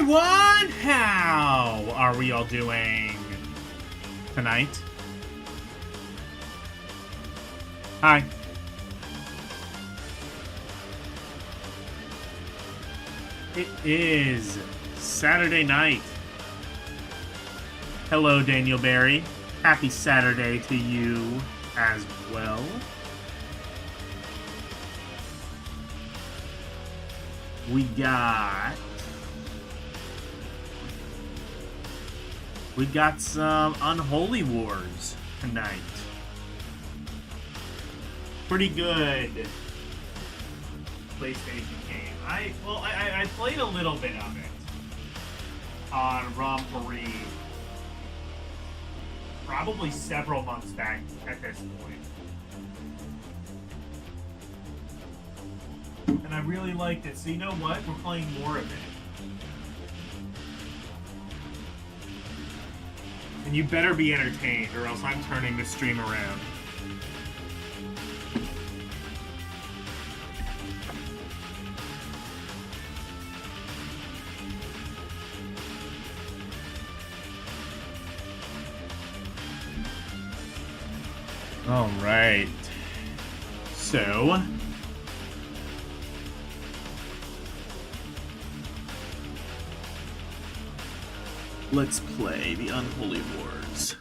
everyone! How are we all doing tonight? Hi. It is Saturday night. Hello, Daniel Barry. Happy Saturday to you as well. We got some Unholy Wars tonight. Pretty good PlayStation game. I played a little bit of it on Rompery probably several months back at this point. And I really liked it. So you know what? We're playing more of it. And you better be entertained, or else I'm turning the stream around. All right. So let's play the Unholy Wars.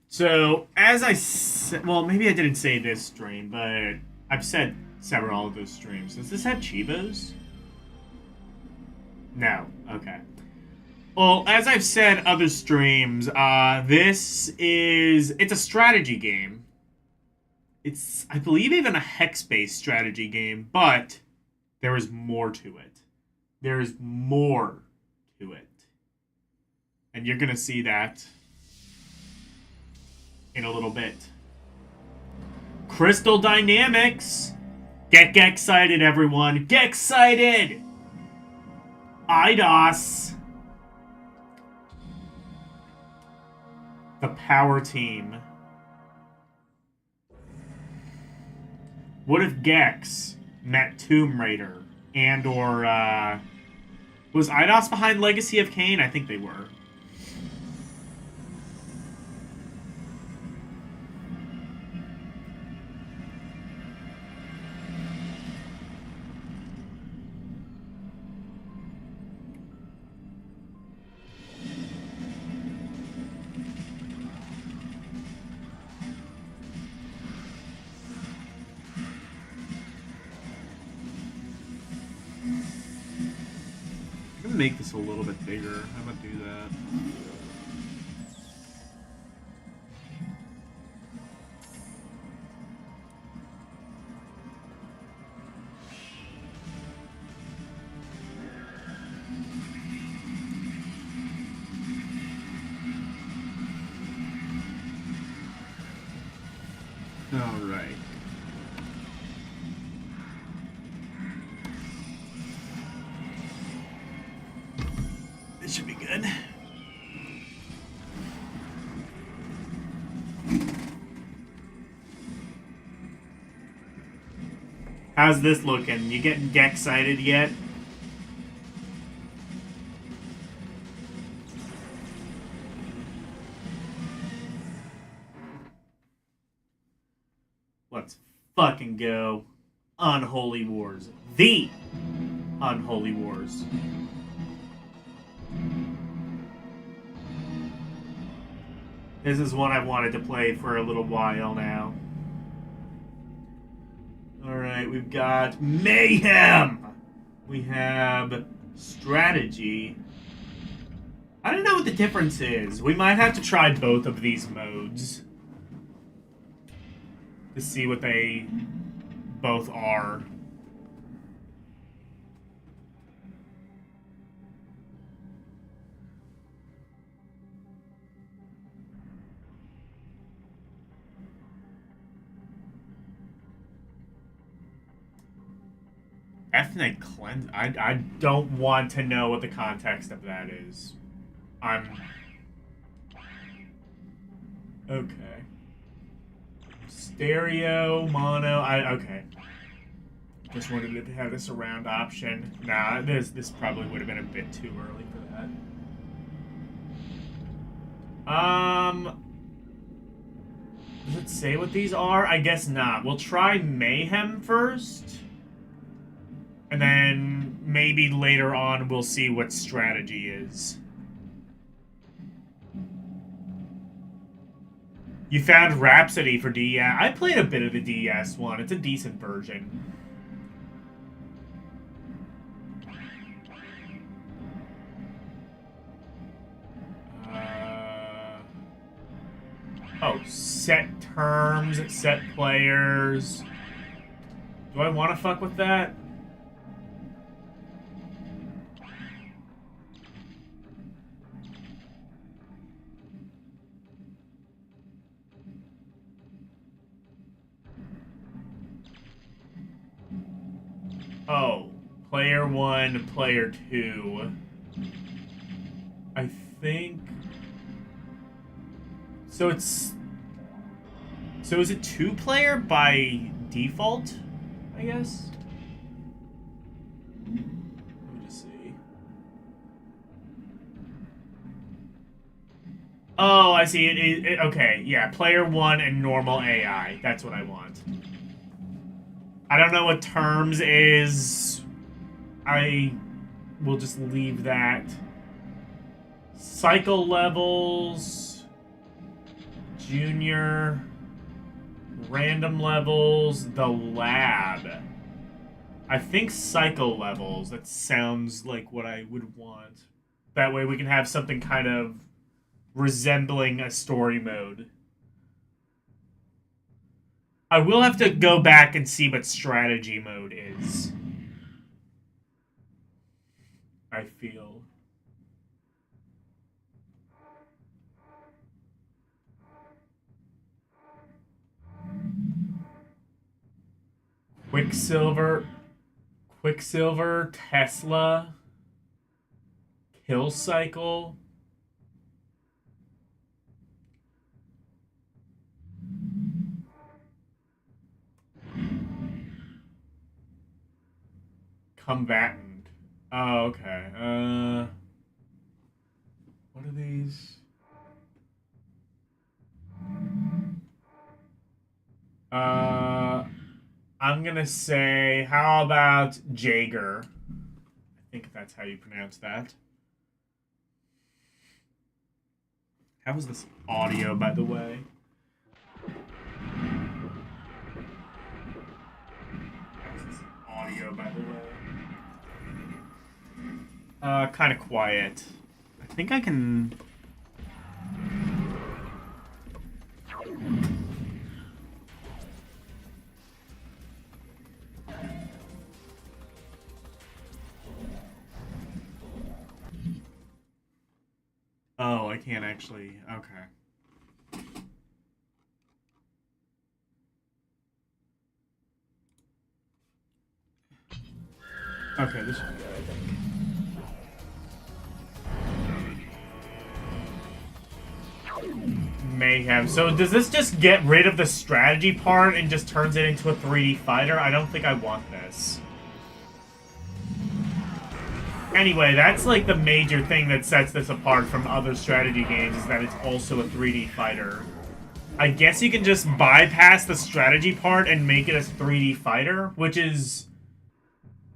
So, as I said, well, maybe I didn't say this stream, but I've said several of those streams. Does this have Chivos? No. Okay. Well, as I've said other streams, it's a strategy game. It's, I believe, even a hex-based strategy game, but there is more to it. There is more to it. And you're going to see that in a little bit. Crystal Dynamics! Get excited, everyone! Get excited! IDOS! The power team. What if Gex met Tomb Raider and or was IDOS behind Legacy of Kain? I think they were. Make this a little bit bigger. How about do that? All right. This should be good. How's this looking? You getting excited yet? Let's fucking go. Unholy Wars. The Unholy Wars. This is one I've wanted to play for a little while now. Alright, we've got Mayhem! We have Strategy. I don't know what the difference is. We might have to try both of these modes to see what they both are. Ethnic cleanse. I don't want to know what the context of that is. Okay. Stereo, mono. Okay. Just wanted to have this around option. Nah, this probably would have been a bit too early for that. Does it say what these are? I guess not. We'll try Mayhem first. And then maybe later on we'll see what strategy is. You found Rhapsody for DS. I played a bit of the DS one. It's a decent version. Oh, set terms, set players. Do I want to fuck with that? Oh, player 1, player 2. I think... So it's... So is it 2-player by default, I guess? Let me just see. Oh, I see. Okay, yeah, player 1 and normal AI. That's what I want. I don't know what terms is. I will just leave that. Cycle levels. Junior. Random levels. The lab. I think cycle levels. That sounds like what I would want. That way we can have something kind of resembling a story mode. I will have to go back and see what strategy mode is. I feel. Quicksilver, Tesla, Kill Cycle. Combatant. Oh, okay. What are these? I'm gonna say, how about Jaeger? I think that's how you pronounce that. How was this audio, by the way? How's this audio, by the way? Kind of quiet. I think I can... Oh, I can't actually... Okay. Okay, this should be good, I think. Mayhem. So does this just get rid of the strategy part and just turns it into a 3D fighter? I don't think I want this. Anyway, that's like the major thing that sets this apart from other strategy games, is that it's also a 3D fighter. I guess you can just bypass the strategy part and make it a 3D fighter, which is...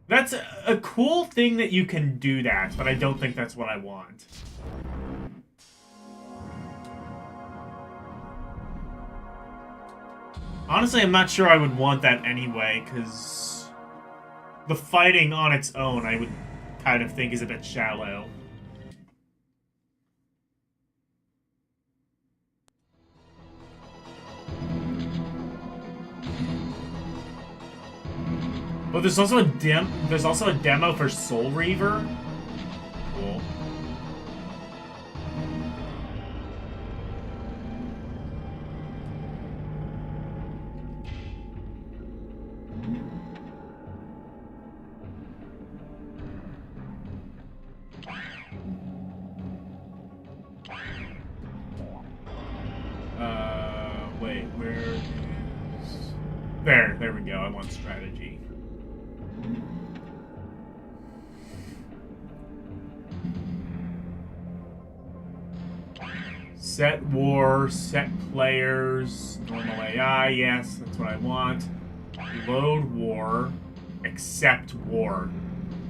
That's a cool thing that you can do that, but I don't think that's what I want. Honestly, I'm not sure I would want that anyway, because the fighting on its own I would kind of think is a bit shallow. Oh, there's also a demo for Soul Reaver. Cool. Wait, where is... There we go. I want strategy. Set war, set players, normal AI, yes, that's what I want. Load war, accept war.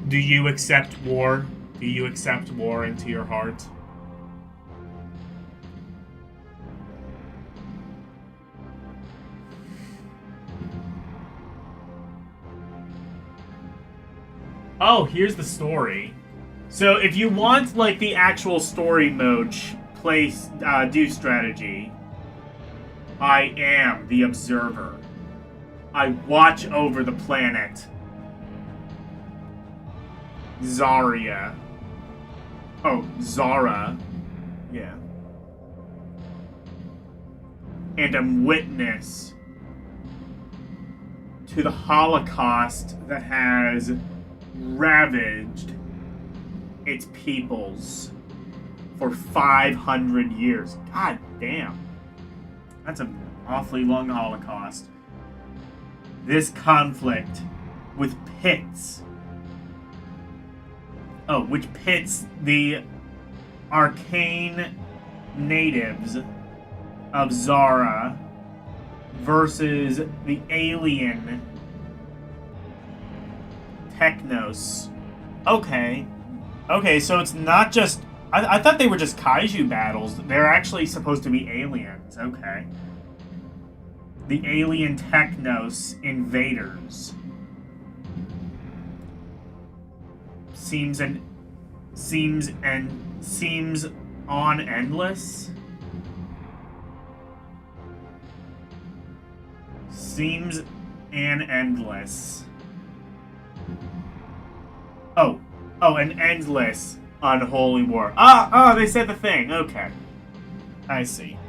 Do you accept war? Do you accept war into your heart? Oh, here's the story. So if you want, like, the actual story mode, do strategy. I am the observer. I watch over the planet. Zarya. Oh, Zara. Yeah. And am witness to the Holocaust that has ravaged its peoples for 500 years. God damn. That's an awfully long Holocaust. This conflict with pits. Oh, which pits the arcane natives of Zara versus the alien Technos. Okay. Okay, so it's not just... I thought they were just kaiju battles. They're actually supposed to be aliens. Okay. The alien Technos invaders. Seems on endless. Seems an endless. Oh, an endless Unholy War. Oh, they said the thing. Okay. I see.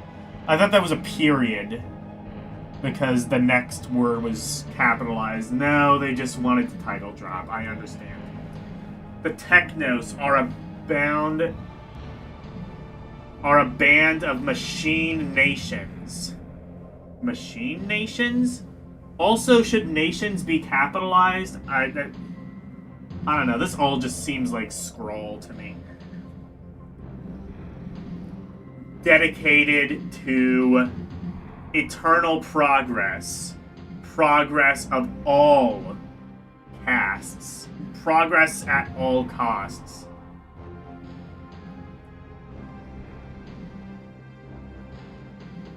I thought that was a period. Because the next word was capitalized. No, they just wanted the title drop. I understand. The Technos are a band of machine nations. Machine nations? Also, should nations be capitalized? I don't know. This all just seems like scroll to me. Dedicated to eternal progress. Progress of all castes. Progress at all costs.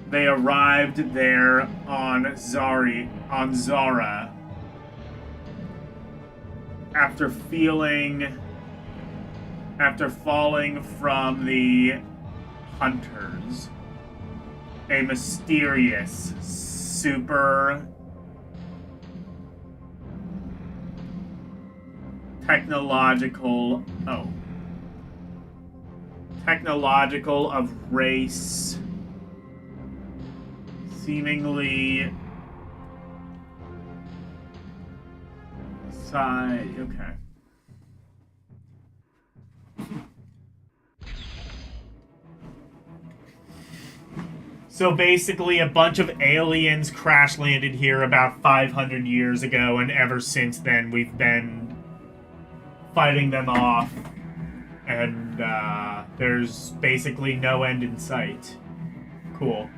They arrived there on Zara after falling from the hunters. A mysterious, super technological of race, seemingly side. Okay. So basically, a bunch of aliens crash landed here about 500 years ago, and ever since then, we've been fighting them off. And there's basically no end in sight. Cool.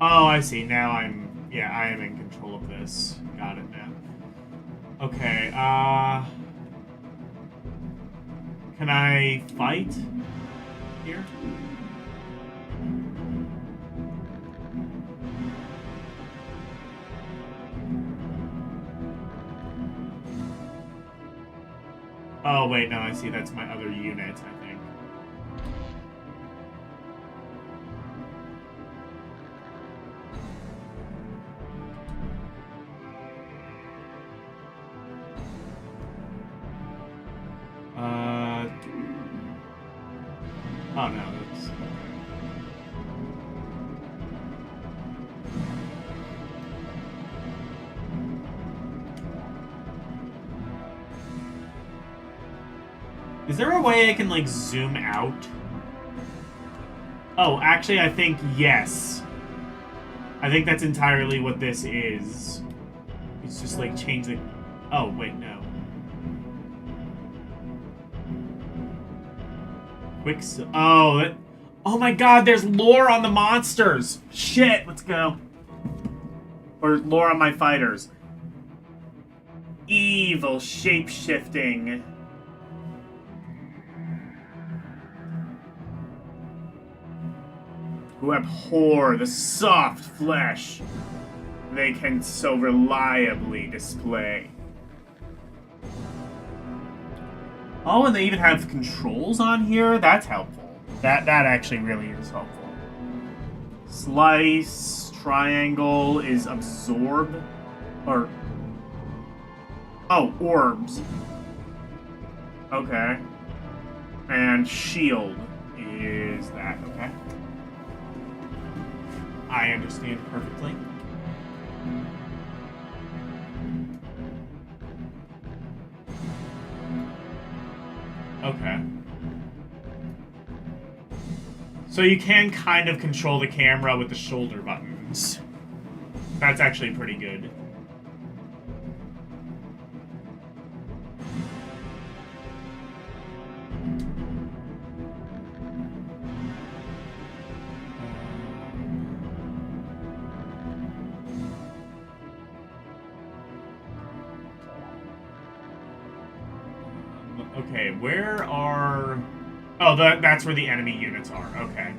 Oh, I see. Now I am in control of this. Got it now. Okay, can I fight here? Oh, wait, no, I see. That's my other unit, I think. Oh, no, that's... Is there a way I can, like, zoom out? Oh, actually, I think yes. I think that's entirely what this is. It's just, like, change the... Oh, wait, no. Oh, that... Oh my god, there's lore on the monsters! Shit, let's go. Or lore on my fighters. Evil shape-shifting. Who abhor the soft flesh they can so reliably display. Oh, and they even have controls on here? That's helpful. That actually really is helpful. Slice, triangle is absorb, or... Oh, orbs. Okay. And shield is that, okay. I understand perfectly. Okay. So you can kind of control the camera with the shoulder buttons. That's actually pretty good. Okay, where are... Oh, that's where the enemy units are. Okay.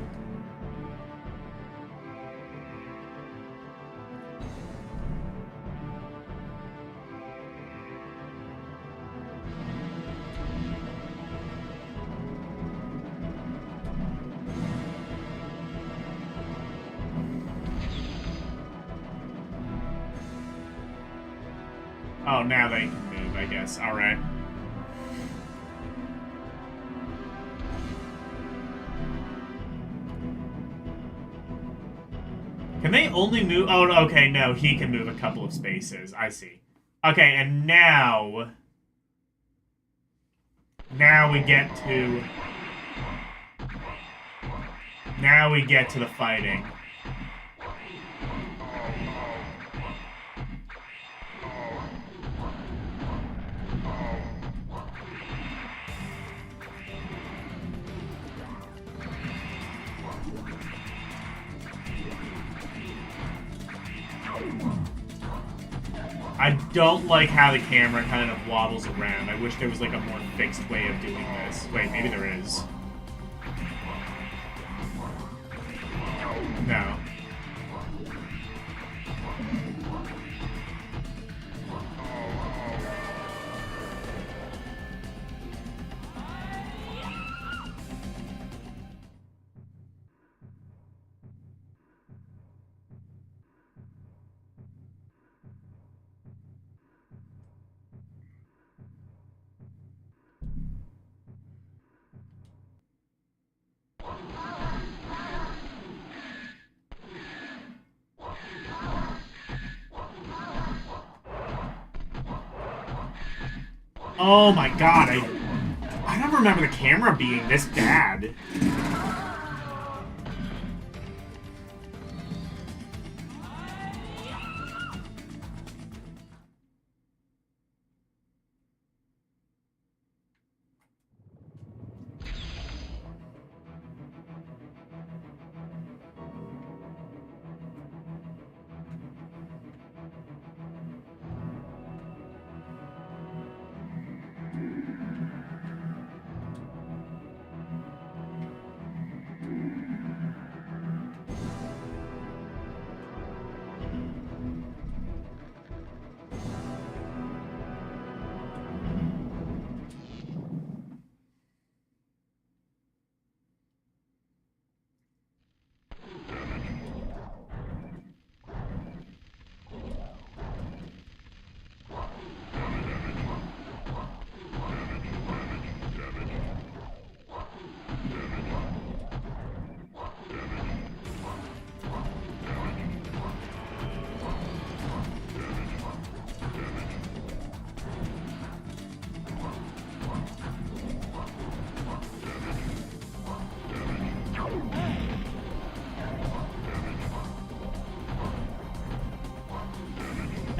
Oh, now they can move, I guess. Alright. Can they only move... Oh, okay, no. He can move a couple of spaces. I see. Okay, and now... Now we get to... Now we get to the fighting. I don't like how the camera kind of wobbles around. I wish there was like a more fixed way of doing this. Wait, maybe there is. No. Oh my god, I don't remember the camera being this bad.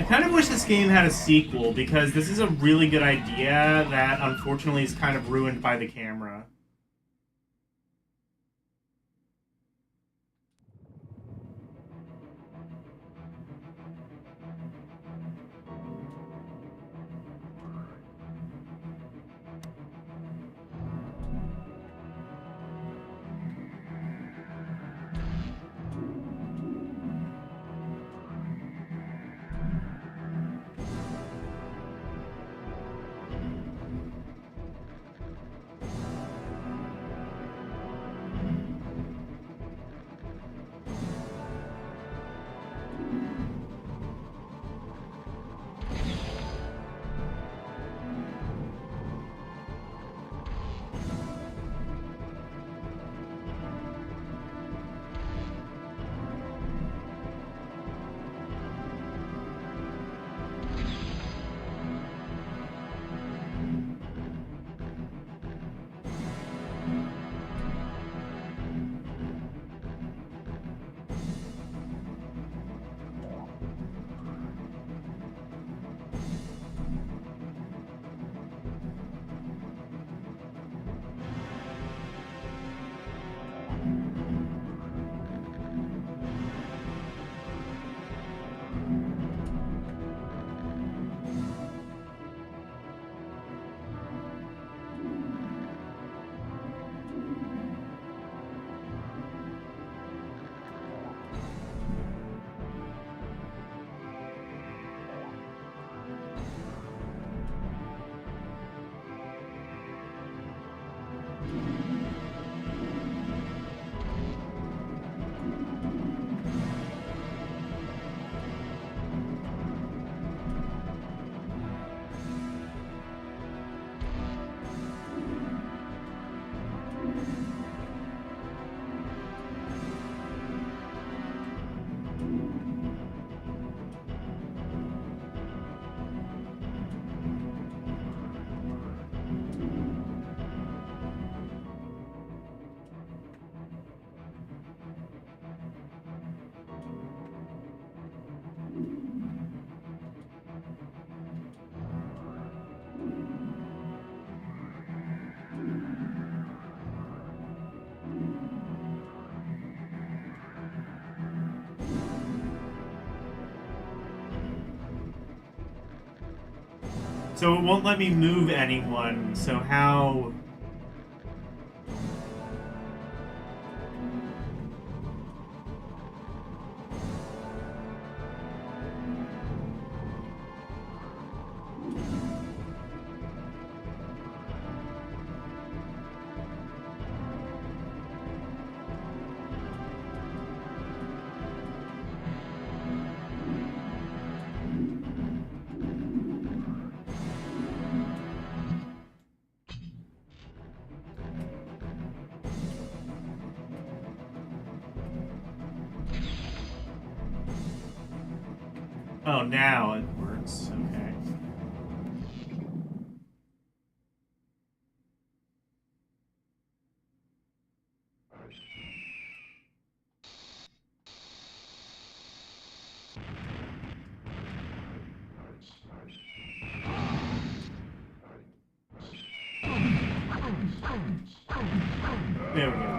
kind of wish this game had a sequel, because this is a really good idea that unfortunately is kind of ruined by the camera. So it won't let me move anyone, so how... Oh, now it works. Okay. There we go.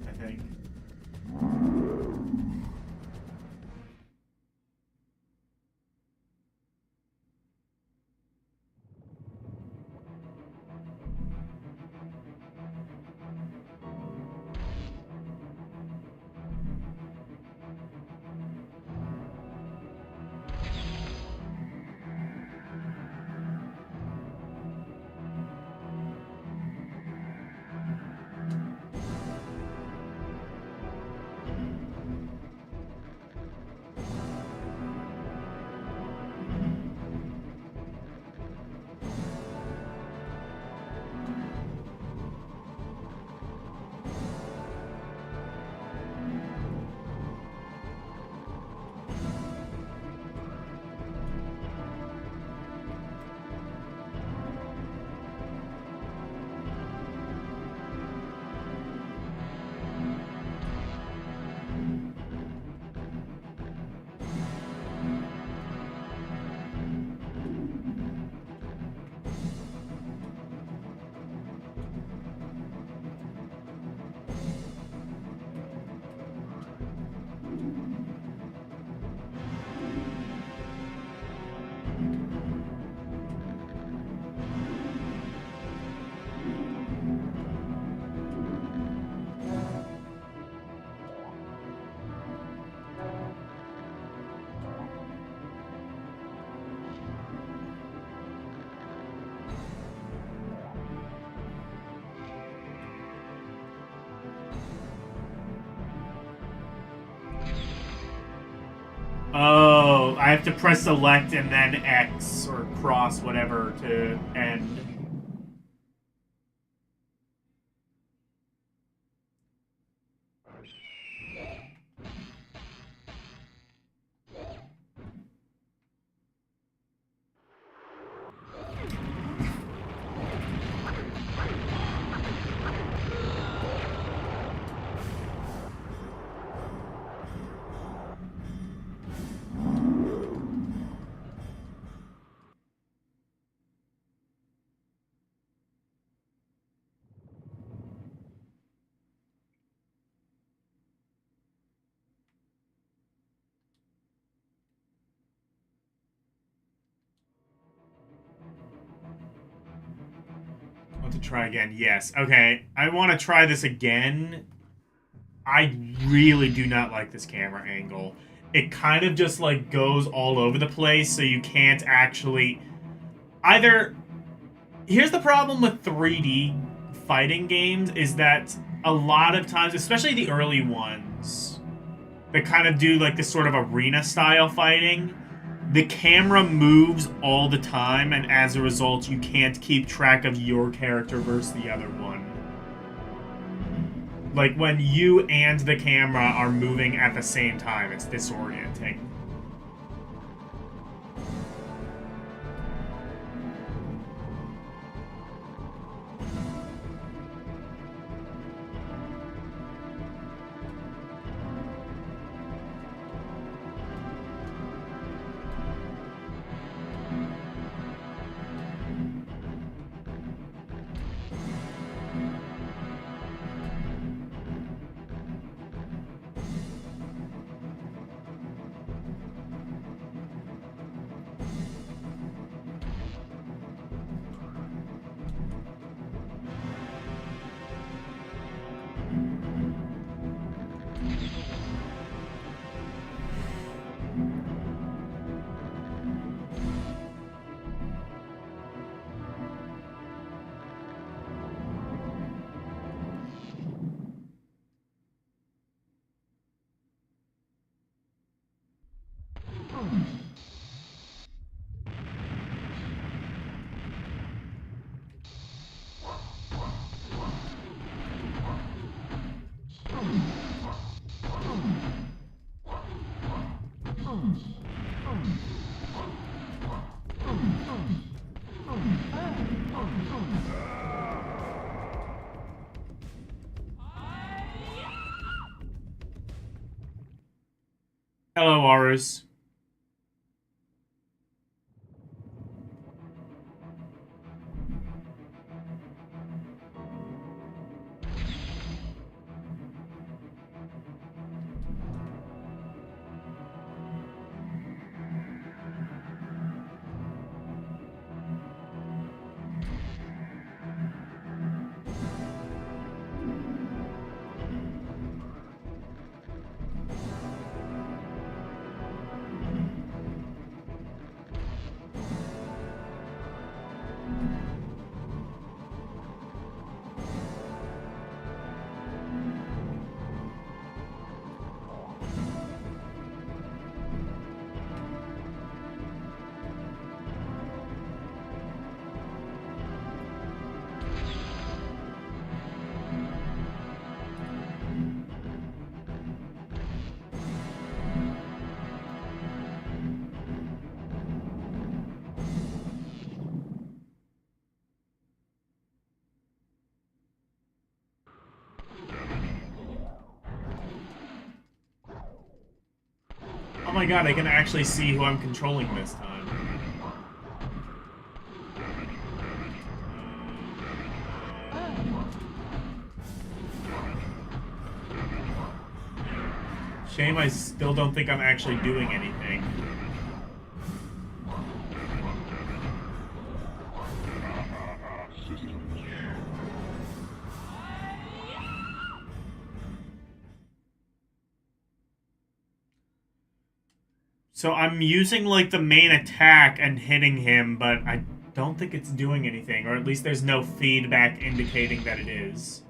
I think. Oh, I have to press select and then X or cross whatever to end. I want to try again. Yes. Okay. I want to try this again. I really do not like this camera angle. It kind of just like goes all over the place, so you can't actually either. Here's the problem with 3D fighting games is that a lot of times, especially the early ones, that kind of do like this sort of arena style fighting, the camera moves all the time, and as a result, you can't keep track of your character versus the other one. Like when you and the camera are moving at the same time, it's disorienting. Hello, Arus. Oh my god, I can actually see who I'm controlling this time. Shame I still don't think I'm actually doing anything. So I'm using like the main attack and hitting him, but I don't think it's doing anything, or at least there's no feedback indicating that it is.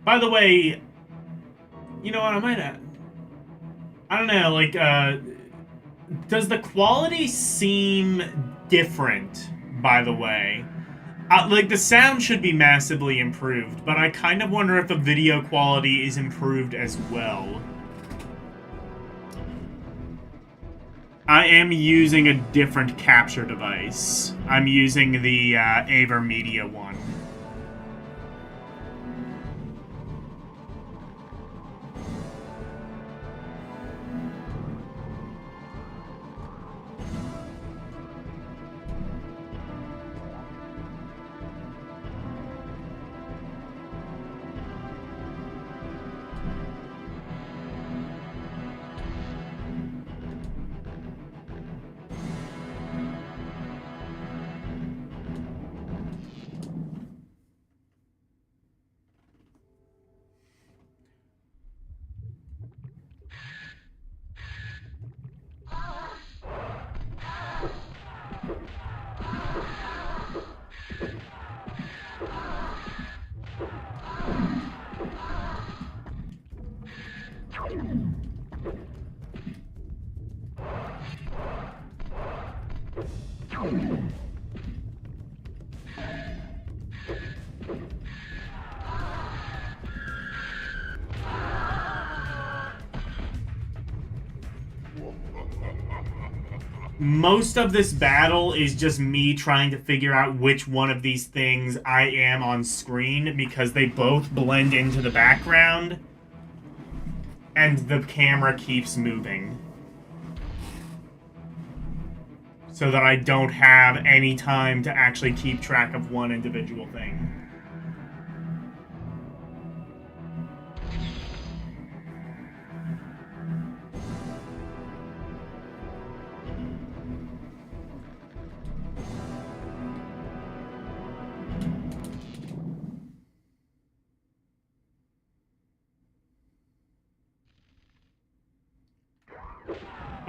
By the way, you know what? I don't know. Like, does the quality seem different? By the way, like the sound should be massively improved, but I kind of wonder if the video quality is improved as well. I am using a different capture device. I'm using the AverMedia one. Most of this battle is just me trying to figure out which one of these things I am on screen because they both blend into the background and the camera keeps moving. So that I don't have any time to actually keep track of one individual thing.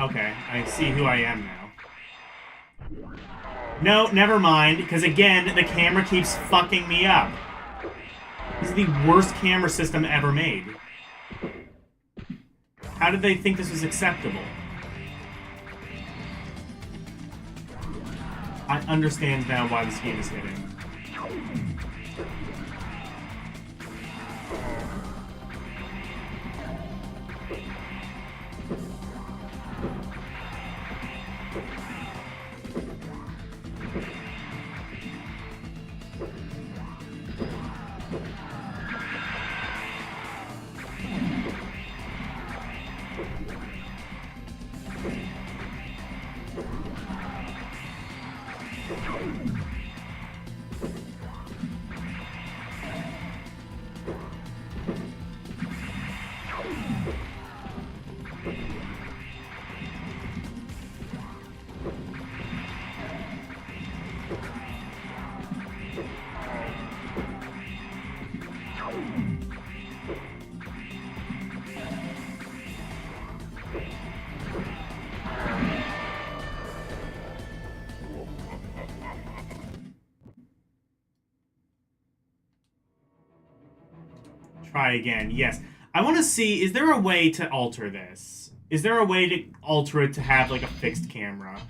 Okay, I see who I am now. No, never mind, because again, the camera keeps fucking me up. This is the worst camera system ever made. How did they think this was acceptable? I understand now why this game is hitting. Try again. Yes. I want to see, is there a way to alter this? Is there a way to alter it to have, like, a fixed camera?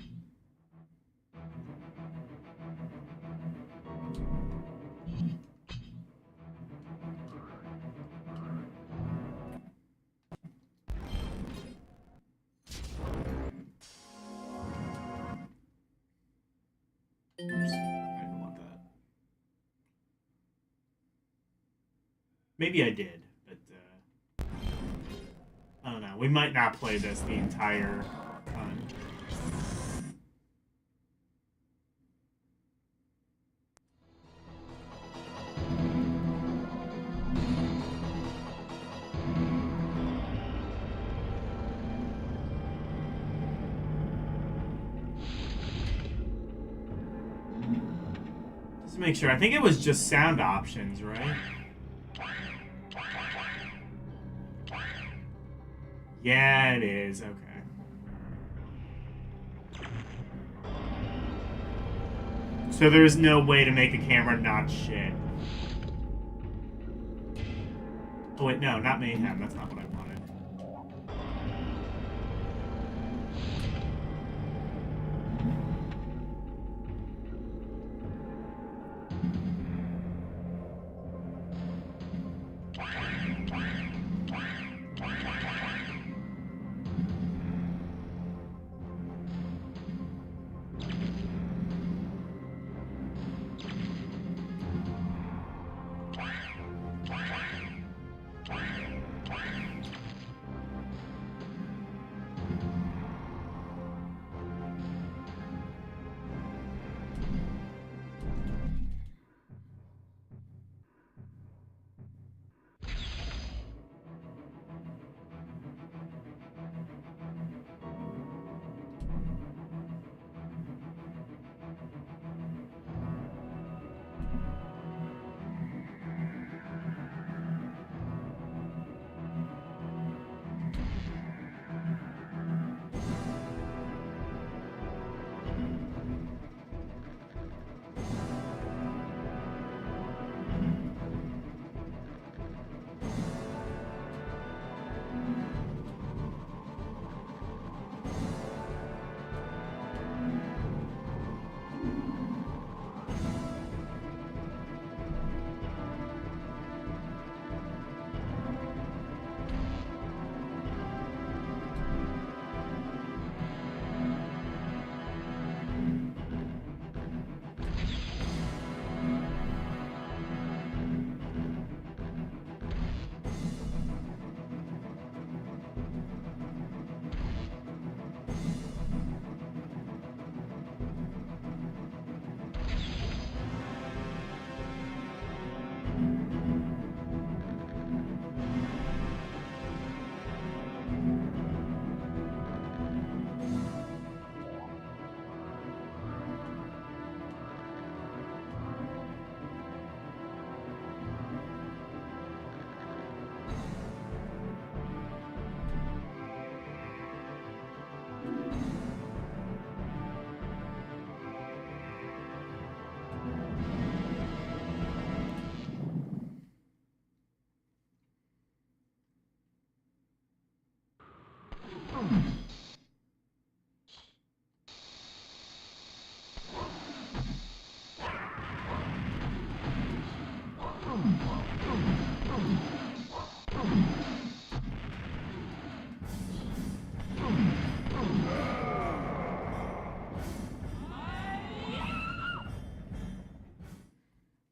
Oops. I didn't want that. Maybe I did, but I don't know. We might not play this the entire time. Just to make sure, I think it was just sound options, right? Yeah, it is. Okay. So there's no way to make a camera not shit. Oh wait, no, not mayhem. That's not what I wanted.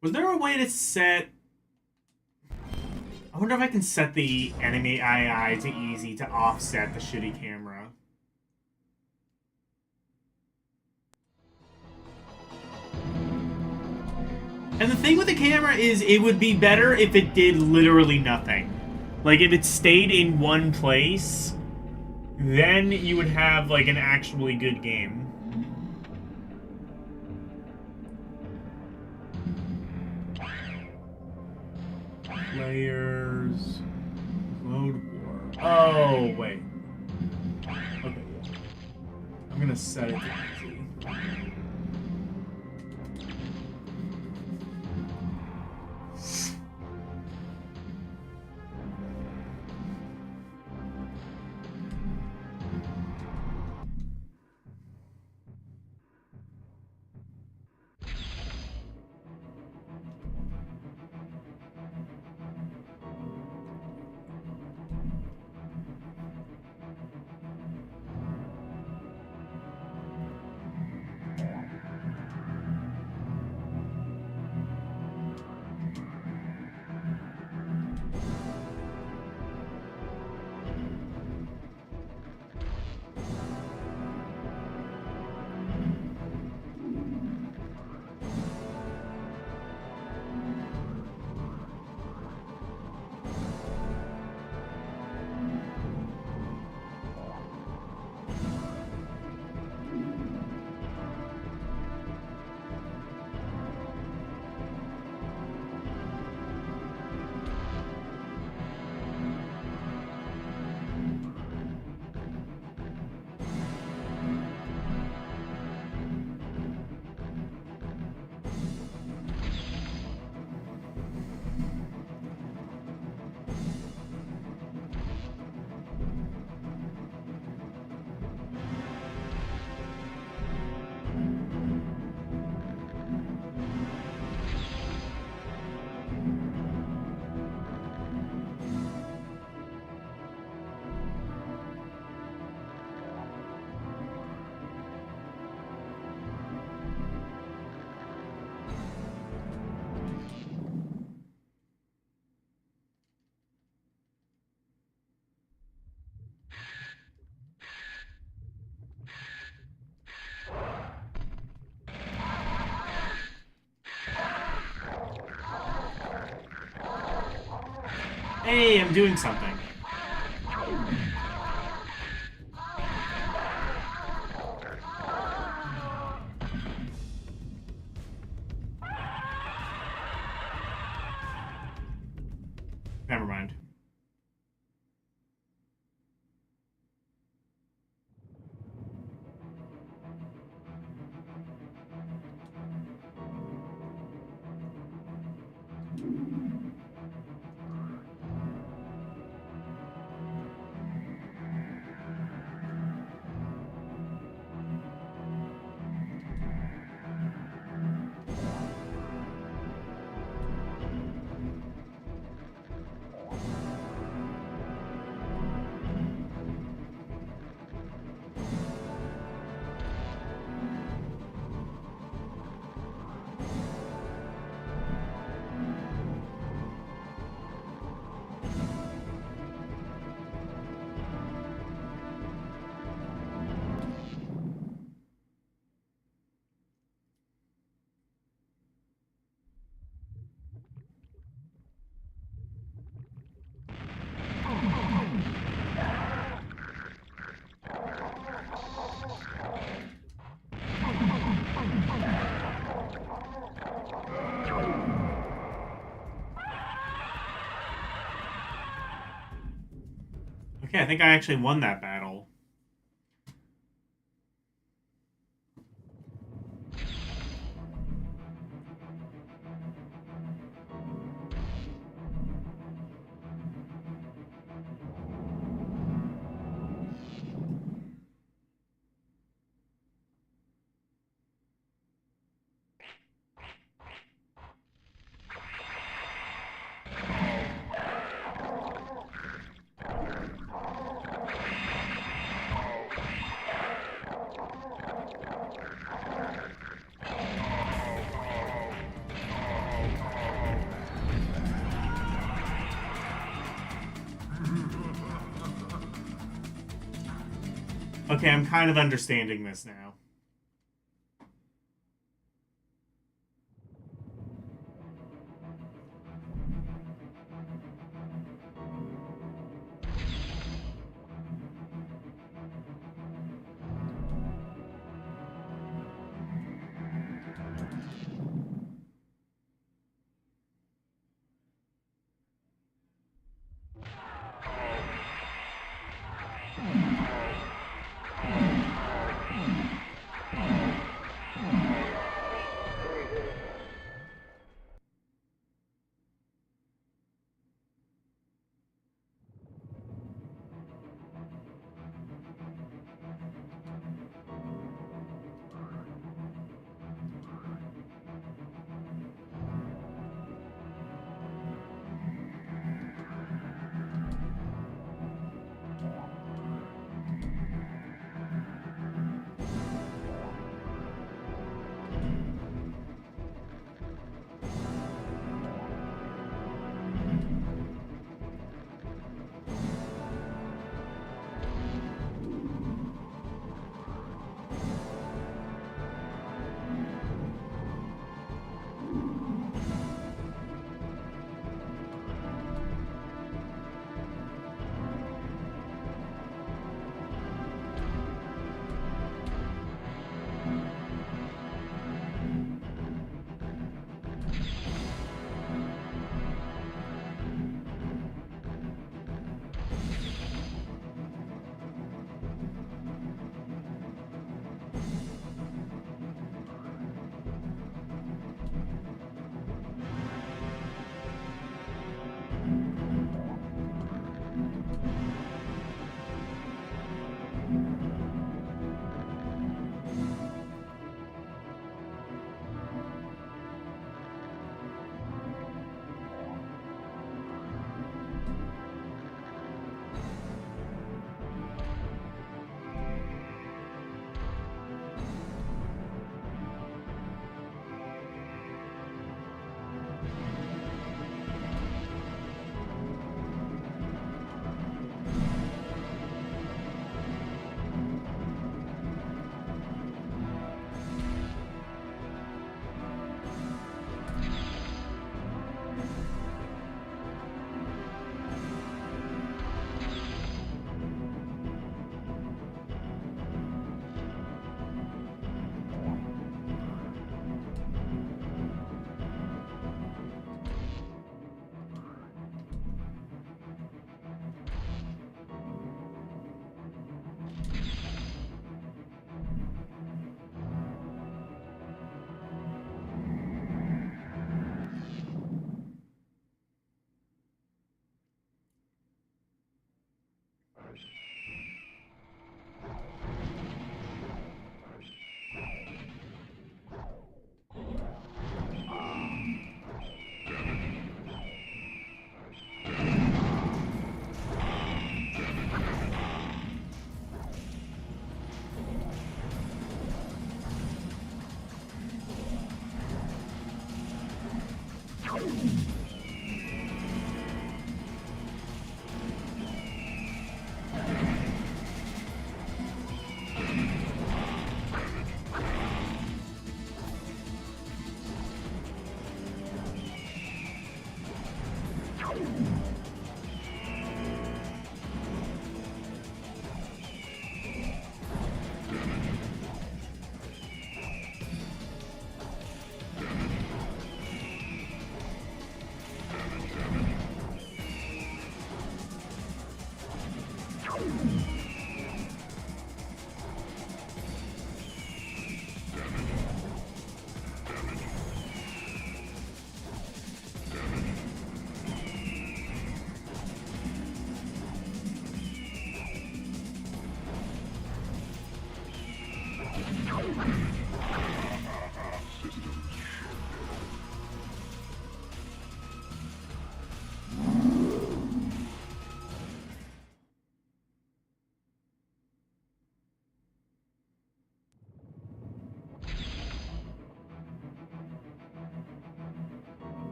Was there a way to set... I wonder if I can set the enemy AI to easy to offset the shitty camera. And the thing with the camera is it would be better if it did literally nothing. Like, if it stayed in one place, then you would have, like, an actually good game. Players... Load war. Oh, wait. Okay, yeah. I'm gonna set it to easy. Hey, I'm doing something. Never mind. Okay, I think I actually won that battle. Okay, I'm kind of understanding this now.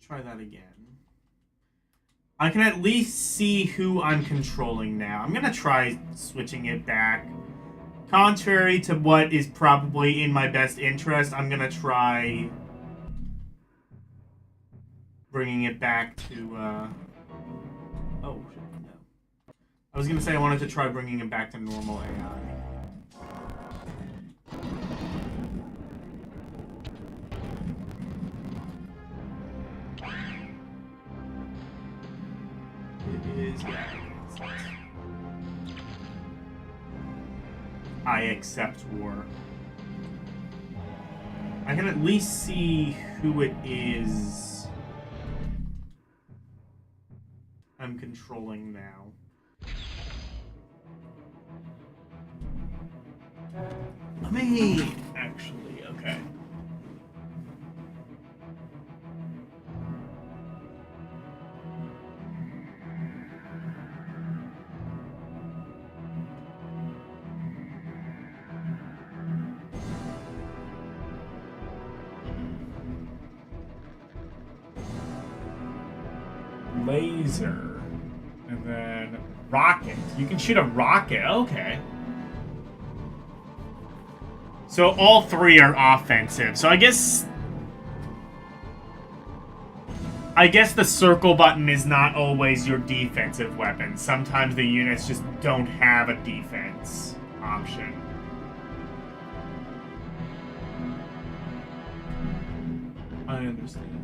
Try that again. I can at least see who I'm controlling now. I'm gonna try switching it back. Contrary to what is probably in my best interest, I'm gonna try bringing it back to, oh, shit, no. I was gonna say I wanted to try bringing it back to normal AI. I accept war. I can at least see who it is I'm controlling now. Let me actually, okay. Laser. And then rocket. You can shoot a rocket. Okay. So all three are offensive. So I guess the circle button is not always your defensive weapon. Sometimes the units just don't have a defense option. I understand that.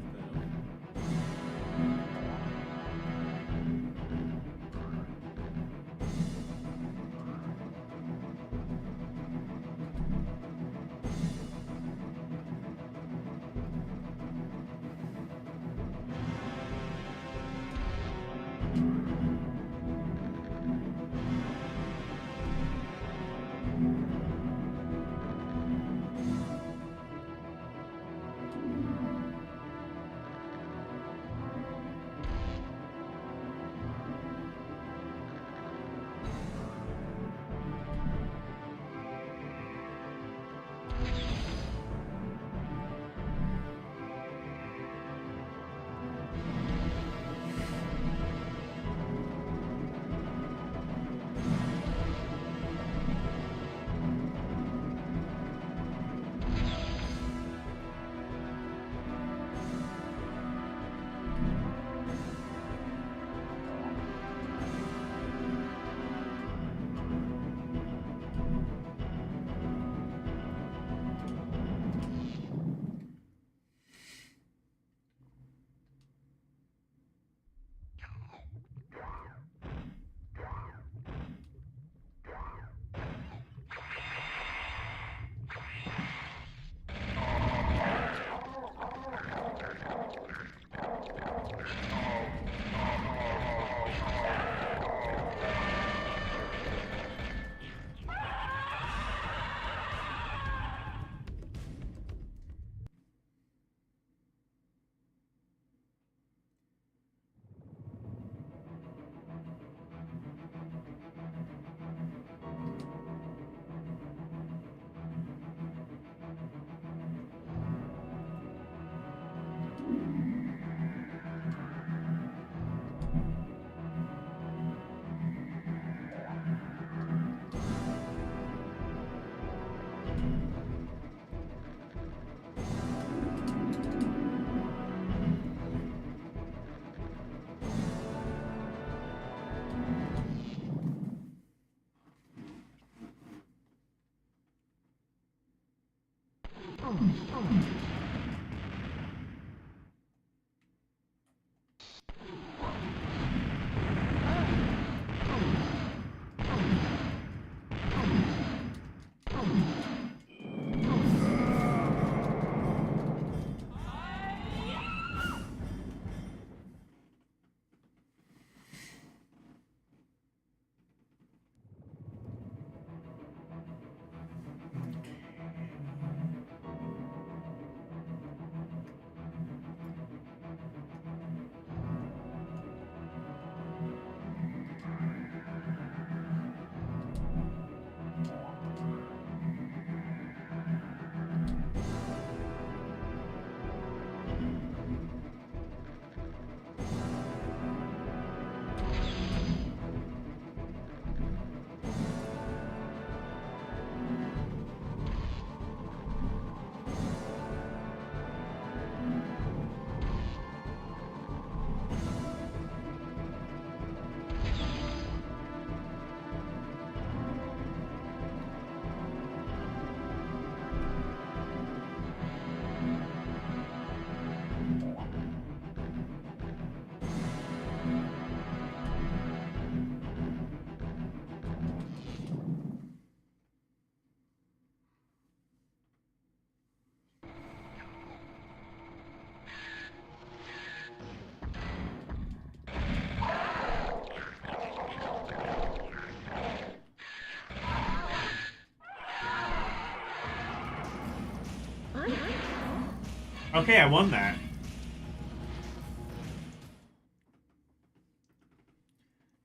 Okay, I won that.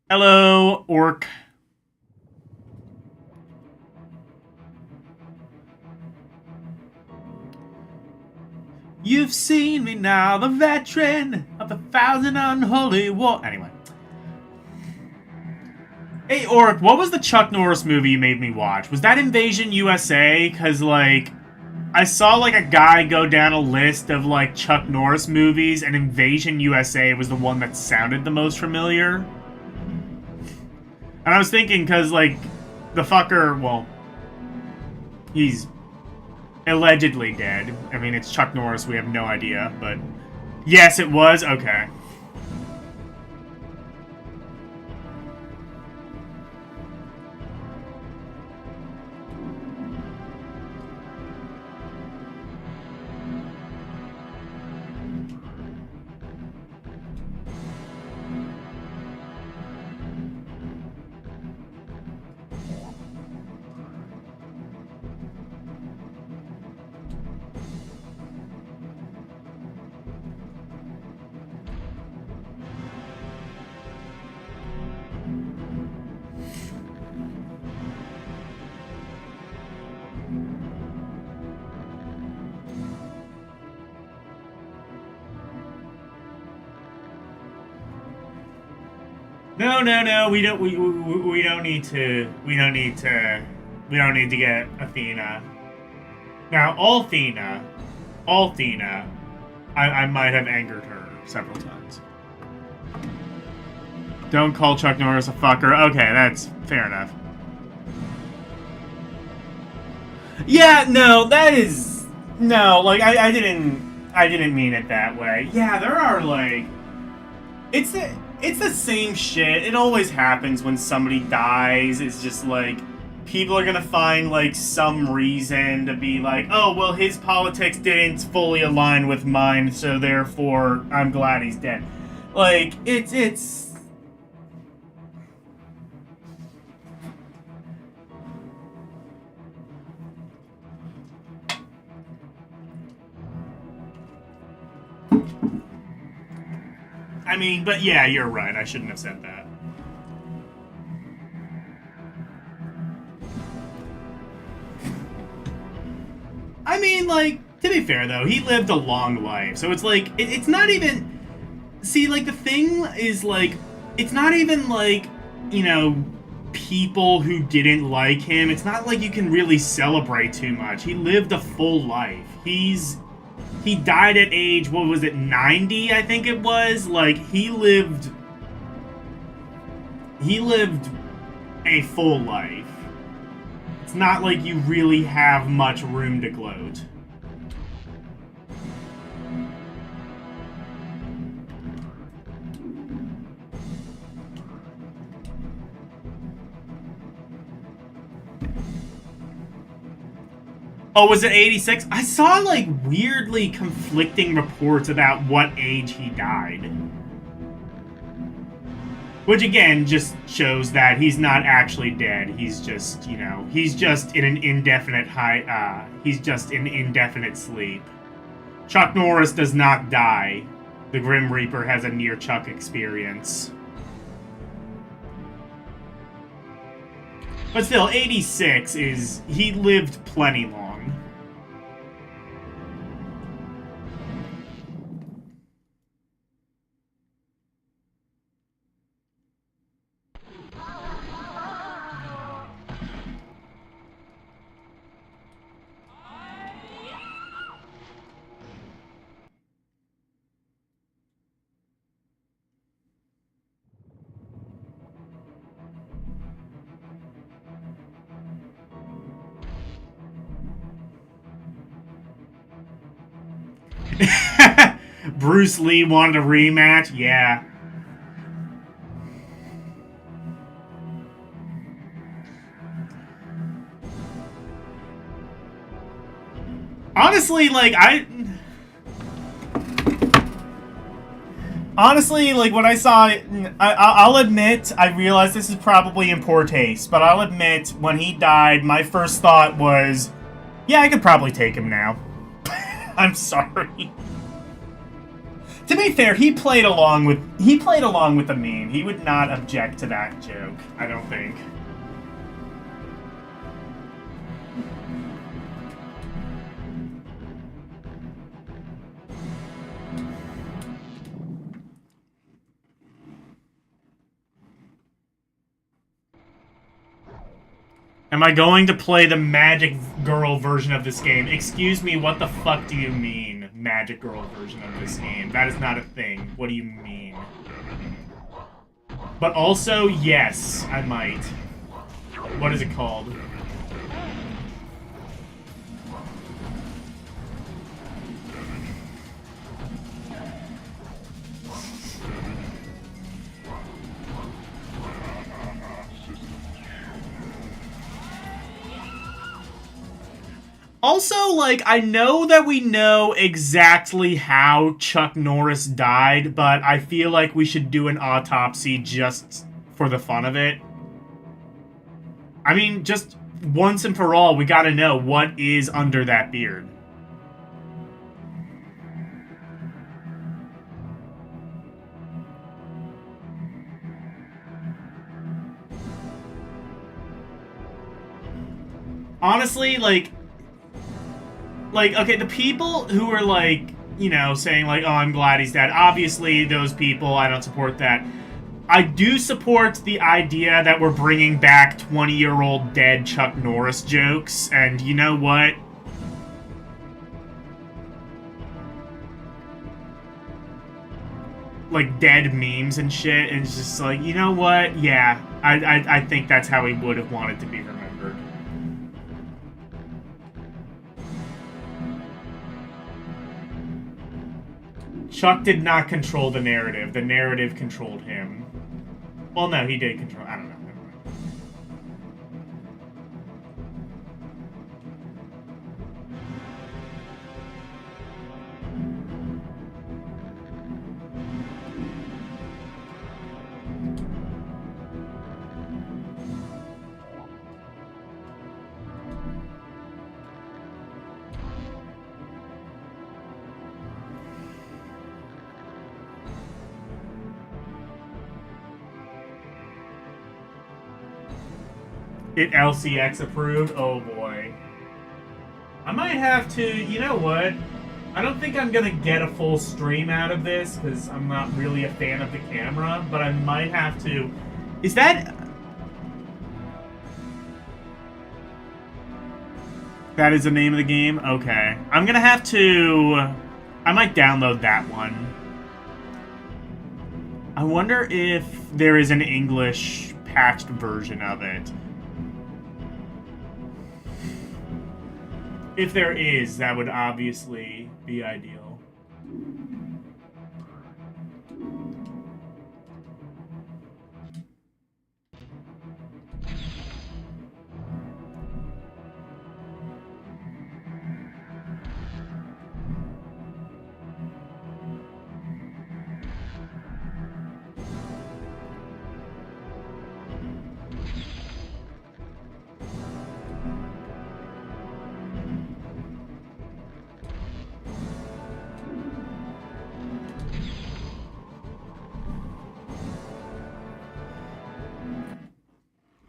Hello, orc. You've seen me now, the veteran of the 1,000 unholy wars. Anyway. Hey, Orc, what was the Chuck Norris movie you made me watch? Was that Invasion USA? Because, like, I saw, like, a guy go down a list of, like, Chuck Norris movies, and Invasion USA was the one that sounded the most familiar. And I was thinking, because, like, the fucker, well, he's allegedly dead. I mean, it's Chuck Norris, we have no idea, but yes, it was? Okay. No, we don't need to get Athena. Now, Althena, I might have angered her several times. Don't call Chuck Norris a fucker. Okay, that's fair enough. Yeah, no, that is no, like I didn't mean it that way. Yeah, there are like it's the same shit. It always happens when somebody dies. It's just like people are gonna find like some reason to be like, oh well, his politics didn't fully align with mine, so therefore I'm glad he's dead. Like it's. I mean, but yeah, you're right. I shouldn't have said that. I mean, like, to be fair, though, he lived a long life. So it's like, it's not even... See, like, the thing is, like, it's not even, like, you know, people who didn't like him. It's not like you can really celebrate too much. He lived a full life. He died at age, what was it, 90, I think it was? Like, he lived a full life. It's not like you really have much room to gloat. Oh, was it 86? I saw, like, weirdly conflicting reports about what age he died. Which, again, just shows that he's not actually dead. He's just, you know, he's just in an indefinite he's just in indefinite sleep. Chuck Norris does not die. The Grim Reaper has a near Chuck experience. But still, 86 is... he lived plenty long. Bruce Lee wanted a rematch? Yeah. Honestly, like, honestly, like, when I saw it, I'll admit, I realize this is probably in poor taste, but I'll admit, when he died, my first thought was, yeah, I could probably take him now. I'm sorry. To be fair, he played along with the meme. He would not object to that joke, I don't think. Am I going to play the Magic Girl version of this game? Excuse me, what the fuck do you mean, Magic Girl version of this game? That is not a thing. What do you mean? But also, yes, I might. What is it called? Also, like, I know that we know exactly how Chuck Norris died, but I feel like we should do an autopsy just for the fun of it. I mean, just once and for all, we gotta know what is under that beard. Honestly, like, okay, the people who are, like, you know, saying, like, oh, I'm glad he's dead. Obviously, those people, I don't support that. I do support the idea that we're bringing back 20-year-old dead Chuck Norris jokes, and you know what? Like, dead memes and shit, and it's just like, you know what? Yeah, I think that's how he would have wanted to be remembered. Chuck did not control the narrative. The narrative controlled him. Well, no, he did control... I don't know. Never mind. It LCX approved? Oh boy. I might have to, you know what? I don't think I'm gonna get a full stream out of this, because I'm not really a fan of the camera, but I might have to... Is that... That is the name of the game? Okay. I'm gonna have to... I might download that one. I wonder if there is an English patched version of it. If there is, that would obviously be ideal.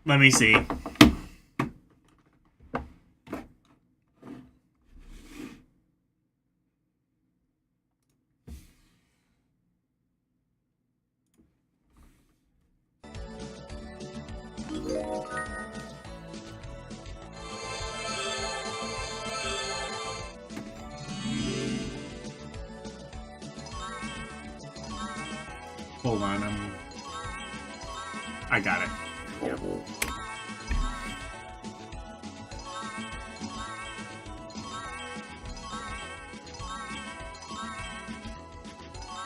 Let me see. Hold on, I got it. Yep.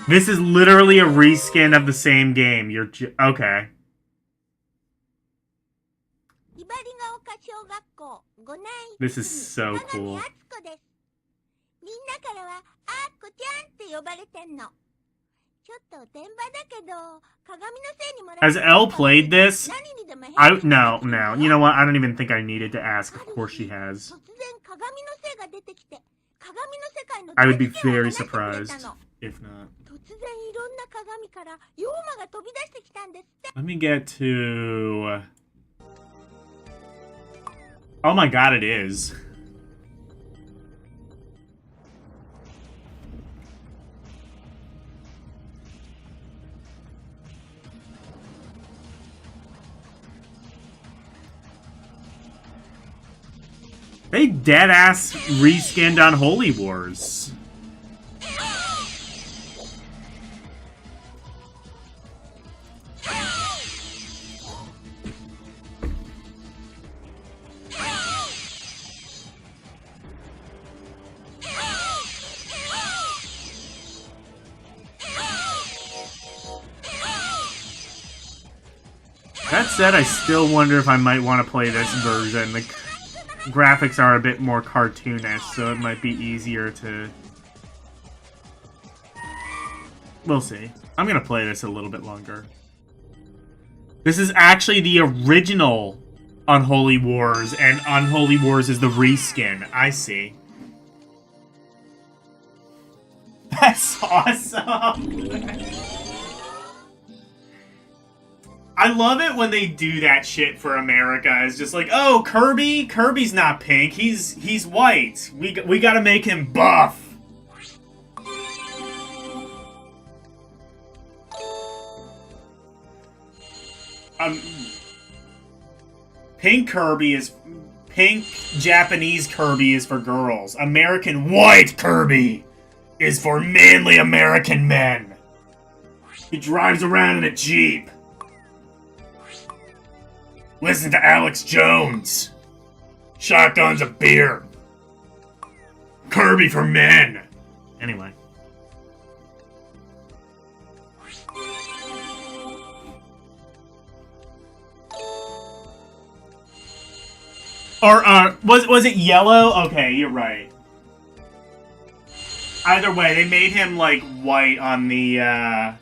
This is literally a reskin of the same game. You're okay. This is so cool. Has Elle played this? No. You know what? I don't even think I needed to ask. Of course she has. I would be very surprised if not. Let me get to... Oh my god, it is. They dead-ass reskinned Unholy Wars. That said, I still wonder if I might want to play this version. The graphics are a bit more cartoonish, so it might be easier to... We'll see. I'm gonna play this a little bit longer. This is actually the original Unholy Wars, and Unholy Wars is the reskin. I see. That's awesome! I love it when they do that shit for America. It's just like, oh, Kirby? Kirby's not pink. He's white. We gotta make him buff. Pink Japanese Kirby is for girls. American white Kirby is for manly American men. He drives around in a Jeep. Listen to Alex Jones. Shotguns a beer. Kirby for men. Anyway. Or, was it yellow? Okay, you're right. Either way, they made him, like, white on the, I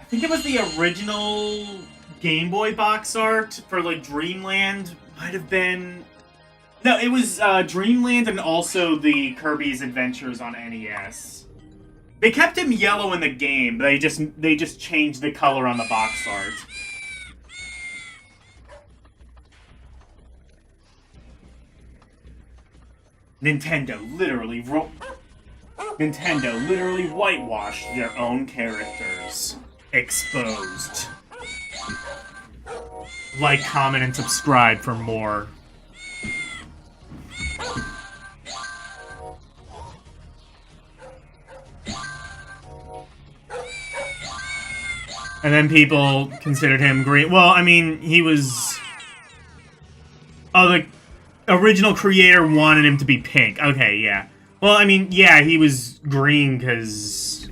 think it was the original Game Boy box art for, like, Dreamland. Might have been... No, it was, Dreamland and also the Kirby's Adventures on NES. They kept him yellow in the game, they just changed the color on the box art. Nintendo literally whitewashed their own characters. Exposed. Like, comment, and subscribe for more. And then people considered him green. Well, I mean, he was... Oh, the original creator wanted him to be pink. Okay, yeah. Well, I mean, yeah, he was green because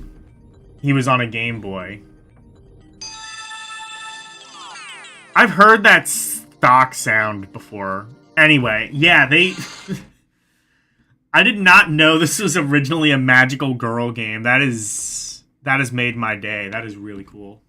he was on a Game Boy. I've heard that stock sound before. Anyway, yeah, they... I did not know this was originally a magical girl game. That has made my day. That is really cool.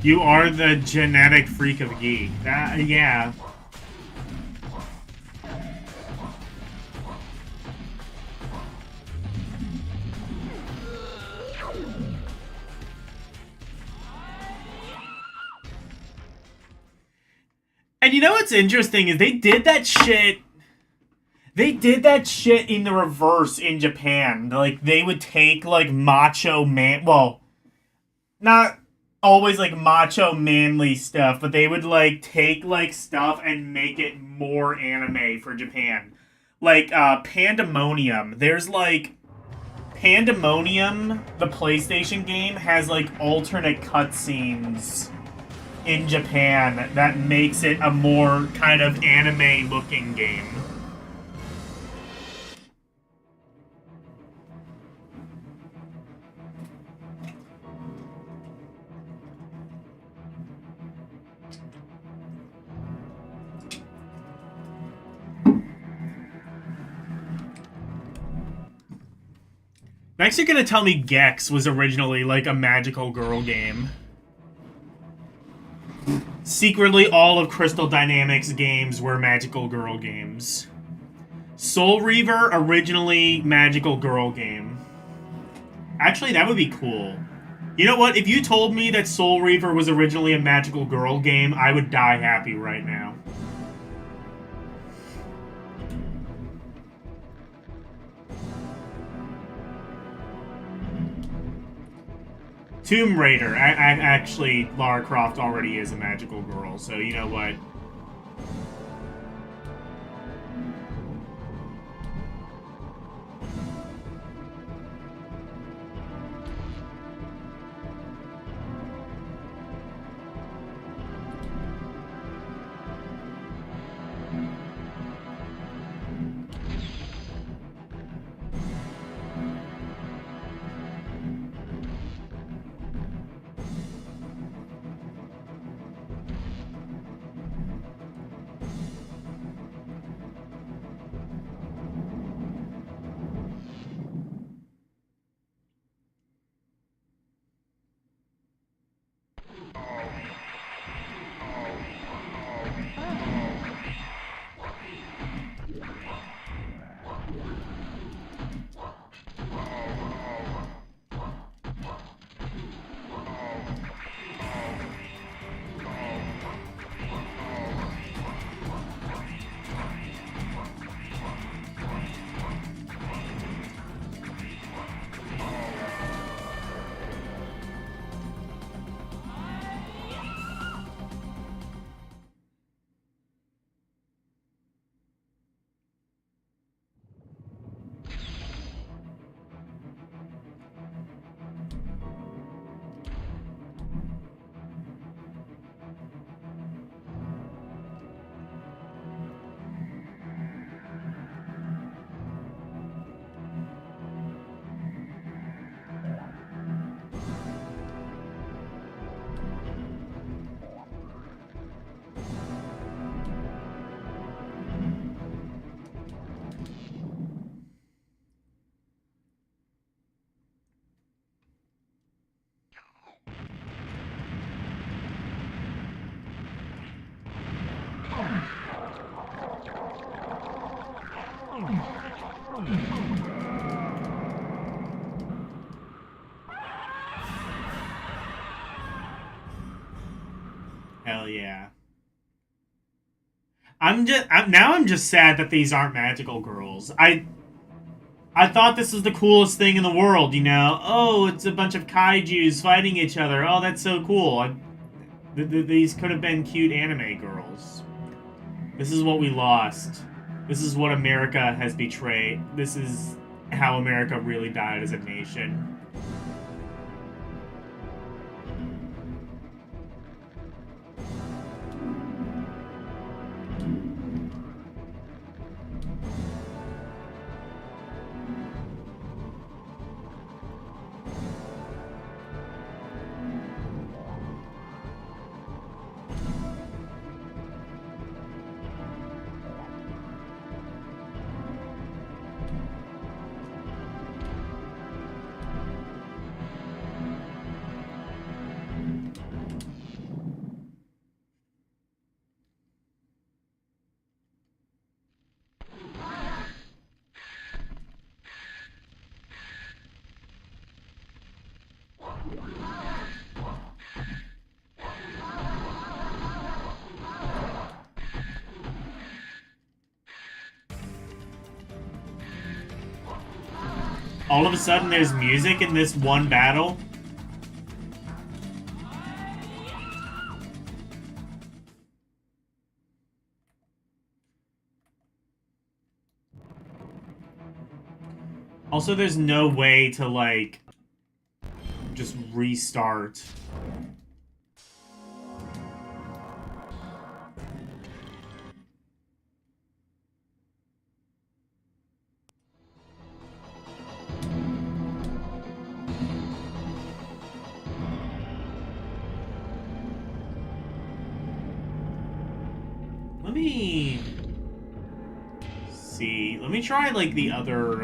You are the genetic freak of geek. That, yeah. And you know what's interesting is they did that shit. They did that shit in the reverse in Japan. Like, they would take, like, macho man. Well, not always, like, macho manly stuff, but they would, like, take, like, stuff and make it more anime for Japan. Like, Pandemonium. There's, like. Pandemonium, the PlayStation game, has, like, alternate cutscenes in Japan that makes it a more kind of anime looking game. Next, you're gonna tell me Gex was originally like a magical girl game. Secretly, all of Crystal Dynamics games were magical girl games. Soul Reaver, originally magical girl game. Actually, that would be cool. You know what? If you told me that Soul Reaver was originally a magical girl game, I would die happy right now. Tomb Raider. Actually, Lara Croft already is a magical girl, so you know what? Hell yeah. I'm just sad that these aren't magical girls. I thought this was the coolest thing in the world, you know? Oh, it's a bunch of kaijus fighting each other. Oh, that's so cool. These could have been cute anime girls. This is what we lost. This is what America has betrayed. This is how America really died as a nation. All of a sudden, there's music in this one battle. Also, there's no way to, like, just restart. Let me see. Let me try, like, the other,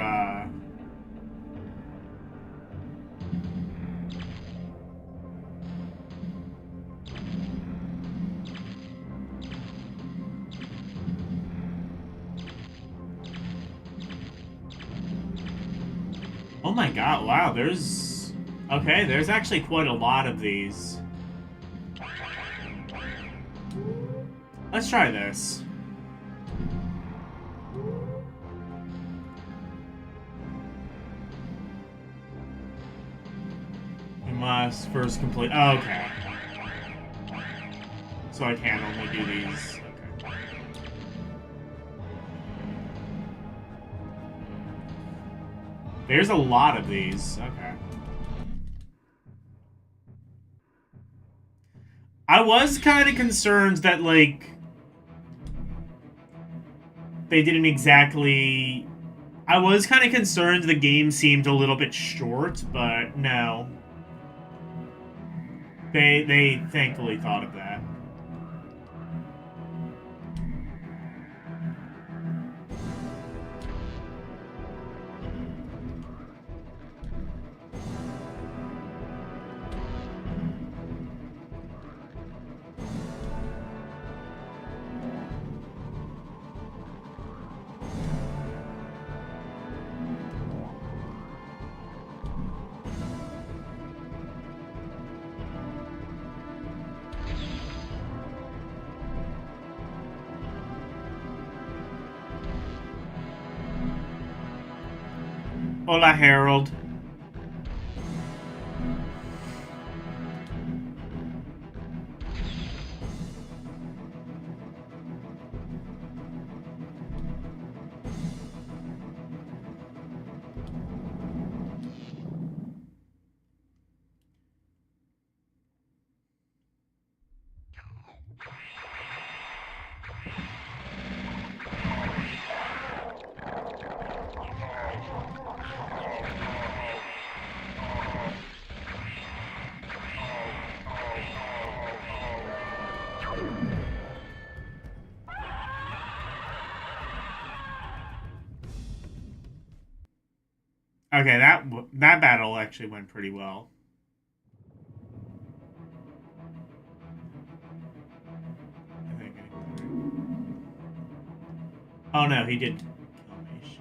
Oh my god, wow, there's... Okay, there's actually quite a lot of these. Let's try this. We must first complete... Oh, okay. So I can only do these. Okay. There's a lot of these. Okay. I was kind of concerned that, like, they didn't exactly... I was kind of concerned the game seemed a little bit short, but no. They thankfully thought of that. Hola, Harold. Okay, that battle actually went pretty well. I think. Oh no, he did kill me. Shit.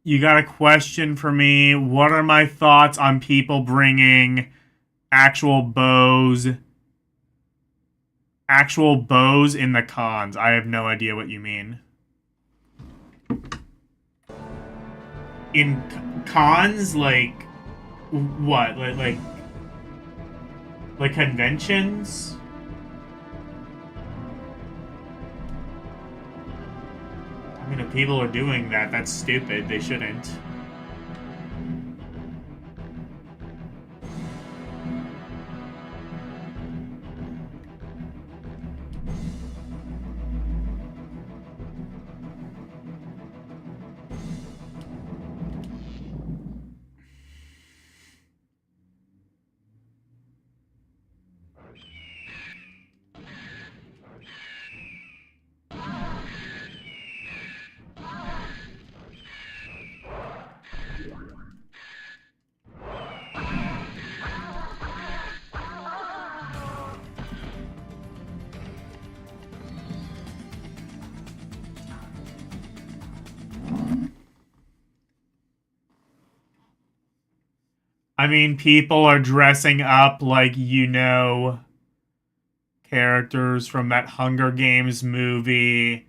You got a question for me? What are my thoughts on people bringing actual bows in the cons? I have no idea what you mean. in cons, like what, like conventions? I mean, if people are doing that, that's stupid. They shouldn't. I mean, people are dressing up like, characters from that Hunger Games movie,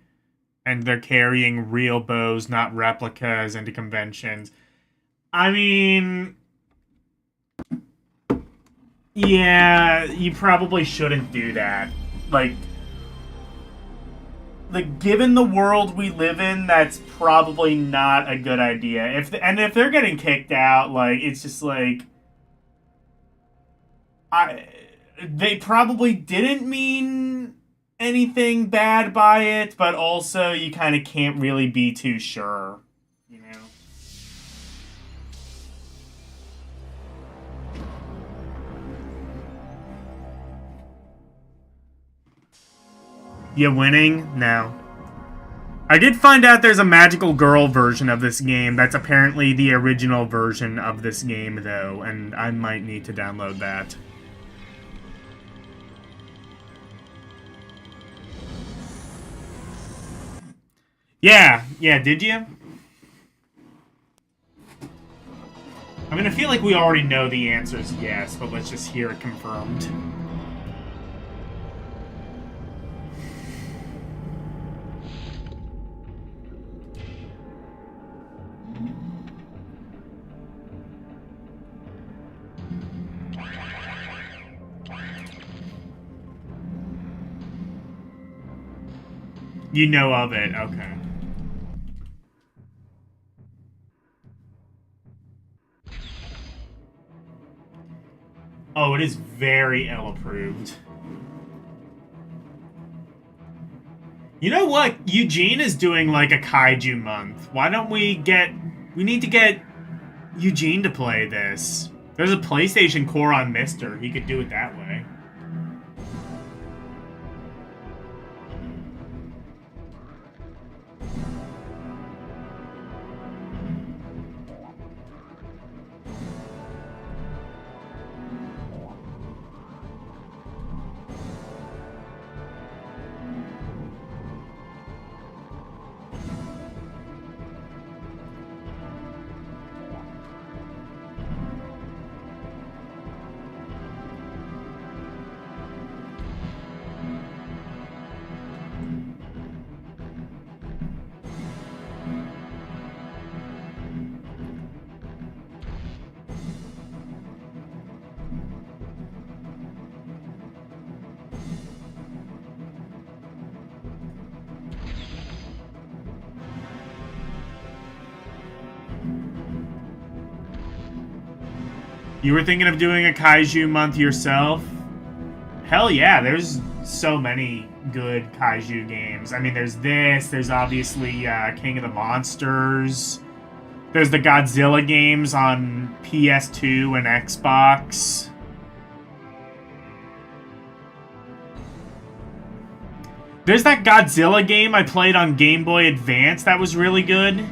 and they're carrying real bows, not replicas, into conventions. I mean, yeah, you probably shouldn't do that. Like, given the world we live in, that's probably not a good idea. If they're getting kicked out, like, it's just like, they probably didn't mean anything bad by it, but also you kind of can't really be too sure, you know. You winning? No. I did find out there's a magical girl version of this game that's apparently the original version of this game, though, and I might need to download that. Yeah, did you? I mean, I feel like we already know the answer is yes, but let's just hear it confirmed. You know of it, okay. Oh, it is very ill-approved. You know what? Eugene is doing like a kaiju month. Why don't we get... We need to get Eugene to play this. There's a PlayStation Core on Mister. He could do it that way. You were thinking of doing a kaiju month yourself? Hell yeah, there's so many good kaiju games. I mean, there's this, there's obviously King of the Monsters. There's the Godzilla games on PS2 and Xbox. There's that Godzilla game I played on Game Boy Advance that was really good.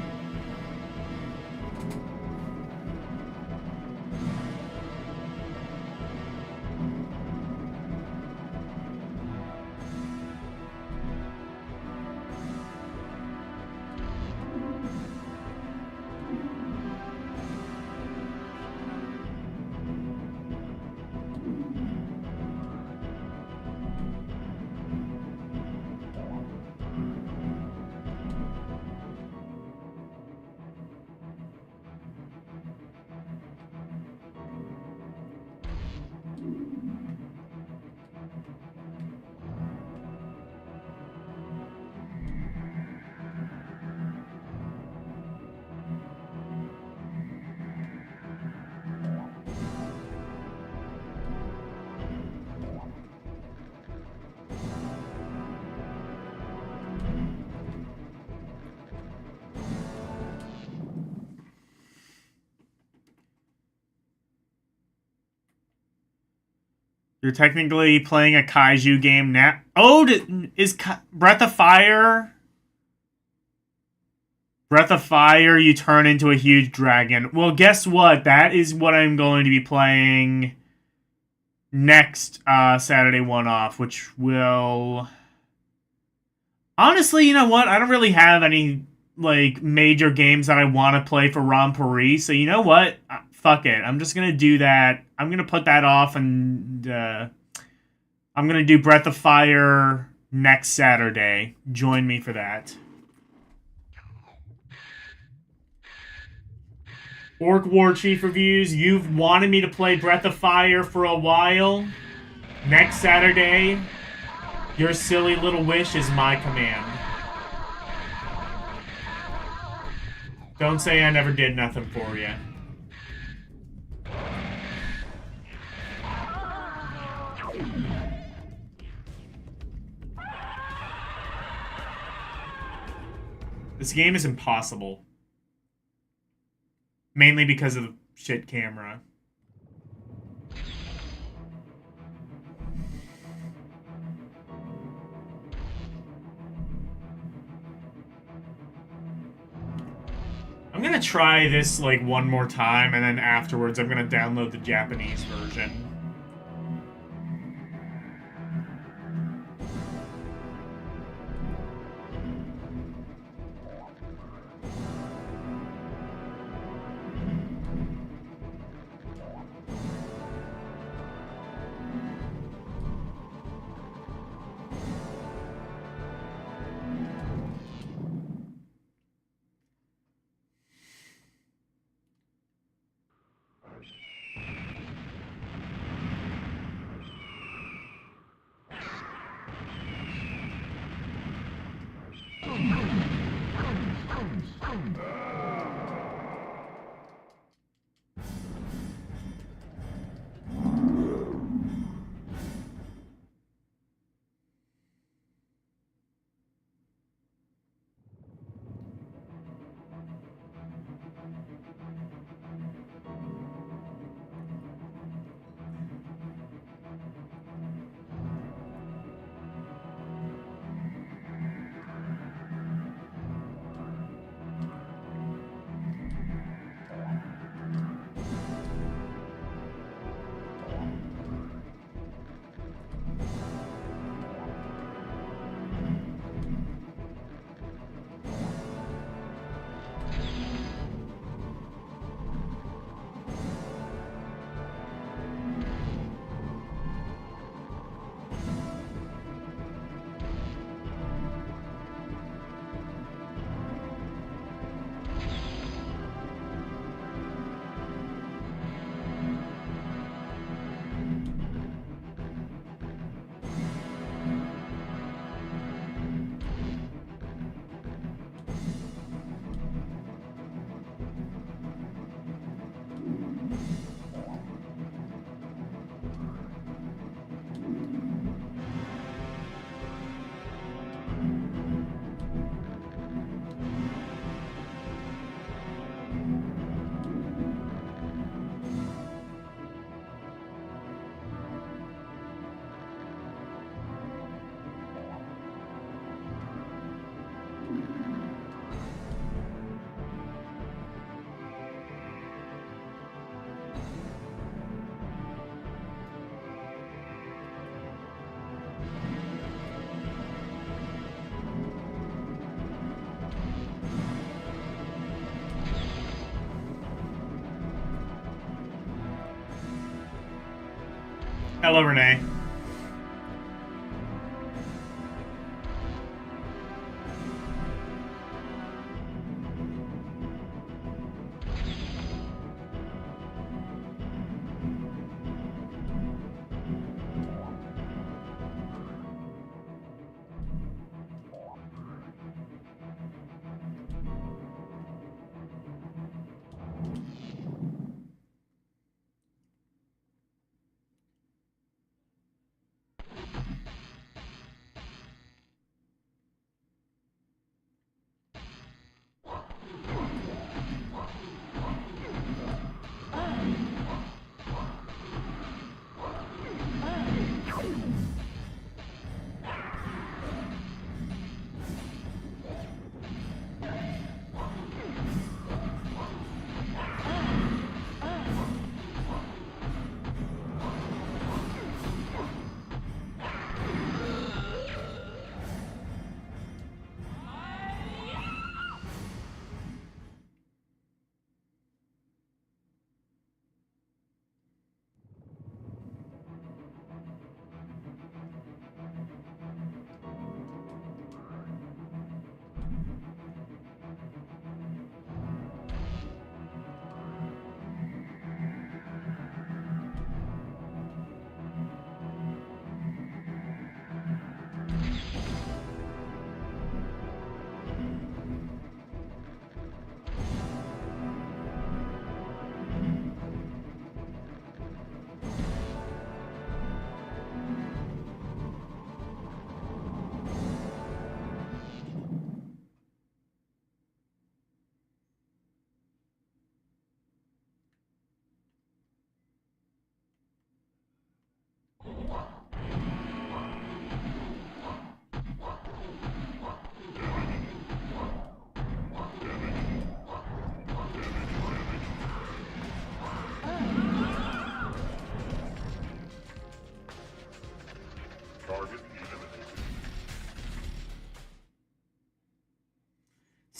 You're technically playing a kaiju game now. Oh, is Breath of Fire? Breath of Fire, you turn into a huge dragon. Well, guess what? That is what I'm going to be playing next Saturday one-off, which will... Honestly, you know what? I don't really have any like major games that I want to play for Ramparee, so you know what? Fuck it. I'm just gonna do that. I'm gonna put that off, and I'm gonna do Breath of Fire next Saturday. Join me for that. Orc War Chief Reviews, you've wanted me to play Breath of Fire for a while. Next Saturday, your silly little wish is my command. Don't say I never did nothing for you. This game is impossible. Mainly because of the shit camera. I'm gonna try this like one more time, and then afterwards I'm gonna download the Japanese version. Hello, Renee.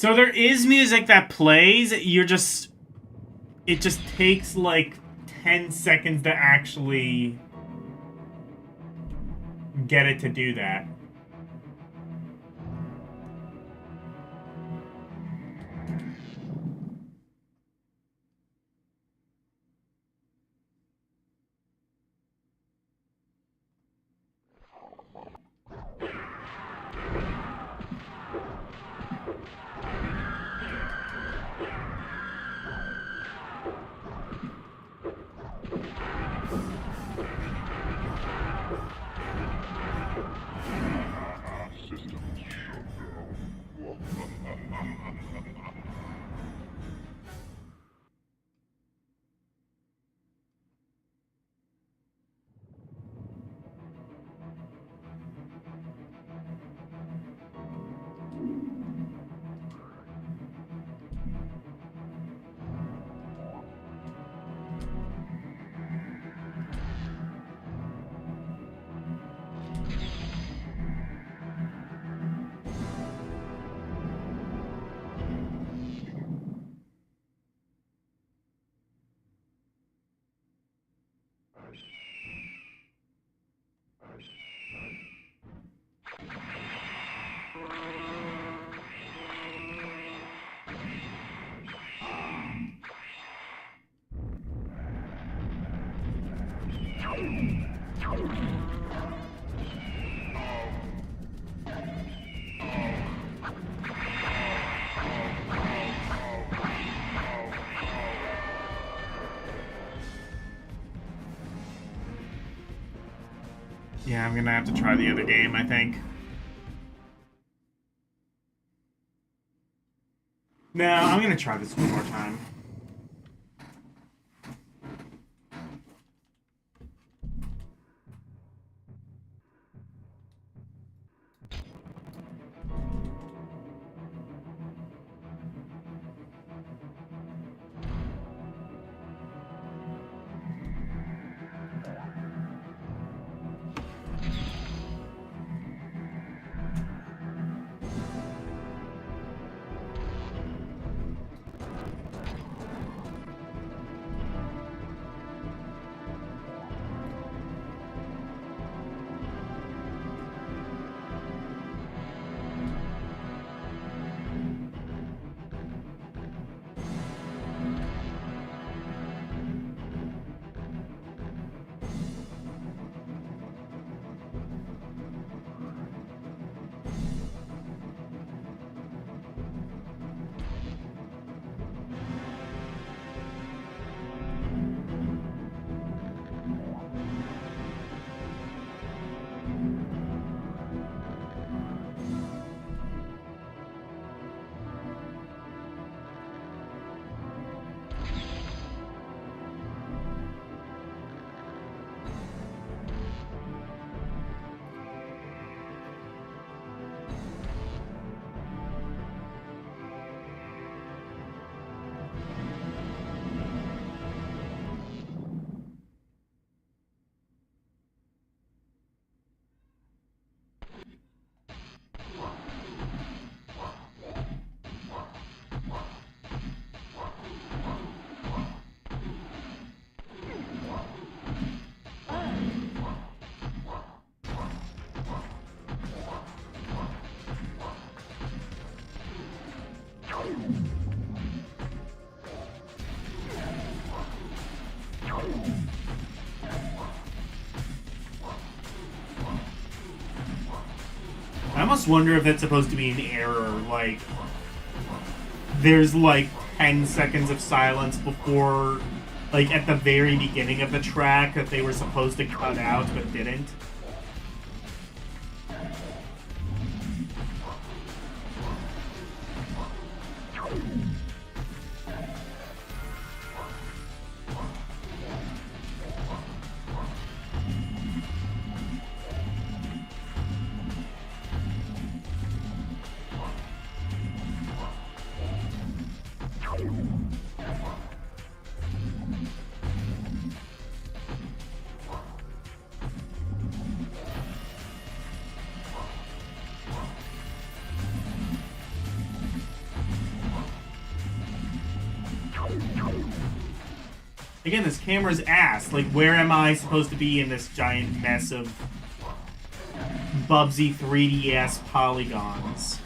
So there is music that plays, it just takes like 10 seconds to actually get it to do that. Yeah, I'm gonna have to try the other game, I think. No, I'm gonna try this one more time. I almost wonder if that's supposed to be an error, like there's like 10 seconds of silence before, like at the very beginning of the track that they were supposed to cut out but didn't. Again, this camera's ass. Like, where am I supposed to be in this giant mess of Bubsy 3DS polygons?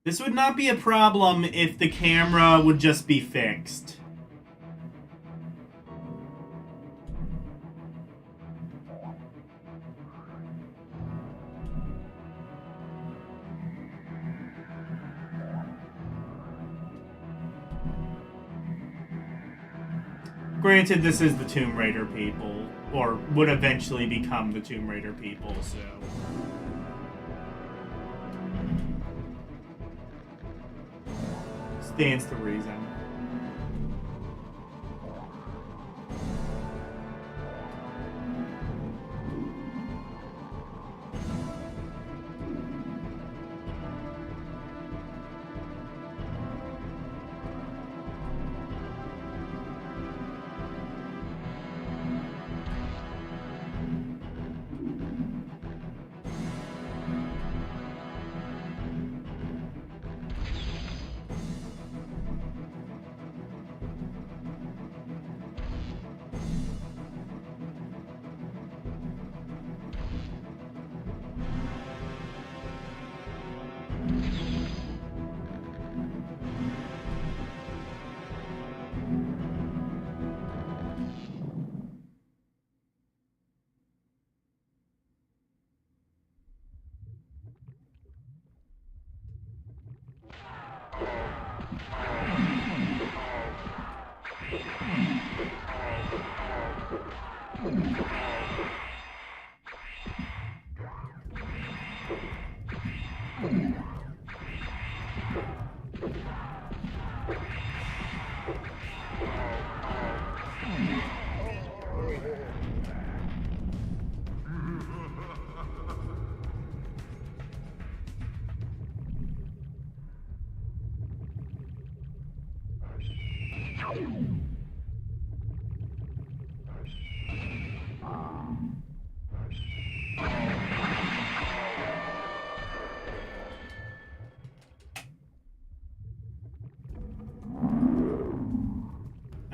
This would not be a problem if the camera would just be fixed. Granted, this is the Tomb Raider people, or would eventually become the Tomb Raider people, so... stands to reason.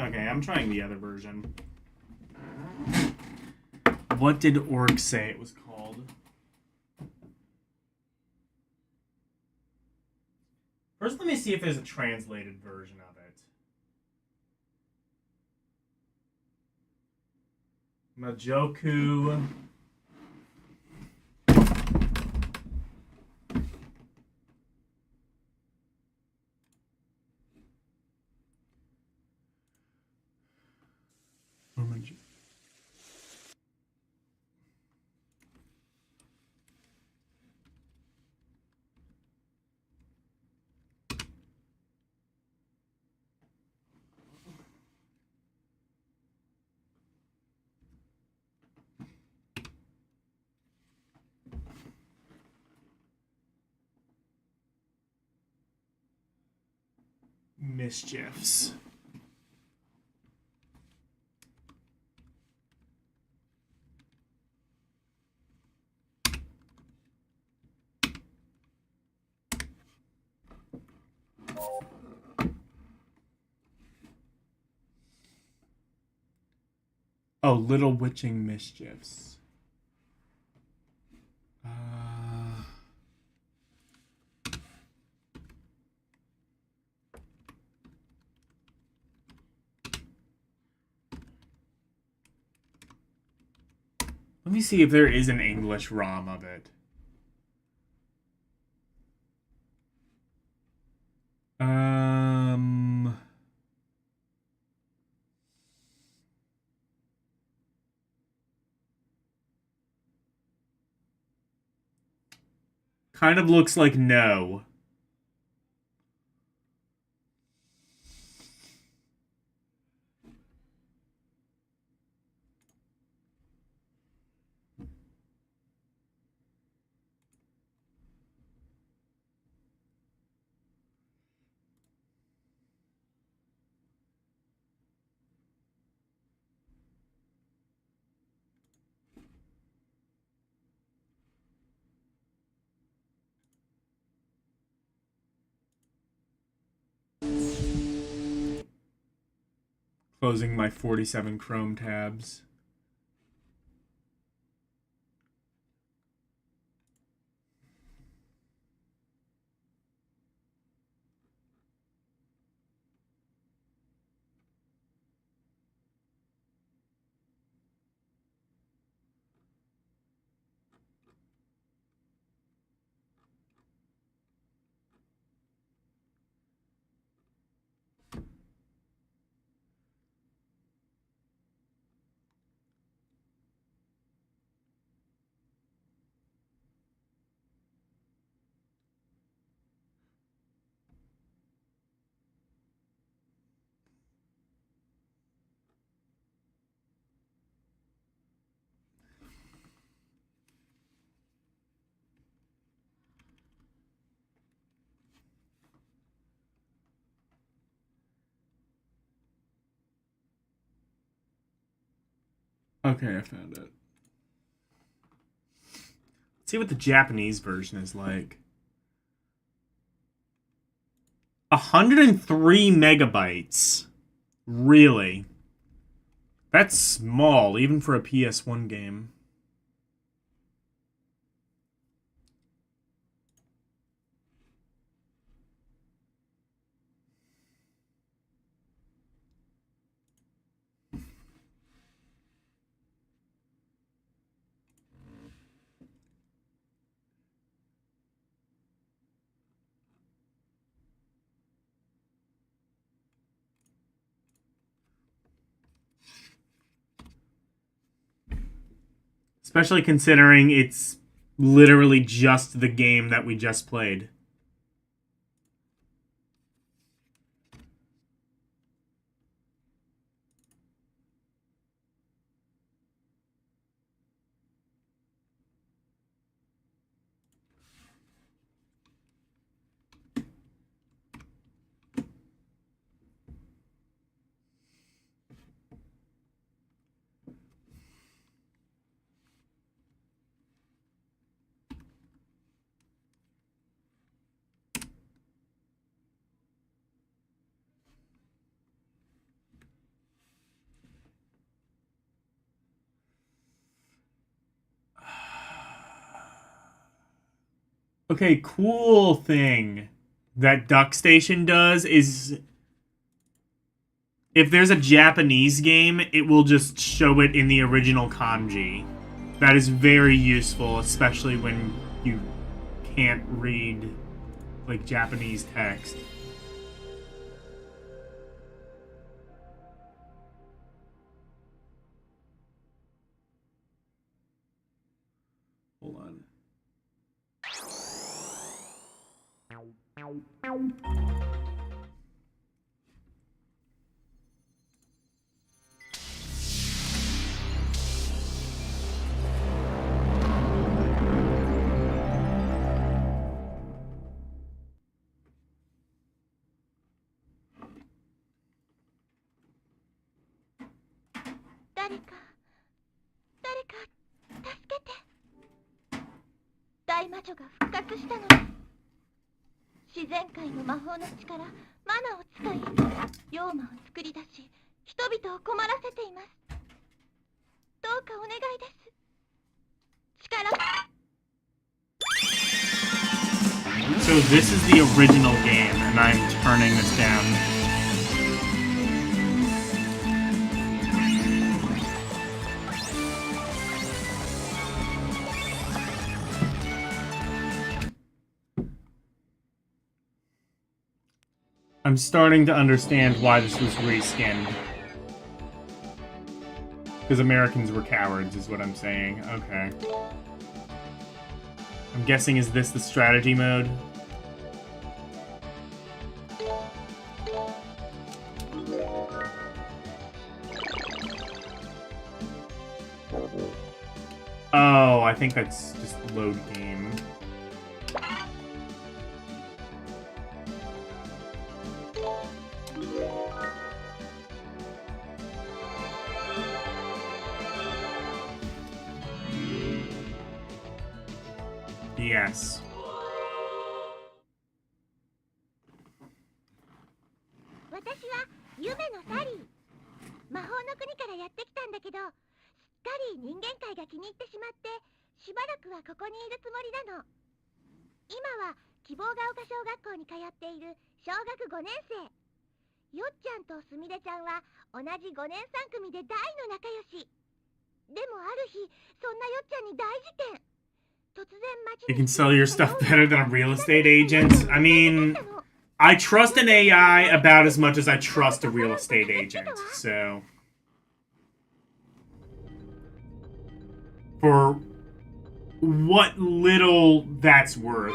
Okay, I'm trying the other version. What did Orc say it was called? First, let me see if there's a translated version of it. Majoku. Mischiefs. Oh, Little Witching Mischiefs. Let me see if there is an English ROM of it. Kind of looks like no. Closing my 47 Chrome tabs. Okay, I found it. Let's see what the Japanese version is like. 103 megabytes. Really? That's small, even for a PS1 game. Especially considering it's literally just the game that we just played. Okay, cool thing that Duck Station does is if there's a Japanese game, it will just show it in the original kanji. That is very useful, especially when you can't read, like, Japanese text. Hold on. So this is the original game, and I'm turning this down. I'm starting to understand why this was reskinned. Because Americans were cowards, is what I'm saying. Okay. I'm guessing, is this the strategy mode? Oh, I think that's just load game. Yes. だけど、すっかり人間界が気に入ってしまって、しばらくはここにいるつもりなの。今は希望が丘小学校に通っている小学5年生。よっちゃんとすみれちゃんは同じ5年3組で大の仲良し。でもある日、そんなよっちゃんに大事件。You can sell your stuff better than a real estate agent. I mean, I trust an AI about as much as I trust a real estate agent, so... For what little that's worth.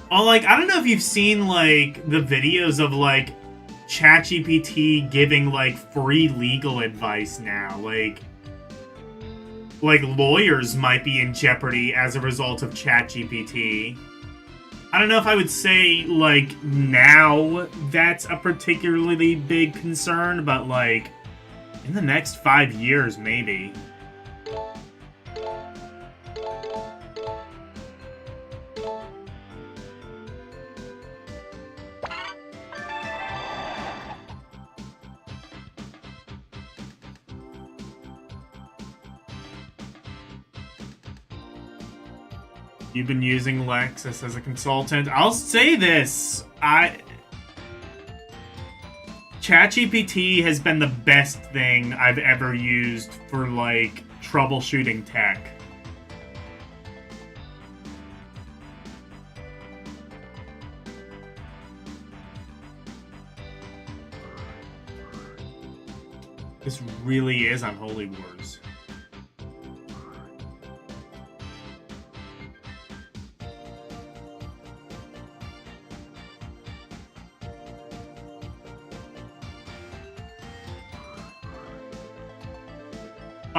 Oh, like, I don't know if you've seen, like, the videos of, like, ChatGPT giving, like, free legal advice now. Like, lawyers might be in jeopardy as a result of ChatGPT. I don't know if I would say, like, now that's a particularly big concern, but, like, in the next 5 years, maybe. You've been using Lexus as a consultant. I'll say this. ChatGPT has been the best thing I've ever used for, like, troubleshooting tech. This really is Unholy Wars.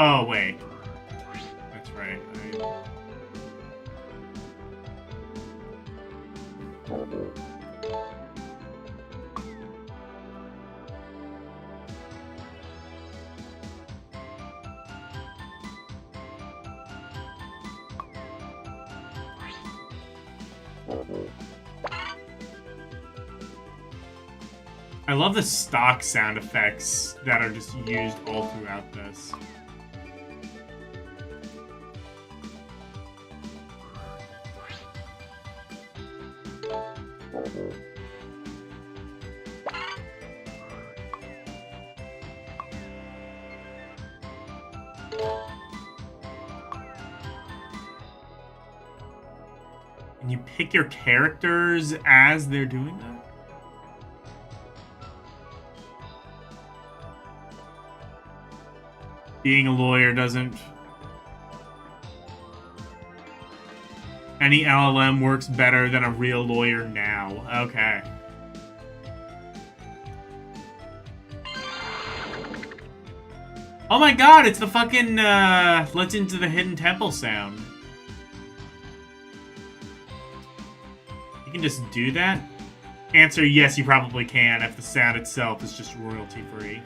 Oh, wait. That's right. I love the stock sound effects that are just used all throughout this. And you pick your characters as they're doing that? Being a lawyer doesn't... Any LLM works better than a real lawyer now. Okay. Oh my god, it's the fucking, Legends of the Hidden Temple sound. You can just do that? Answer, yes, you probably can, if the sound itself is just royalty-free.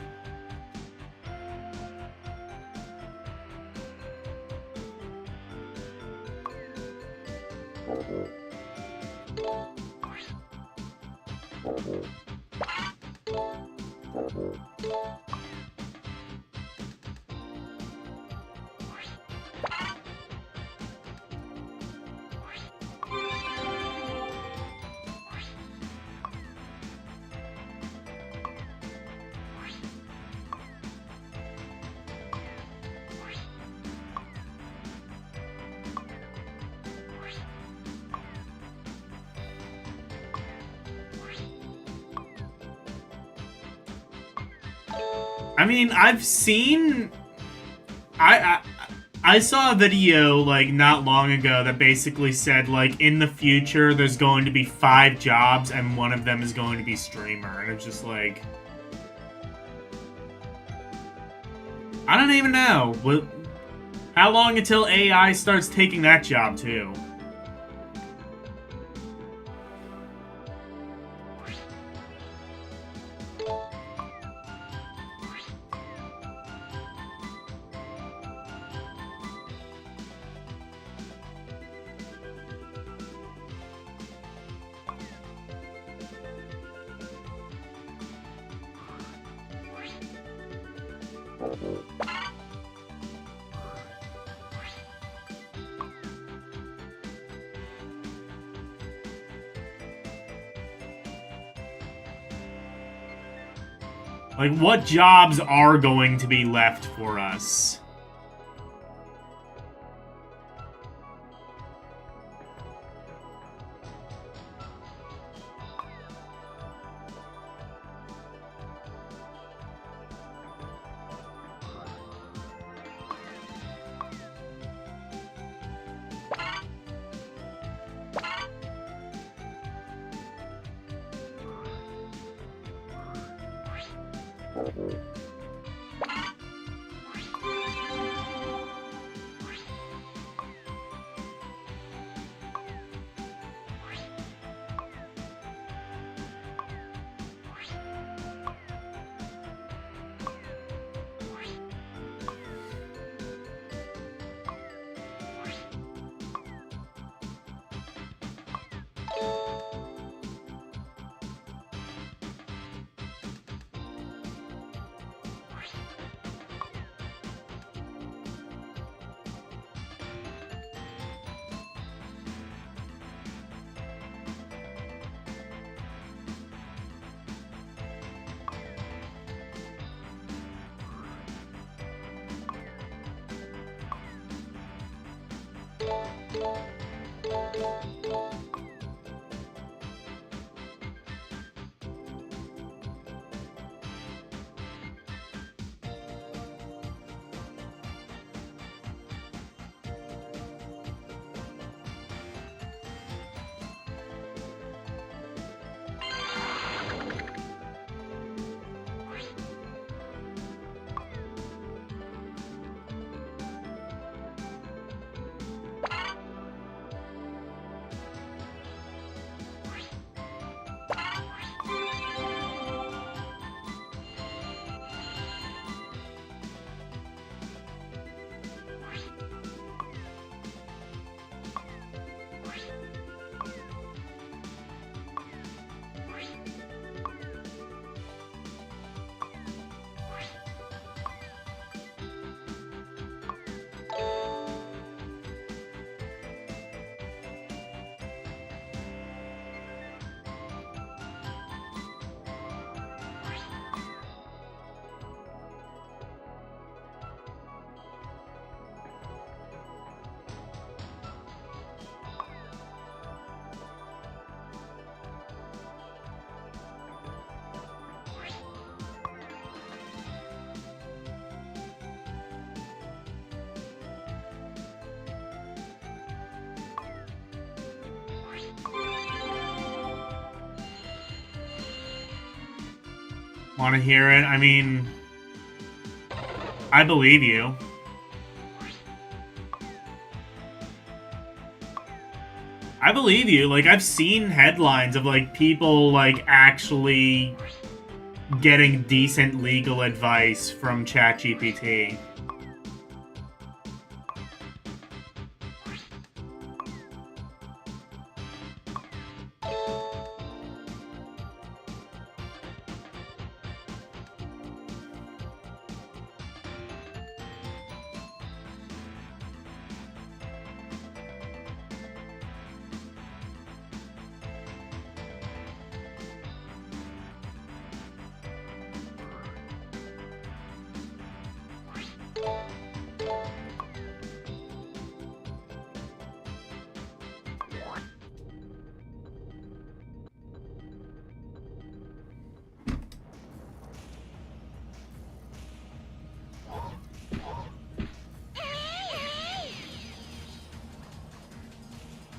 I mean, I've seen... I saw a video, like, not long ago that basically said, like, in the future, there's going to be 5 jobs, and one of them is going to be streamer. And it's just like... I don't even know. How long until AI starts taking that job, too? Like, what jobs are going to be left for us? Want to hear it? I mean, I believe you. I believe you. Like, I've seen headlines of, like, people, like, actually getting decent legal advice from ChatGPT.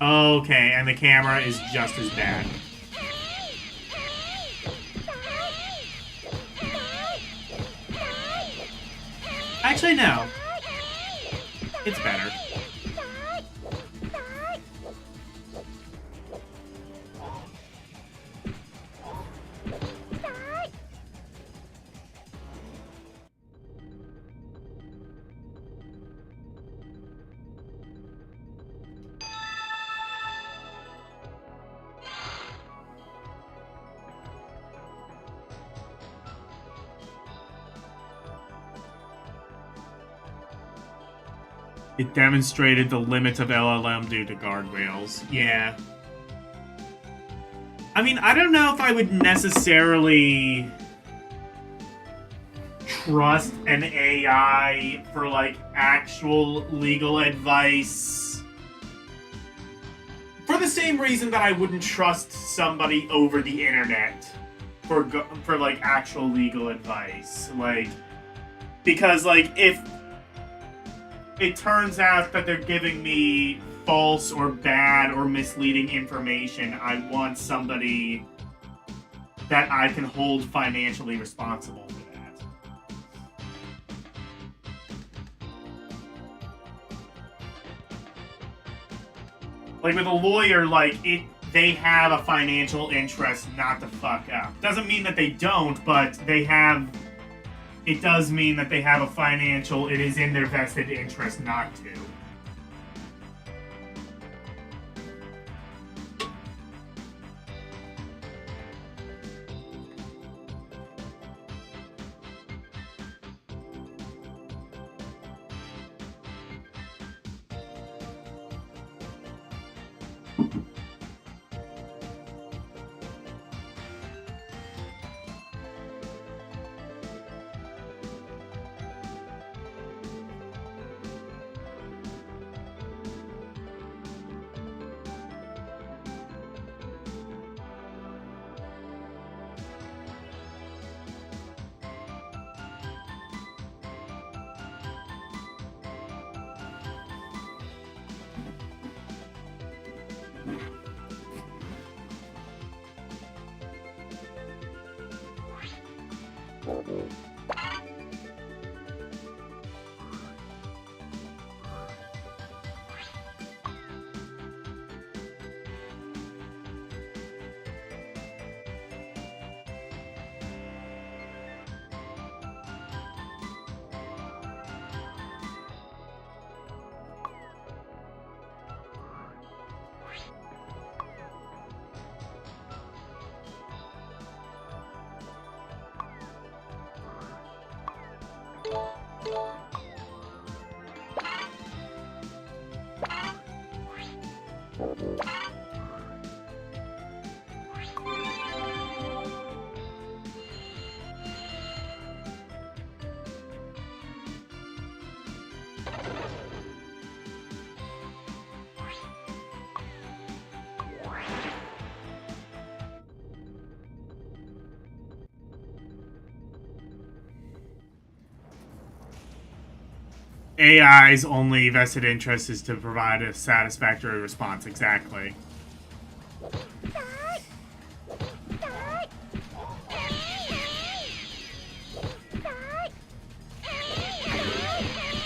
Okay, and the camera is just as bad. Actually, no. It's better. It demonstrated the limits of LLM due to guardrails. Yeah. I mean, I don't know if I would necessarily trust an AI for, like, actual legal advice. For the same reason that I wouldn't trust somebody over the internet for like, actual legal advice. Like, because, like, if it turns out that they're giving me false or bad or misleading information, I want somebody that I can hold financially responsible for that. Like, with a lawyer, like, they have a financial interest not to fuck up. Doesn't mean that they don't, but they have... It does mean that they have a financial... It is in their vested interest not to. AI's only vested interest is to provide a satisfactory response. Exactly.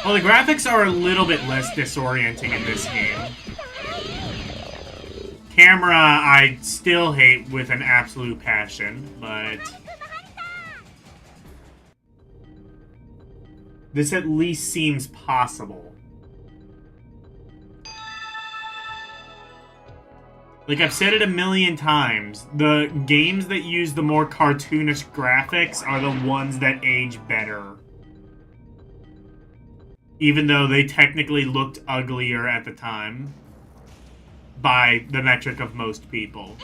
Well, the graphics are a little bit less disorienting in this game. Camera, I still hate with an absolute passion, but... this at least seems possible. Like, I've said it a million times, the games that use the more cartoonish graphics are the ones that age better. Even though they technically looked uglier at the time. By the metric of most people.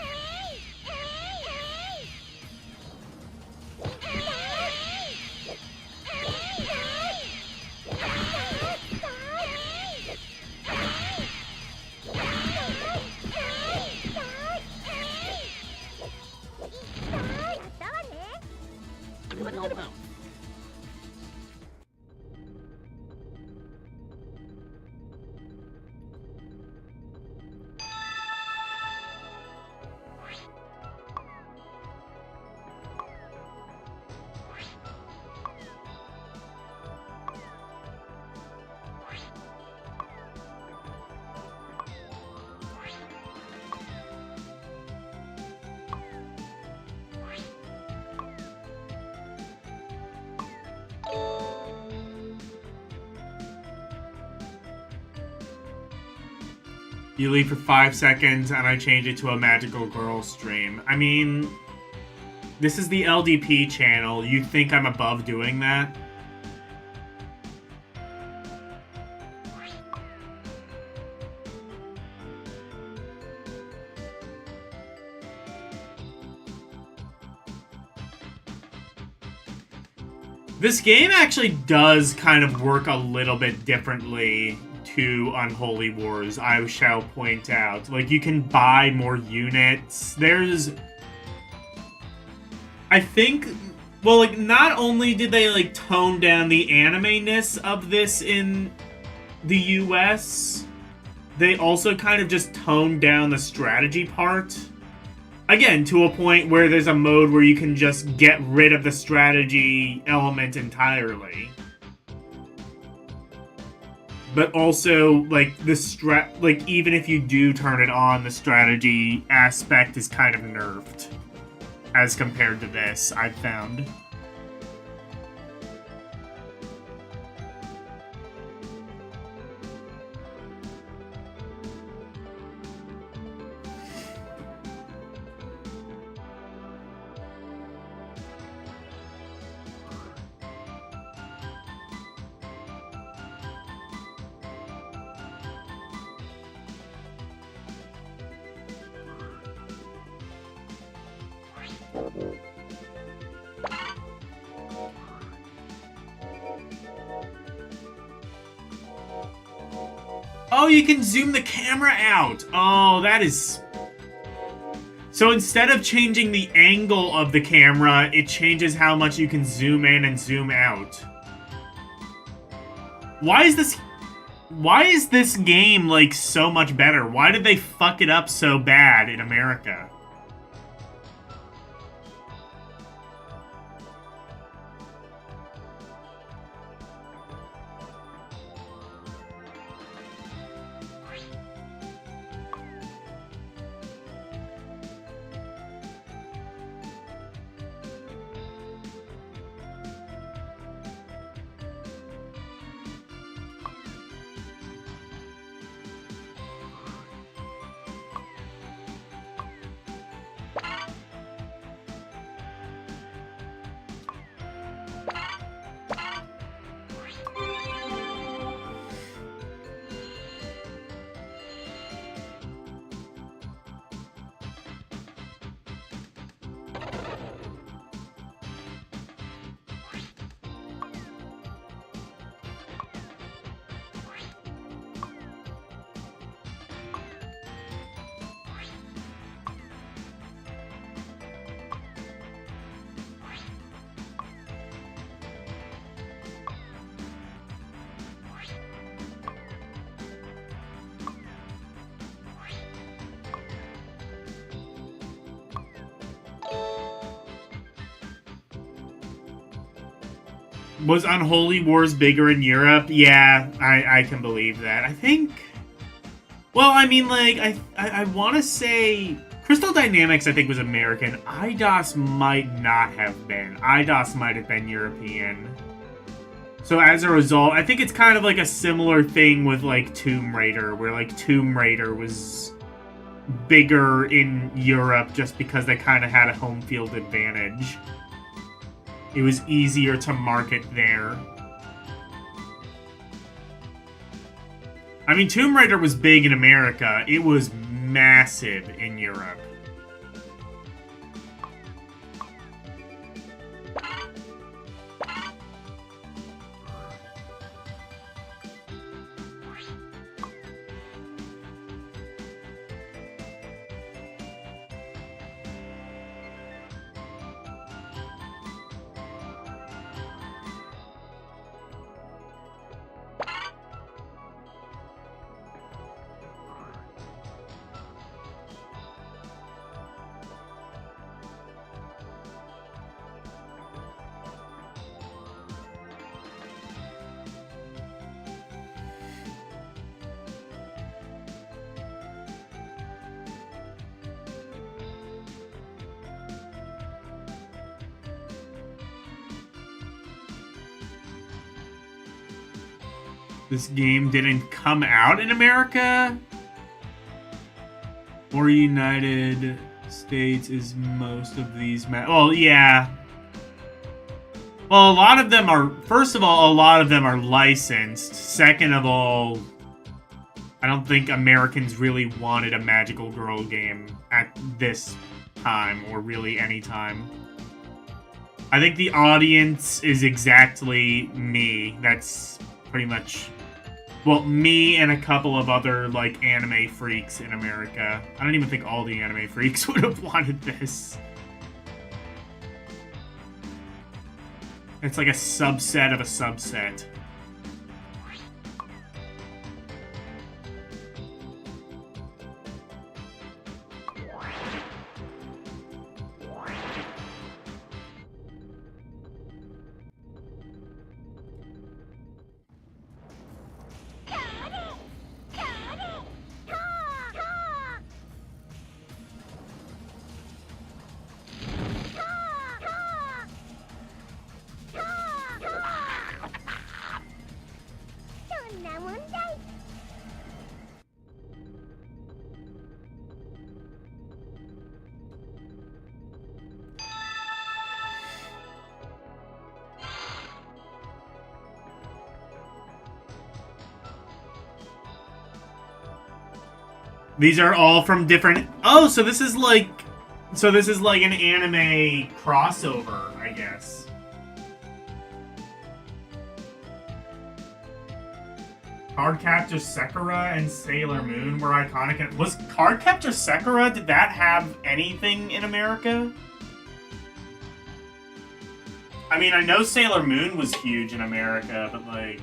You leave for 5 seconds, and I change it to a magical girl stream. I mean, this is the LDP channel. You think I'm above doing that? This game actually does kind of work a little bit differently to Unholy Wars, I shall point out. Like, you can buy more units. There's... I think... Well, like, not only did they, like, tone down the anime-ness of this in the US, they also kind of just toned down the strategy part. Again, to a point where there's a mode where you can just get rid of the strategy element entirely. But also, like, like, even if you do turn it on, the strategy aspect is kind of nerfed. As compared to this, I've found. Oh, you can zoom the camera out! Oh, that is... So instead of changing the angle of the camera, it changes how much you can zoom in and zoom out. Why is this game, like, so much better? Why did they fuck it up so bad in America? Was Unholy Wars bigger in Europe? Yeah, I can believe that. I think... Well, I mean, like, I want to say... Crystal Dynamics, I think, was American. IDOS might not have been. IDOS might have been European. So as a result, I think it's kind of like a similar thing with, like, Tomb Raider, where, like, Tomb Raider was bigger in Europe just because they kind of had a home field advantage. It was easier to market there. I mean, Tomb Raider was big in America. It was massive in Europe. This game didn't come out in America? Or United States is most of these... Well, yeah. Well, a lot of them are... First of all, a lot of them are licensed. Second of all, I don't think Americans really wanted a Magical Girl game at this time, or really any time. I think the audience is exactly me. That's pretty much, well, me and a couple of other, like, anime freaks in America. I don't even think all the anime freaks would have wanted this. It's like a subset of a subset. These are all from different... Oh, so this is like... So this is like an anime crossover, I guess. Cardcaptor Sakura and Sailor Moon were iconic. Was Cardcaptor Sakura, did that have anything in America? I mean, I know Sailor Moon was huge in America, but like...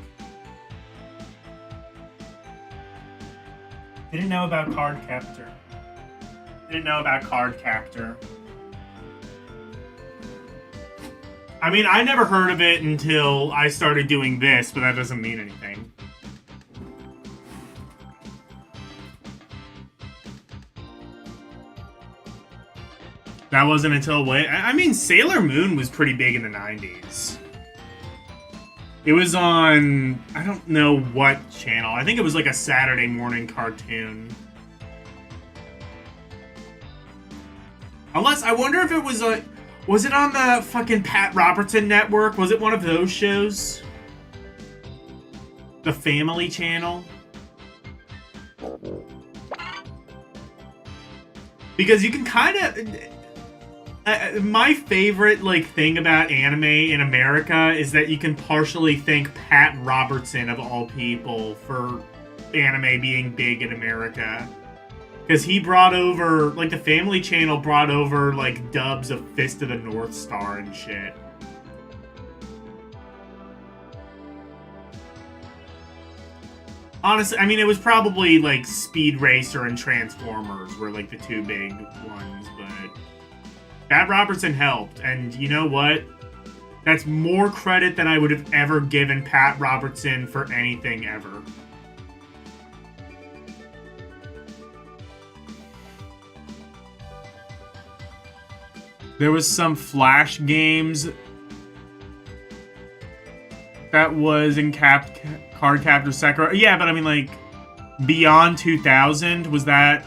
Didn't know about Cardcaptor. Didn't know about Cardcaptor. I mean, I never heard of it until I started doing this, but that doesn't mean anything. That wasn't until what? I mean, Sailor Moon was pretty big in the 90s. It was on, I don't know what channel. I think it was like a Saturday morning cartoon. Unless, I wonder if it was a... Was it on the fucking Pat Robertson network? Was it one of those shows? The Family Channel? Because you can kind of... my favorite, like, thing about anime in America is that you can partially thank Pat Robertson, of all people, for anime being big in America. Because he brought over, like, the Family Channel brought over, like, dubs of Fist of the North Star and shit. Honestly, I mean, it was probably, like, Speed Racer and Transformers were, like, the two big ones, but... Pat Robertson helped, and you know what? That's more credit than I would have ever given Pat Robertson for anything ever. There was some Flash games that was in Cardcaptor Sakura. Yeah, but I mean, like, Beyond 2000, was that...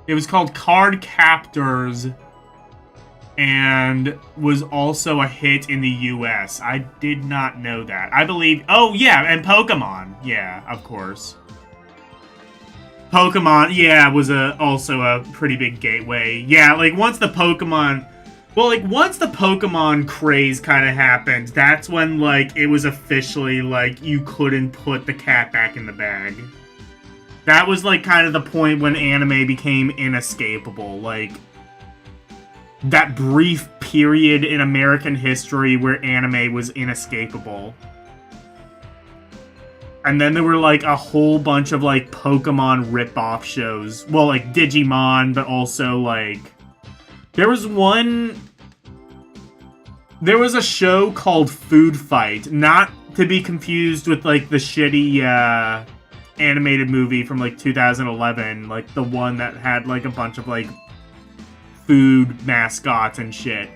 It was called Card Captors and was also a hit in the US. I did not know that. I believe... Oh, yeah, and Pokemon. Yeah, of course. Pokemon, yeah, was also a pretty big gateway. Yeah, like, once the Pokemon... Well, like, once the Pokemon craze kind of happened, that's when, like, it was officially, like, you couldn't put the cat back in the bag. That was, like, kind of the point when anime became inescapable. Like, that brief period in American history where anime was inescapable. And then there were, like, a whole bunch of, like, Pokemon rip-off shows. Well, like, Digimon, but also, like... There was one... There was a show called Food Fight. Not to be confused with, like, the shitty, animated movie from, like, 2011. Like, the one that had, like, a bunch of, like, food mascots and shit.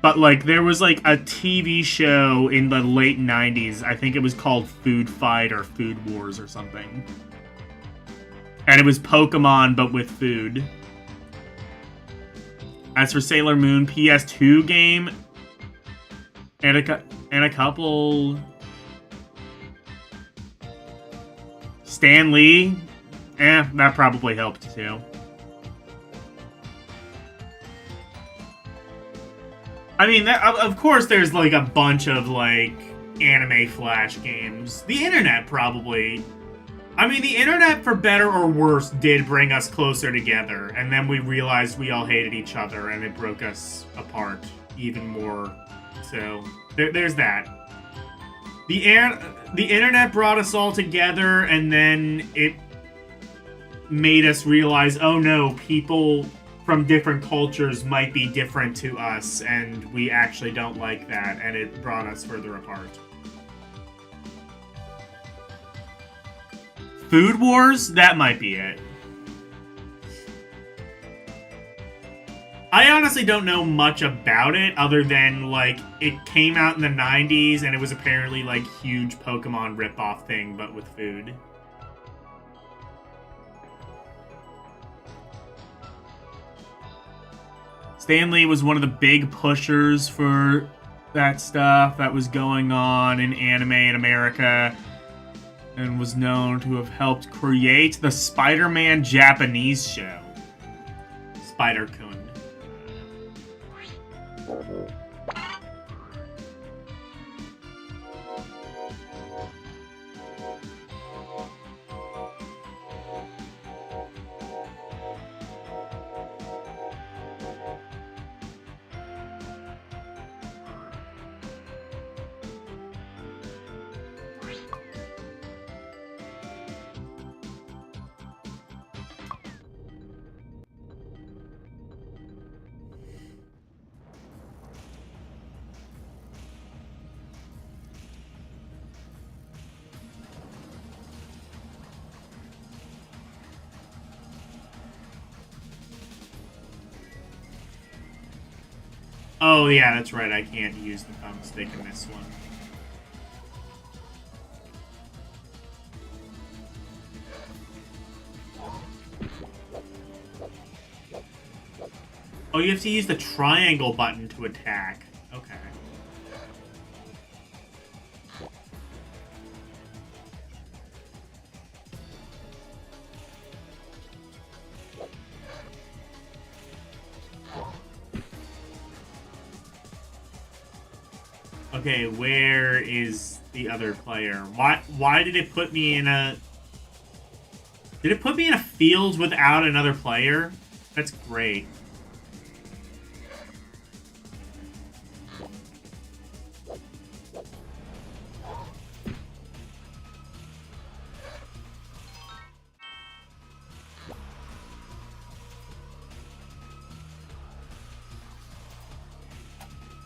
But, like, there was, like, a TV show in the late 90s. I think it was called Food Fight or Food Wars or something. And it was Pokemon, but with food. As for Sailor Moon, PS2 game, and a couple... Stan Lee, that probably helped too. I mean, of course, there's like a bunch of like anime flash games. The internet probably. I mean, the internet, for better or worse, did bring us closer together, and then we realized we all hated each other, and it broke us apart even more. So there's that. The internet brought us all together, and then it made us realize, oh no, people from different cultures might be different to us, and we actually don't like that, and it brought us further apart. Food Wars? That might be it. I honestly don't know much about it other than, like, it came out in the 90s and it was apparently, like, huge Pokemon ripoff thing, but with food. Stanley was one of the big pushers for that stuff that was going on in anime in America and was known to have helped create the Spider-Man Japanese show. Spider-Kun. Oh, yeah, that's right. I can't use the thumbstick in this one. Oh, you have to use the triangle button to attack. Okay. Okay, where is the other player? Why did it put me in a... Did it put me in a field without another player? That's great.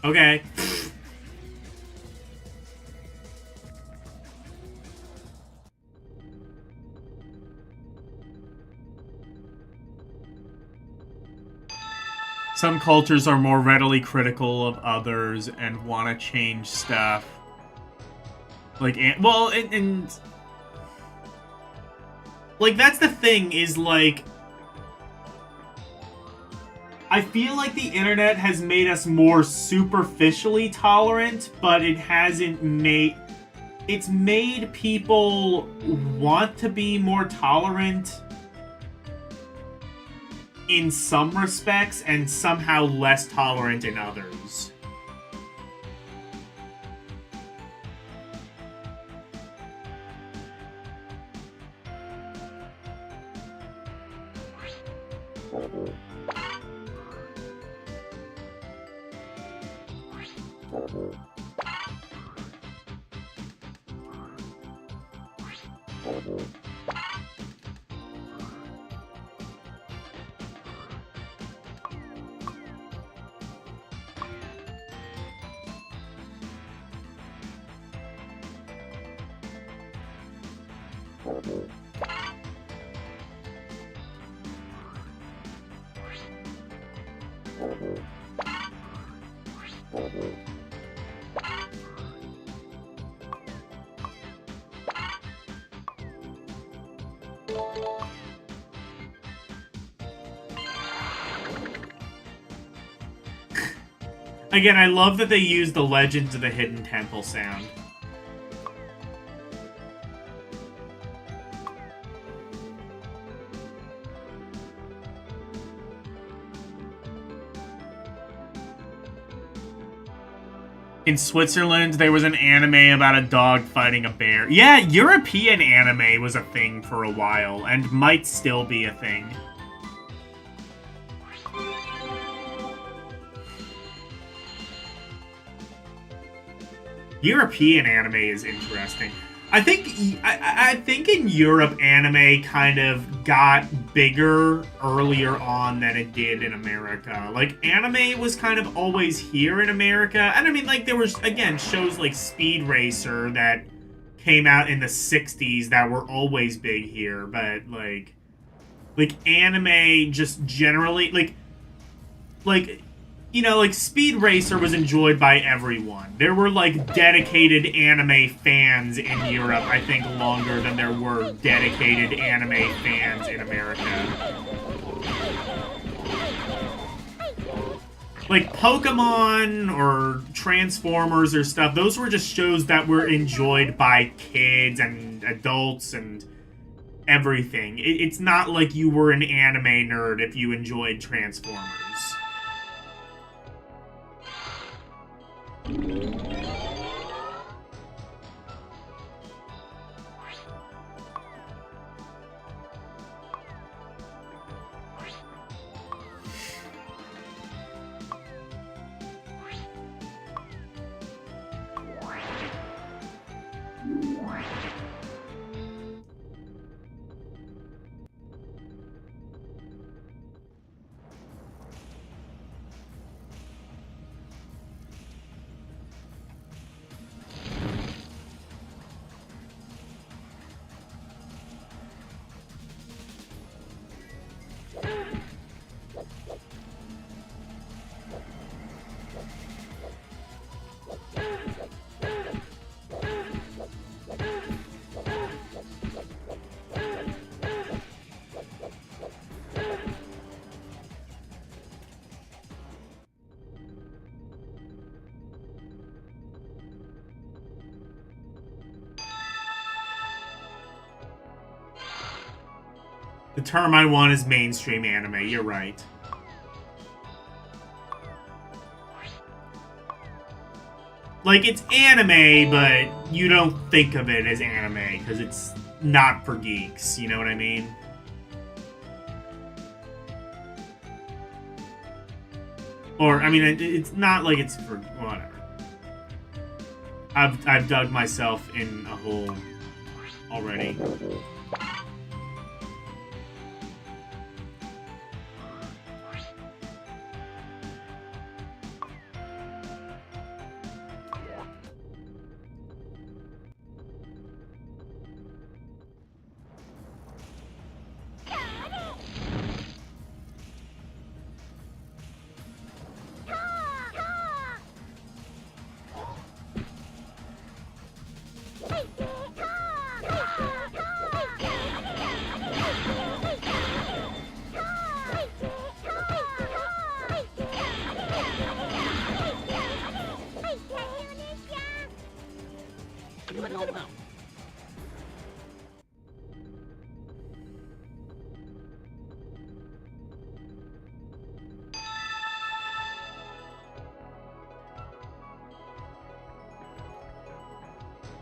Okay. Some cultures are more readily critical of others and want to change stuff. Like, well, and like, that's the thing, is, like, I feel like the internet has made us more superficially tolerant, but it hasn't made... It's made people want to be more tolerant in some respects and somehow less tolerant in others. Again, I love that they use the Legends of the Hidden Temple sound. In Switzerland, there was an anime about a dog fighting a bear. Yeah, European anime was a thing for a while, and might still be a thing. European anime is interesting. I think in Europe, anime kind of got bigger earlier on than it did in America. Like, anime was kind of always here in America. And I mean, like, there was, again, shows like Speed Racer that came out in the 60s that were always big here. But, like anime just generally, like, you know, like, Speed Racer was enjoyed by everyone. There were, like, dedicated anime fans in Europe, I think, longer than there were dedicated anime fans in America. Like, Pokemon or Transformers or stuff, those were just shows that were enjoyed by kids and adults and everything. It's not like you were an anime nerd if you enjoyed Transformers. The term I want is mainstream anime, you're right. Like, it's anime, but you don't think of it as anime, because it's not for geeks, you know what I mean? Or, I mean, it's not like it's for... whatever. I've dug myself in a hole already.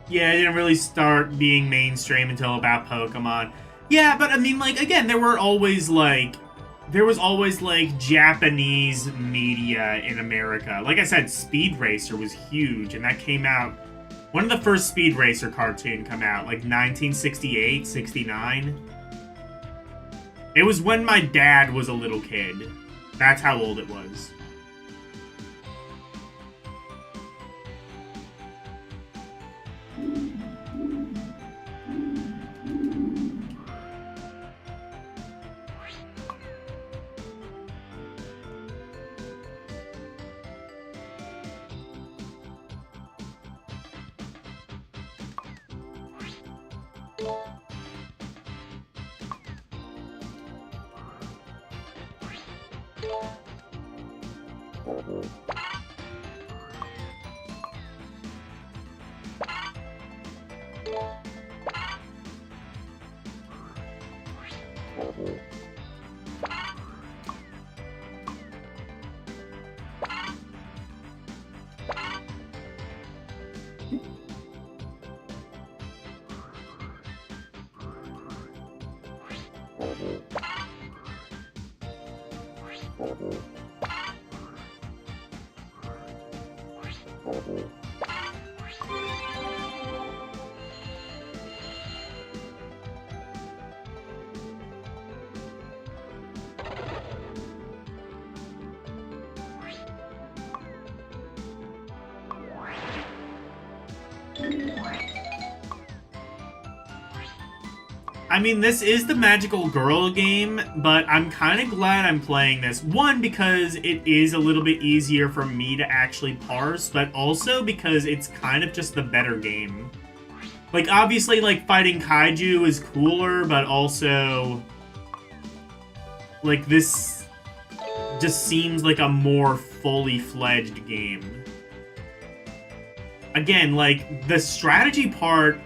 Yeah, it didn't really start being mainstream until about Pokemon. Yeah, but I mean, like, again, there was always, like, Japanese media in America. Like I said, Speed Racer was huge, and that came out... When did the first Speed Racer cartoon come out? Like, 1968, 69? It was when my dad was a little kid. That's how old it was. I mean, this is the magical girl game, but I'm kind of glad I'm playing this. One, because it is a little bit easier for me to actually parse, but also because it's kind of just the better game. Like, obviously, like, fighting kaiju is cooler, but also, like, this just seems like a more fully fledged game. Again, like, the strategy part,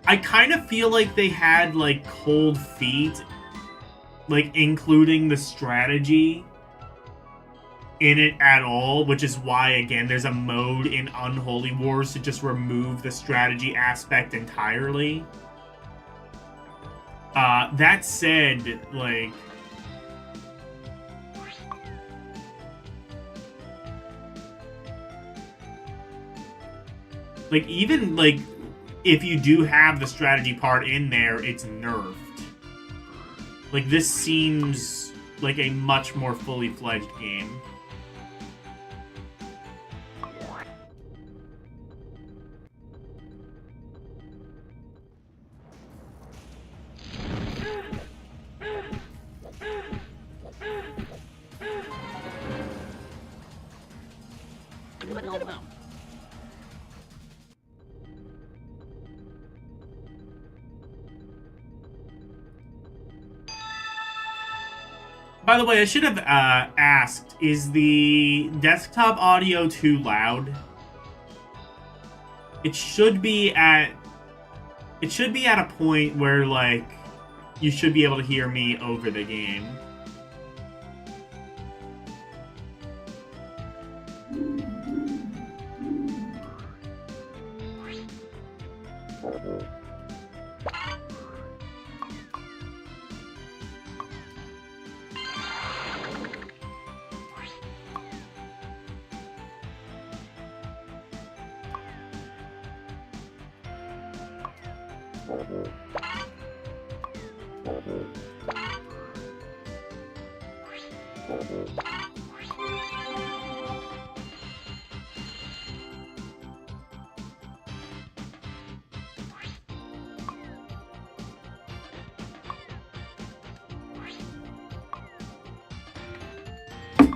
I kind of feel like they had, like, cold feet, like, including the strategy in it at all, which is why, again, there's a mode in Unholy Wars to just remove the strategy aspect entirely. That said, like even, like, if you do have the strategy part in there, it's nerfed. Like, this seems like a much more fully fledged game. By the way, I should have asked, is the desktop audio too loud? It should be at a point where, like, you should be able to hear me over the game.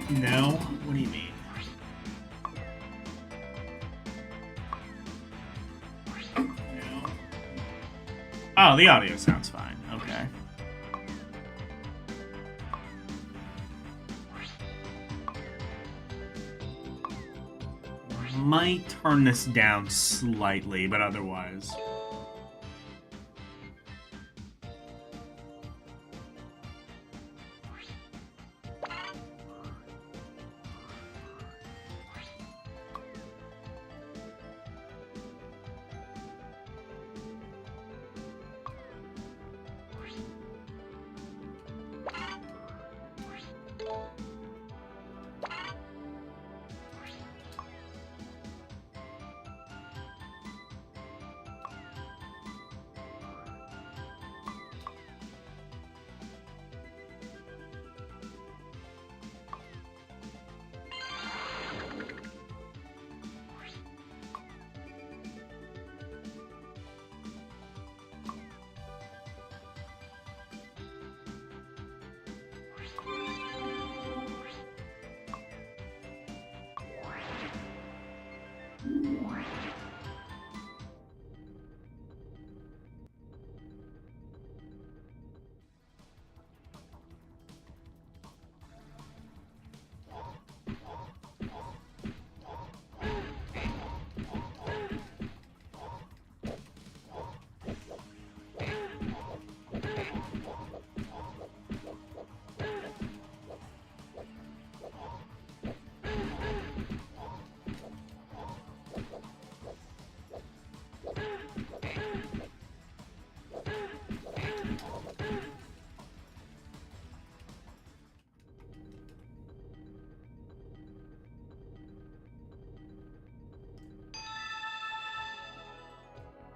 No? What do you mean? No. Oh, the audio sounds fine. Okay. Might turn this down slightly, but otherwise.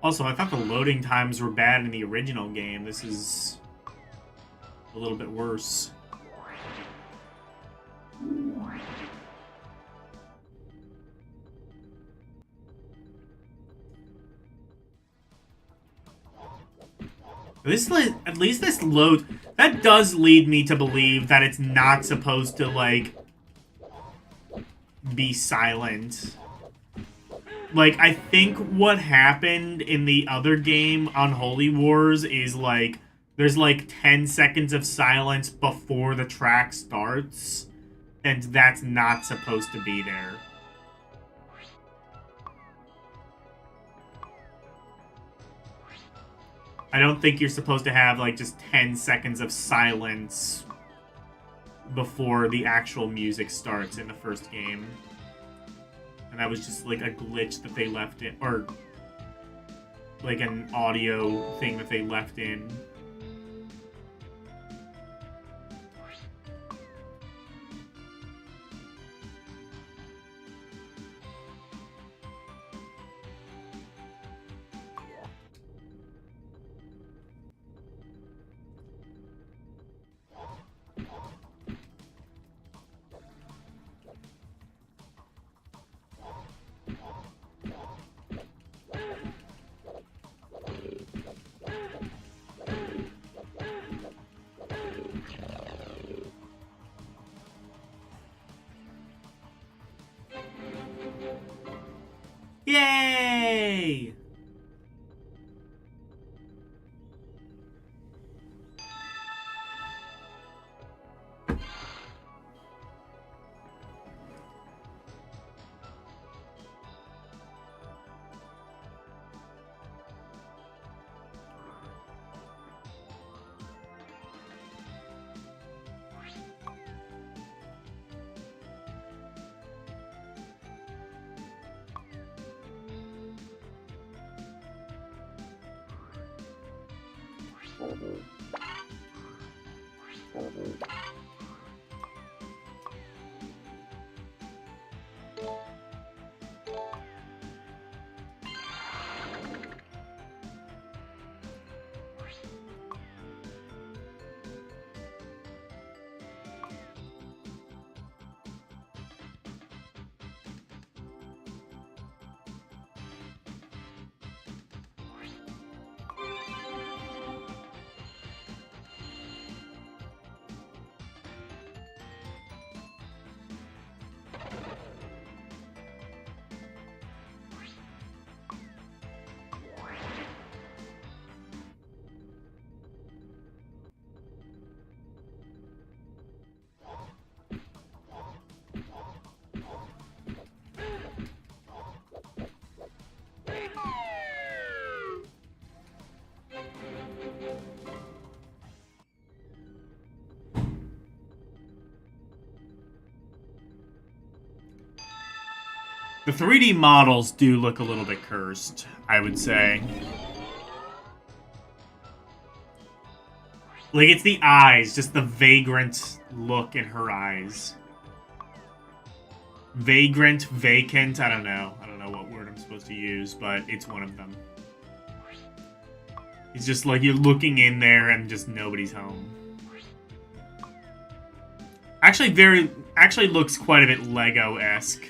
Also, I thought the loading times were bad in the original game. This is a little bit worse. At least this load... That does lead me to believe that it's not supposed to, like, be silent. Like, I think what happened in the other game, Unholy Wars, is, like, there's, like, 10 seconds of silence before the track starts, and that's not supposed to be there. I don't think you're supposed to have, like, just 10 seconds of silence before the actual music starts in the first game. And that was just, like, a glitch that they left in, or, like, an audio thing that they left in. Yay! The 3D models do look a little bit cursed, I would say. Like, it's the eyes, just the vagrant look in her eyes. Vagrant, vacant, I don't know. I don't know what word I'm supposed to use, but it's one of them. It's just like you're looking in there and just nobody's home. Actually looks quite a bit Lego-esque.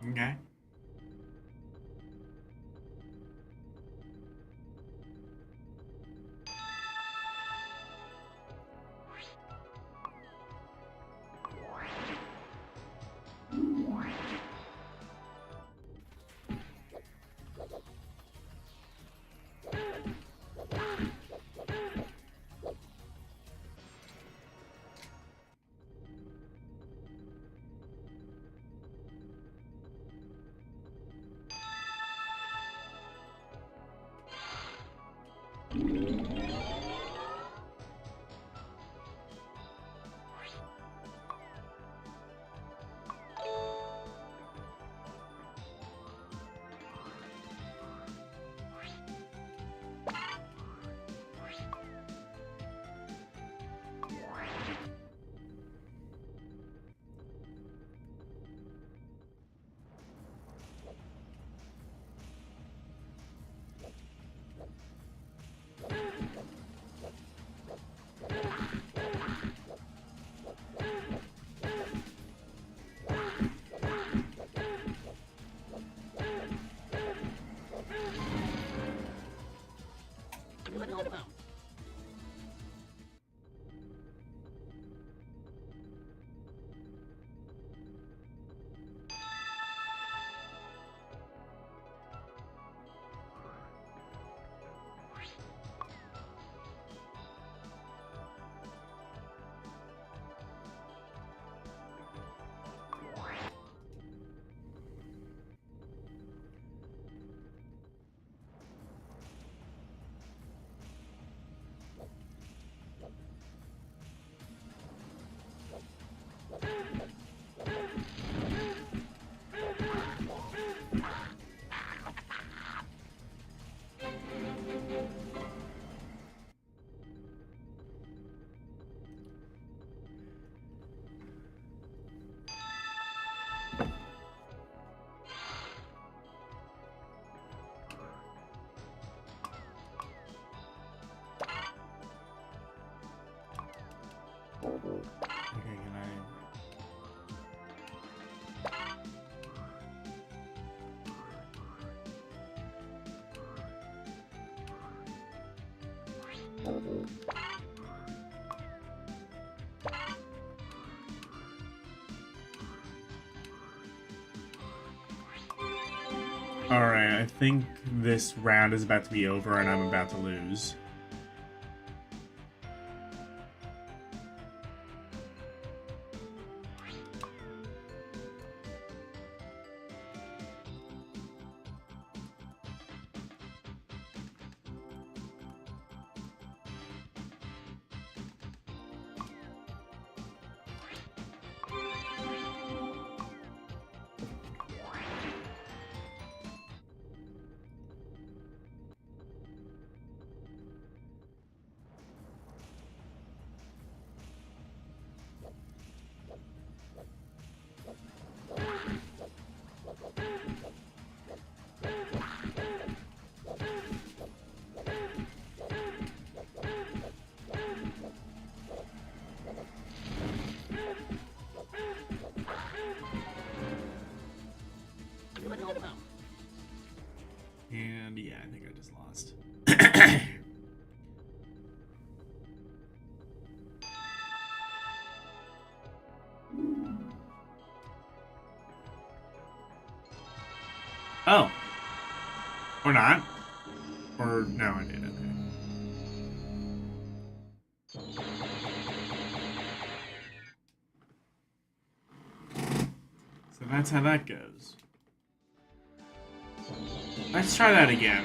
Okay. Okay, can I... Alright, I think this round is about to be over and I'm about to lose. And yeah, I think I just lost. Oh. Or not. Or no, I did, okay. So that's how that goes. Let's try that again.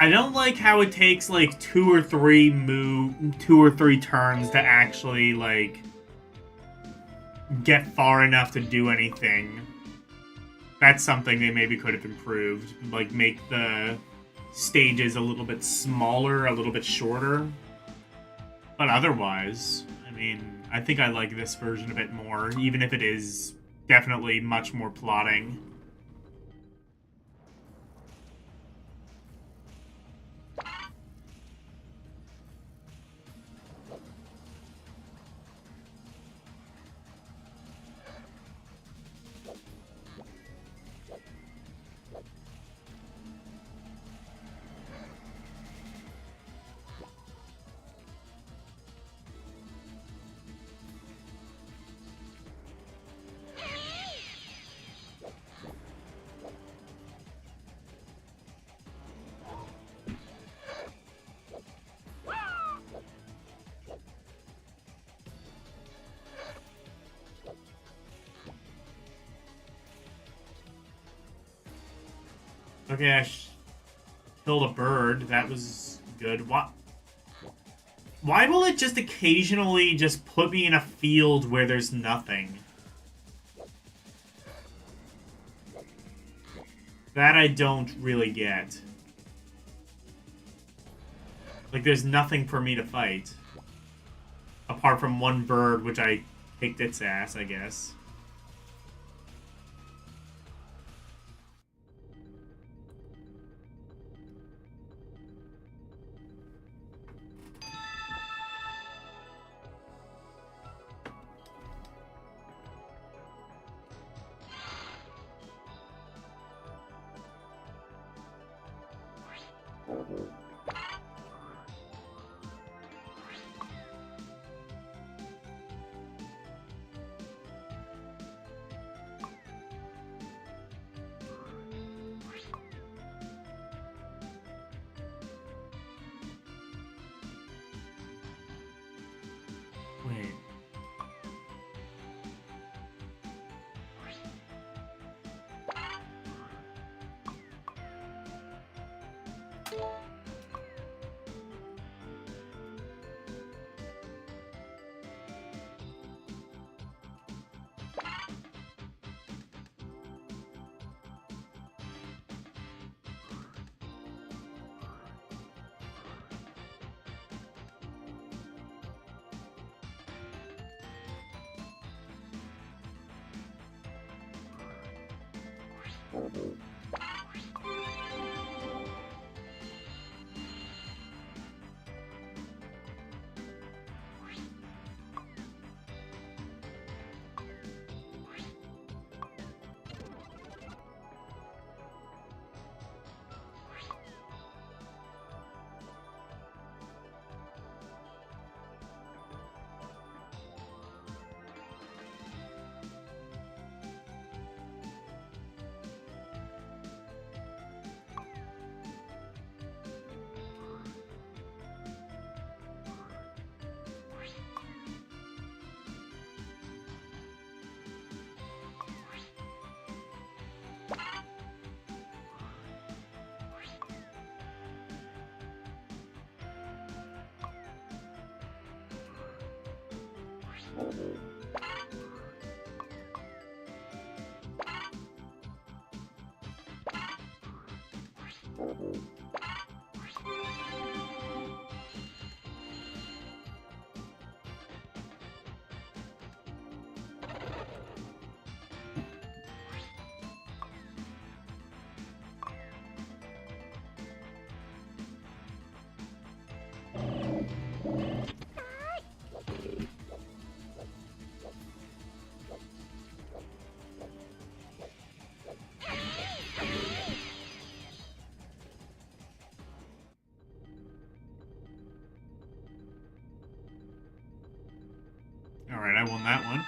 I don't like how it takes like two or three turns to actually like get far enough to do anything. That's something they maybe could have improved. Like make the stages a little bit smaller, a little bit shorter. But otherwise, I mean, I think I like this version a bit more, even if it is definitely much more plotting. Okay, I killed a bird. That was good. Why will it just occasionally just put me in a field where there's nothing? That I don't really get. Like, there's nothing for me to fight. Apart from one bird, which I kicked its ass, I guess. Wait. Alright, I won that one.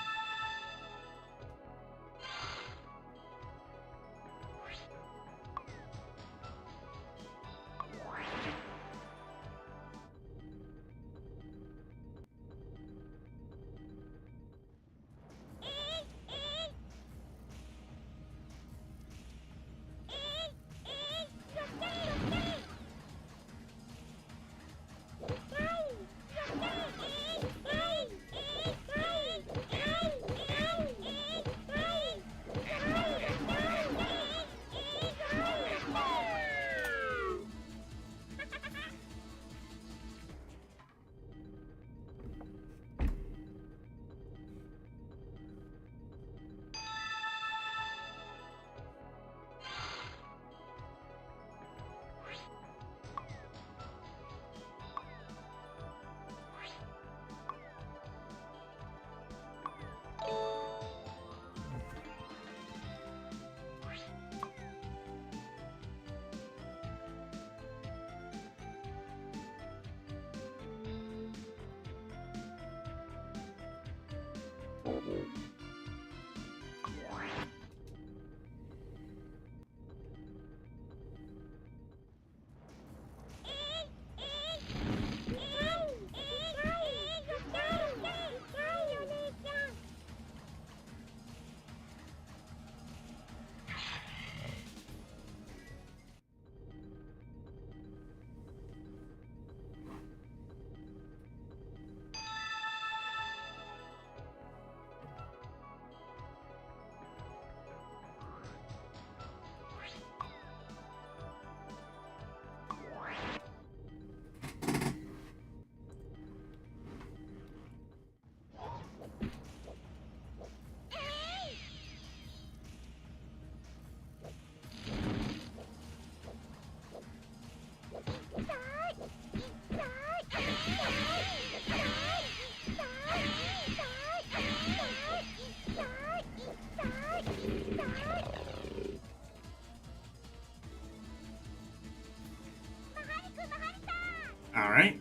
Alright.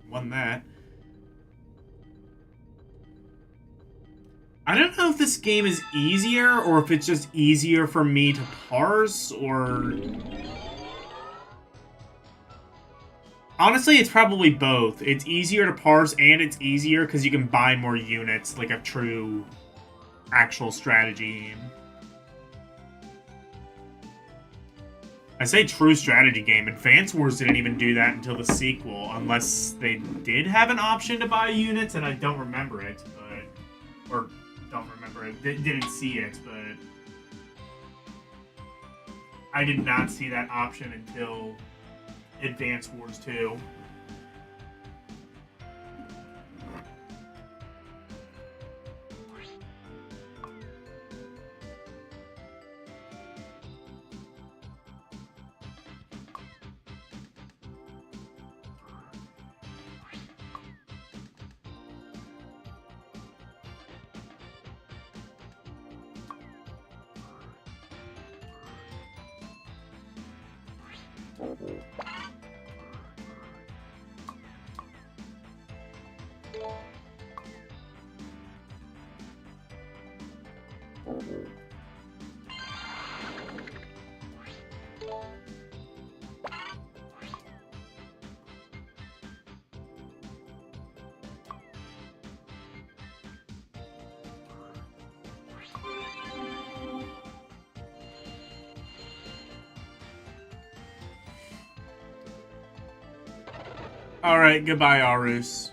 Won that. I don't know if this game is easier or if it's just easier for me to parse or... Honestly, it's probably both. It's easier to parse and it's easier because you can buy more units like a true actual strategy game. I say true strategy game. Advance Wars didn't even do that until the sequel, unless they did have an option to buy units, and I don't remember it, but... Or, don't remember it. Didn't see it, but... I did not see that option until Advance Wars 2. Alright, goodbye, Arus.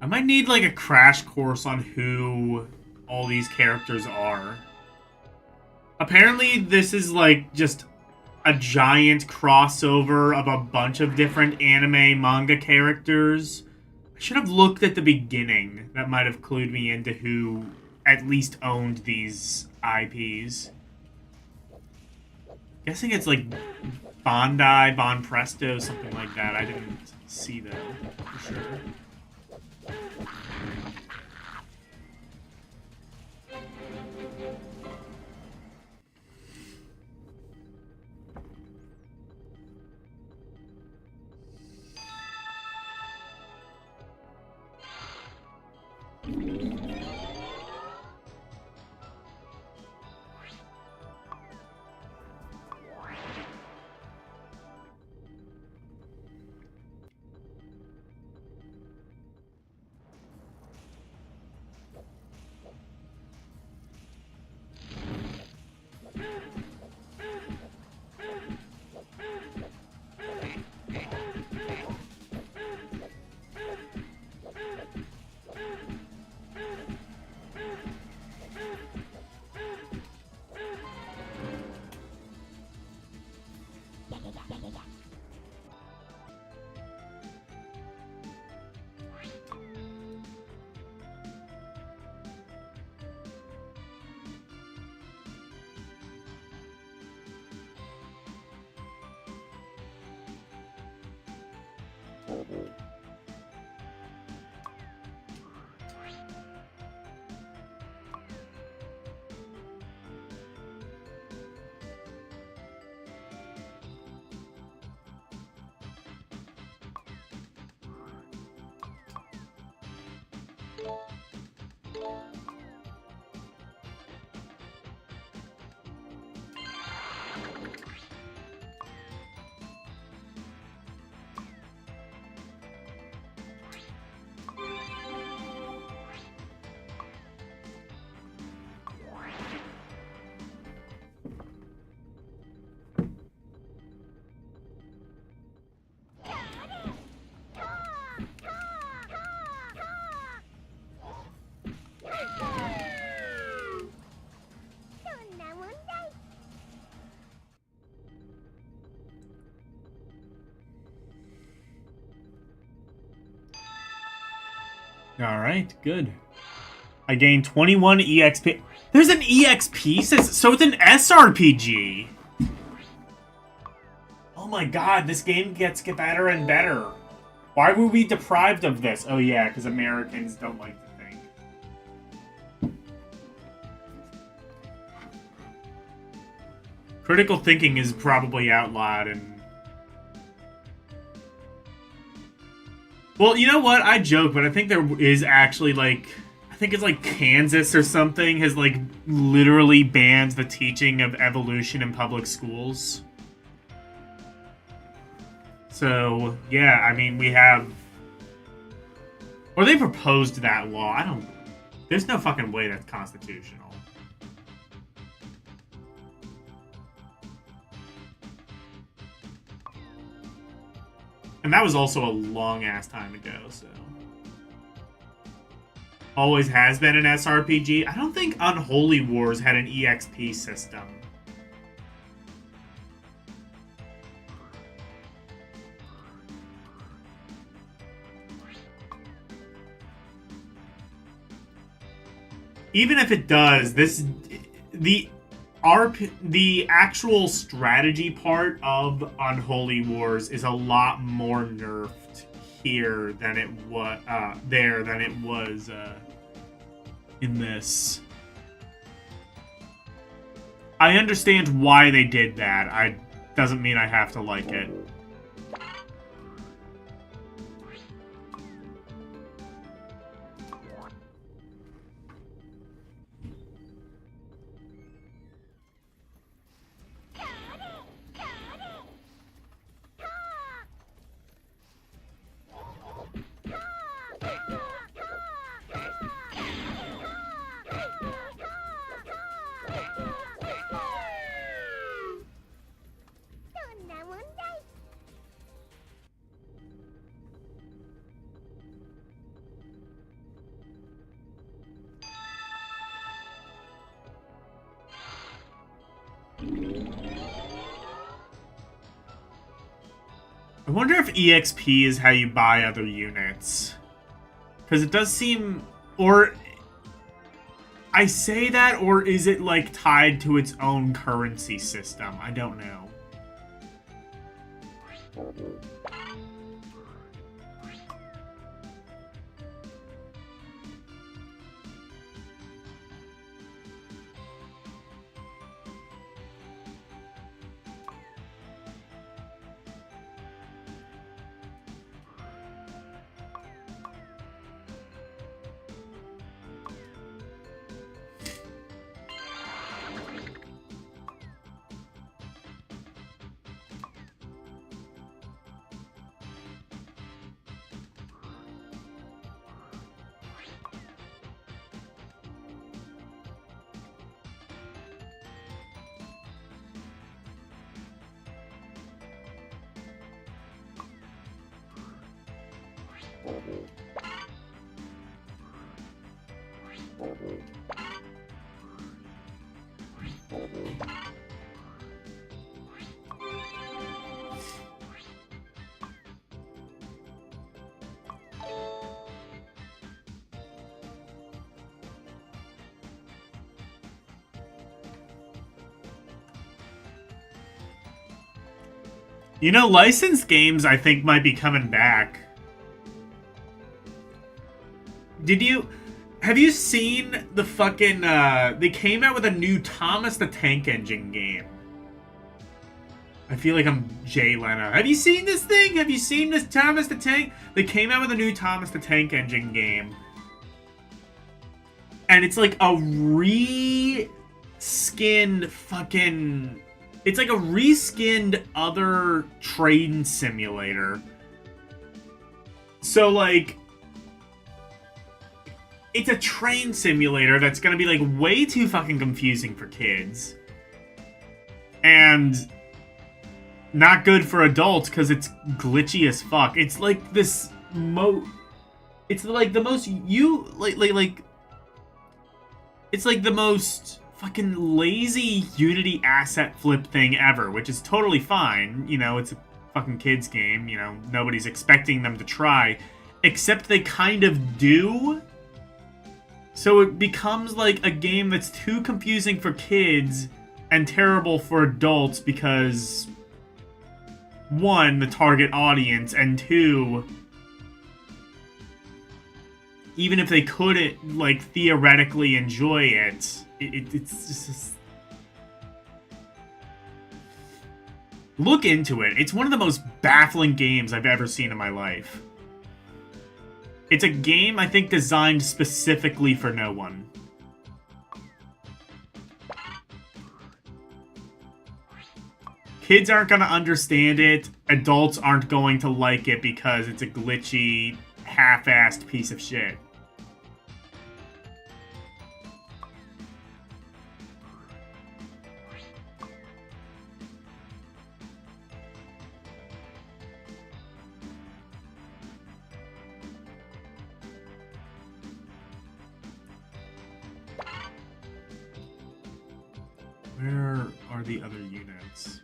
I might need like a crash course on who all these characters are. Apparently this is like just a giant crossover of a bunch of different anime manga characters. I should have looked at the beginning. That might have clued me into who at least owned these IPs. Guessing it's like Bondi, Bon Presto, something like that. I didn't see though, for sure. Alright, good. I gained 21 EXP. There's an EXP system, so it's an SRPG. Oh my god, this game gets better and better. Why were we deprived of this? Oh yeah, because Americans don't like to think. Critical thinking is probably outlawed and... Well, you know what? I joke, but I think there is actually, like... I think it's like Kansas or something has, like, literally banned the teaching of evolution in public schools. So, yeah, I mean, we have... Or they proposed that law. I don't... There's no fucking way that's constitutional. And that was also a long-ass time ago, so... Always has been an SRPG. I don't think Unholy Wars had an EXP system. Even if it does, the actual strategy part of Unholy Wars is a lot more nerfed here than it was than it was in this. I understand why they did that. Doesn't mean I have to like it. I wonder if EXP is how you buy other units. Because it does seem... Or... I say that, or is it, like, tied to its own currency system? I don't know. You know, licensed games I think might be coming back. Have you seen the fucking, they came out with a new Thomas the Tank Engine game. I feel like I'm Jay Leno. Have you seen this thing? Have you seen this Thomas the Tank? They came out with a new Thomas the Tank Engine game. And it's like a re-skinned fucking... It's like a reskinned other train simulator. So, like... It's a train simulator that's gonna be, like, way too fucking confusing for kids. And... not good for adults, because it's glitchy as fuck. It's like this It's like the most... It's like the most... fucking lazy Unity asset flip thing ever, which is totally fine. You know, it's a fucking kids game, you know, nobody's expecting them to try, except they kind of do. So it becomes like a game that's too confusing for kids and terrible for adults because, one, the target audience, and two, even if they couldn't, like, theoretically enjoy it, it's just... Look into it. It's one of the most baffling games I've ever seen in my life. It's a game, I think, designed specifically for no one. Kids aren't going to understand it. Adults aren't going to like it because it's a glitchy, half-assed piece of shit. Where are the other units?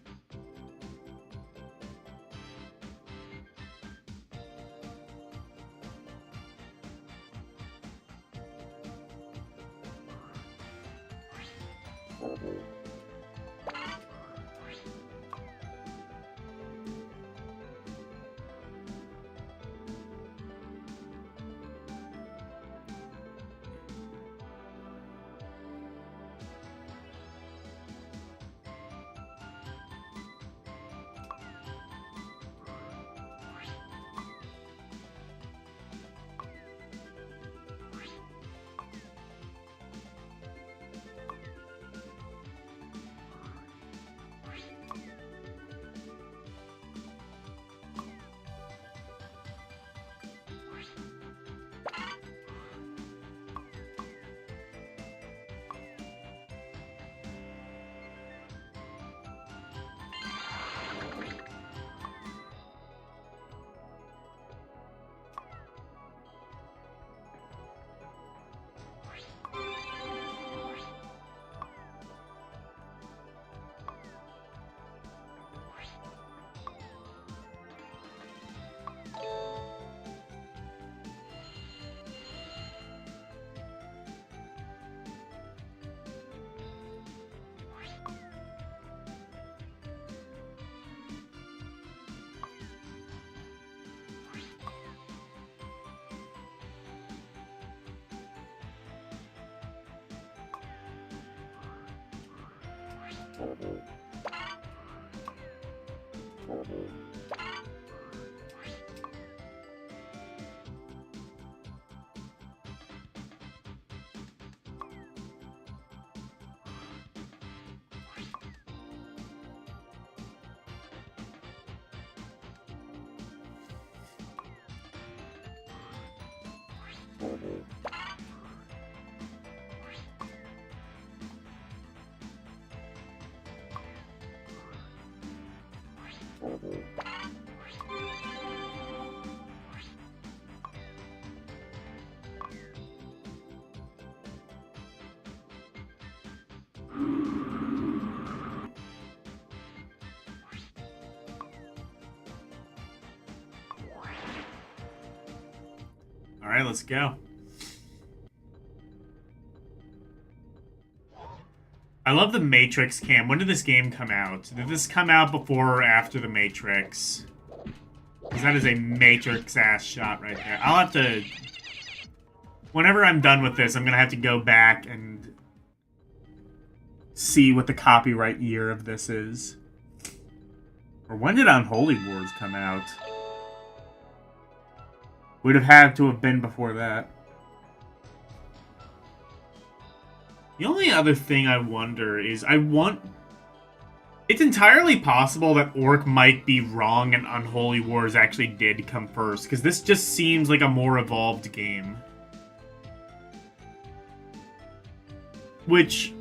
All right, let's go. I love the Matrix cam. When did this game come out? Did this come out before or after the Matrix? Because that is a Matrix-ass shot right there. I'll have to... Whenever I'm done with this, I'm going to have to go back and see what the copyright year of this is. Or when did Unholy Wars come out? Would have had to have been before that. The only other thing I wonder is it's entirely possible that Orc might be wrong and Unholy Wars actually did come first, because this just seems like a more evolved game. Which,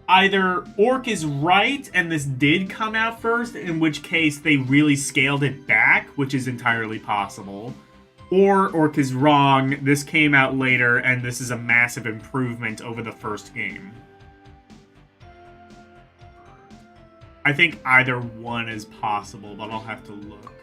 either Orc is right and this did come out first, in which case they really scaled it back, which is entirely possible. Or Orc is wrong, this came out later, and this is a massive improvement over the first game. I think either one is possible, but I'll have to look.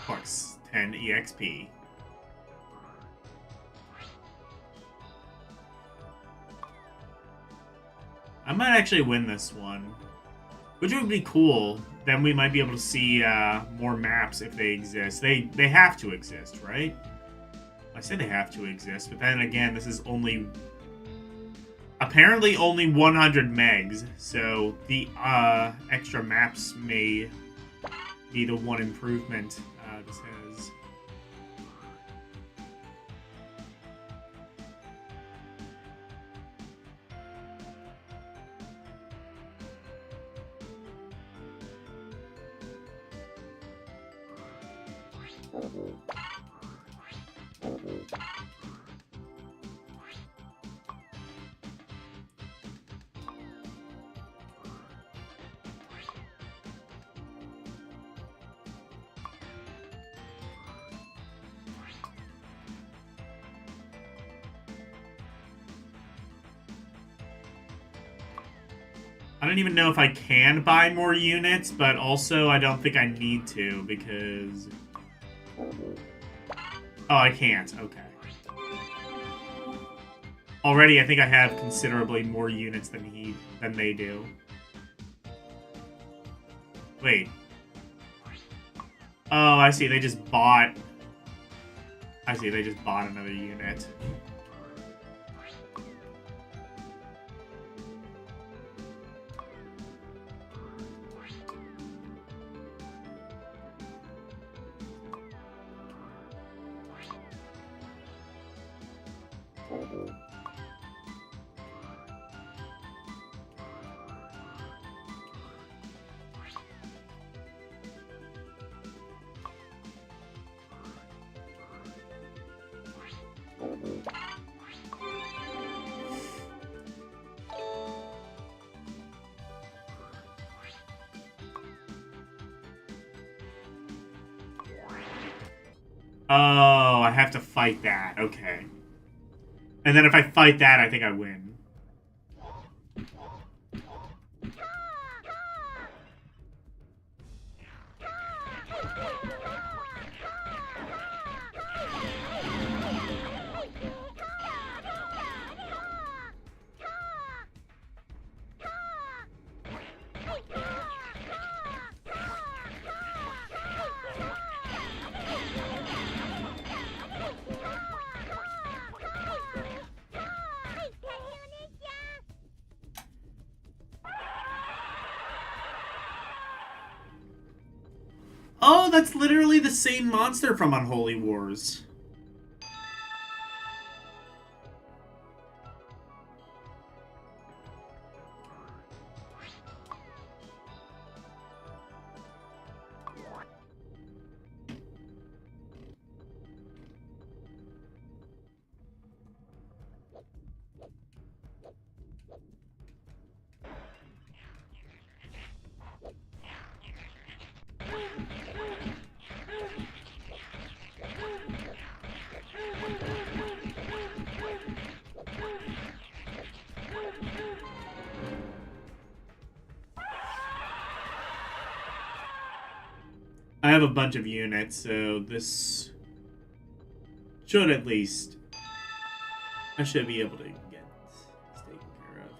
Plus 10 EXP. I might actually win this one. Which would be cool. Then we might be able to see more maps if they exist. They have to exist, right? I said they have to exist, but then again, this is only... apparently only 100 megs, so the extra maps may be the one improvement this has. I don't even know if I can buy more units, but also I don't think I need to because... Oh, I can't. Okay. Already, I think I have considerably more units than they do. Wait. Oh, I see. They just bought... I see. They just bought another unit. Oh, I have to fight that. Okay. And then if I fight that, I think I win. Oh, that's literally the same monster from Unholy Wars. I have a bunch of units, so this should at least... I should be able to get this taken care of.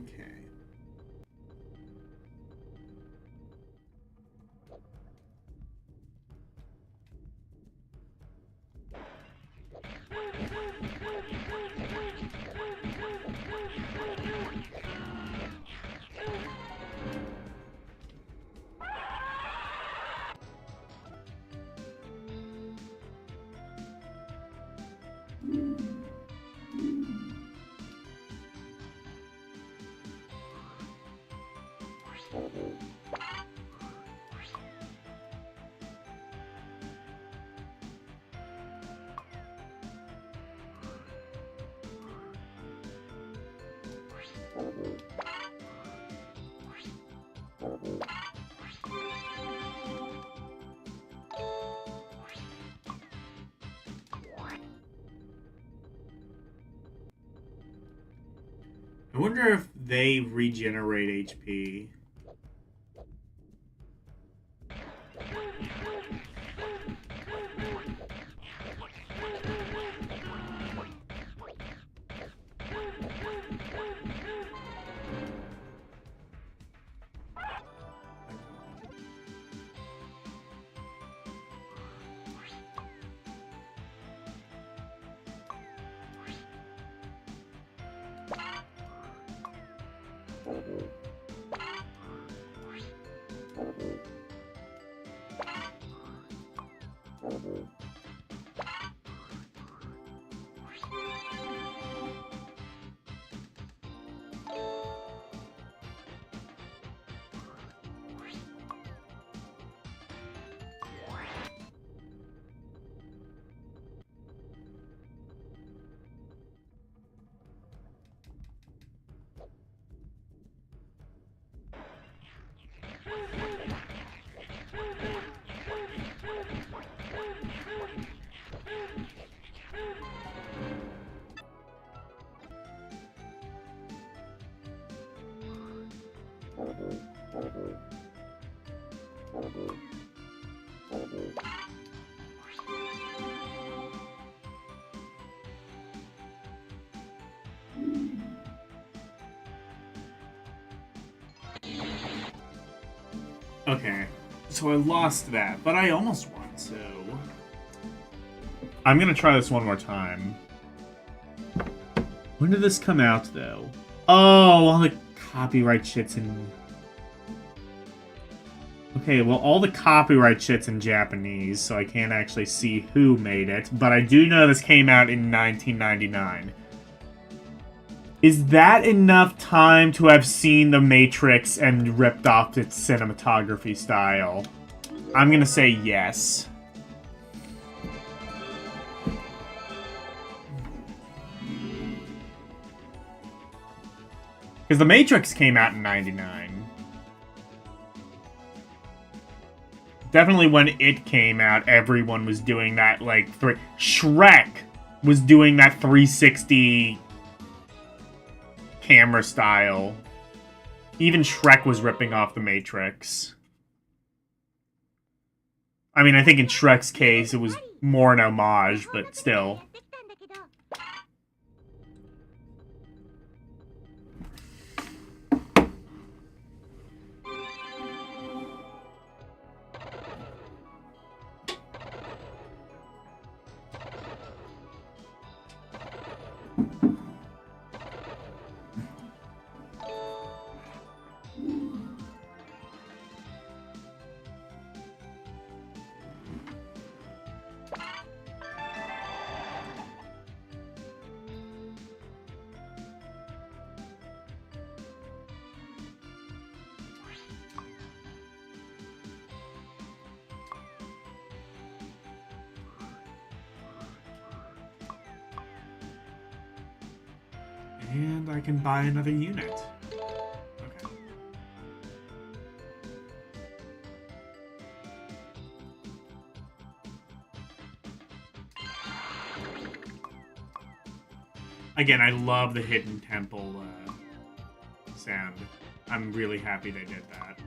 Okay. I wonder if they regenerate HP. Okay, so I lost that, but I almost won, so... I'm gonna try this one more time. When did this come out, though? Oh, all the copyright shit's in... Okay, well, all the copyright shit's in Japanese, so I can't actually see who made it, but I do know this came out in 1999. Is that enough time to have seen The Matrix and ripped off its cinematography style? I'm gonna say yes. Because The Matrix came out in 99. Definitely when it came out, everyone was doing that, like, Shrek was doing that 360 camera style. Even Shrek was ripping off The Matrix. I mean, I think in Shrek's case, it was more an homage, but still. And I can buy another unit. Okay. Again, I love the Hidden Temple sound. I'm really happy they did that.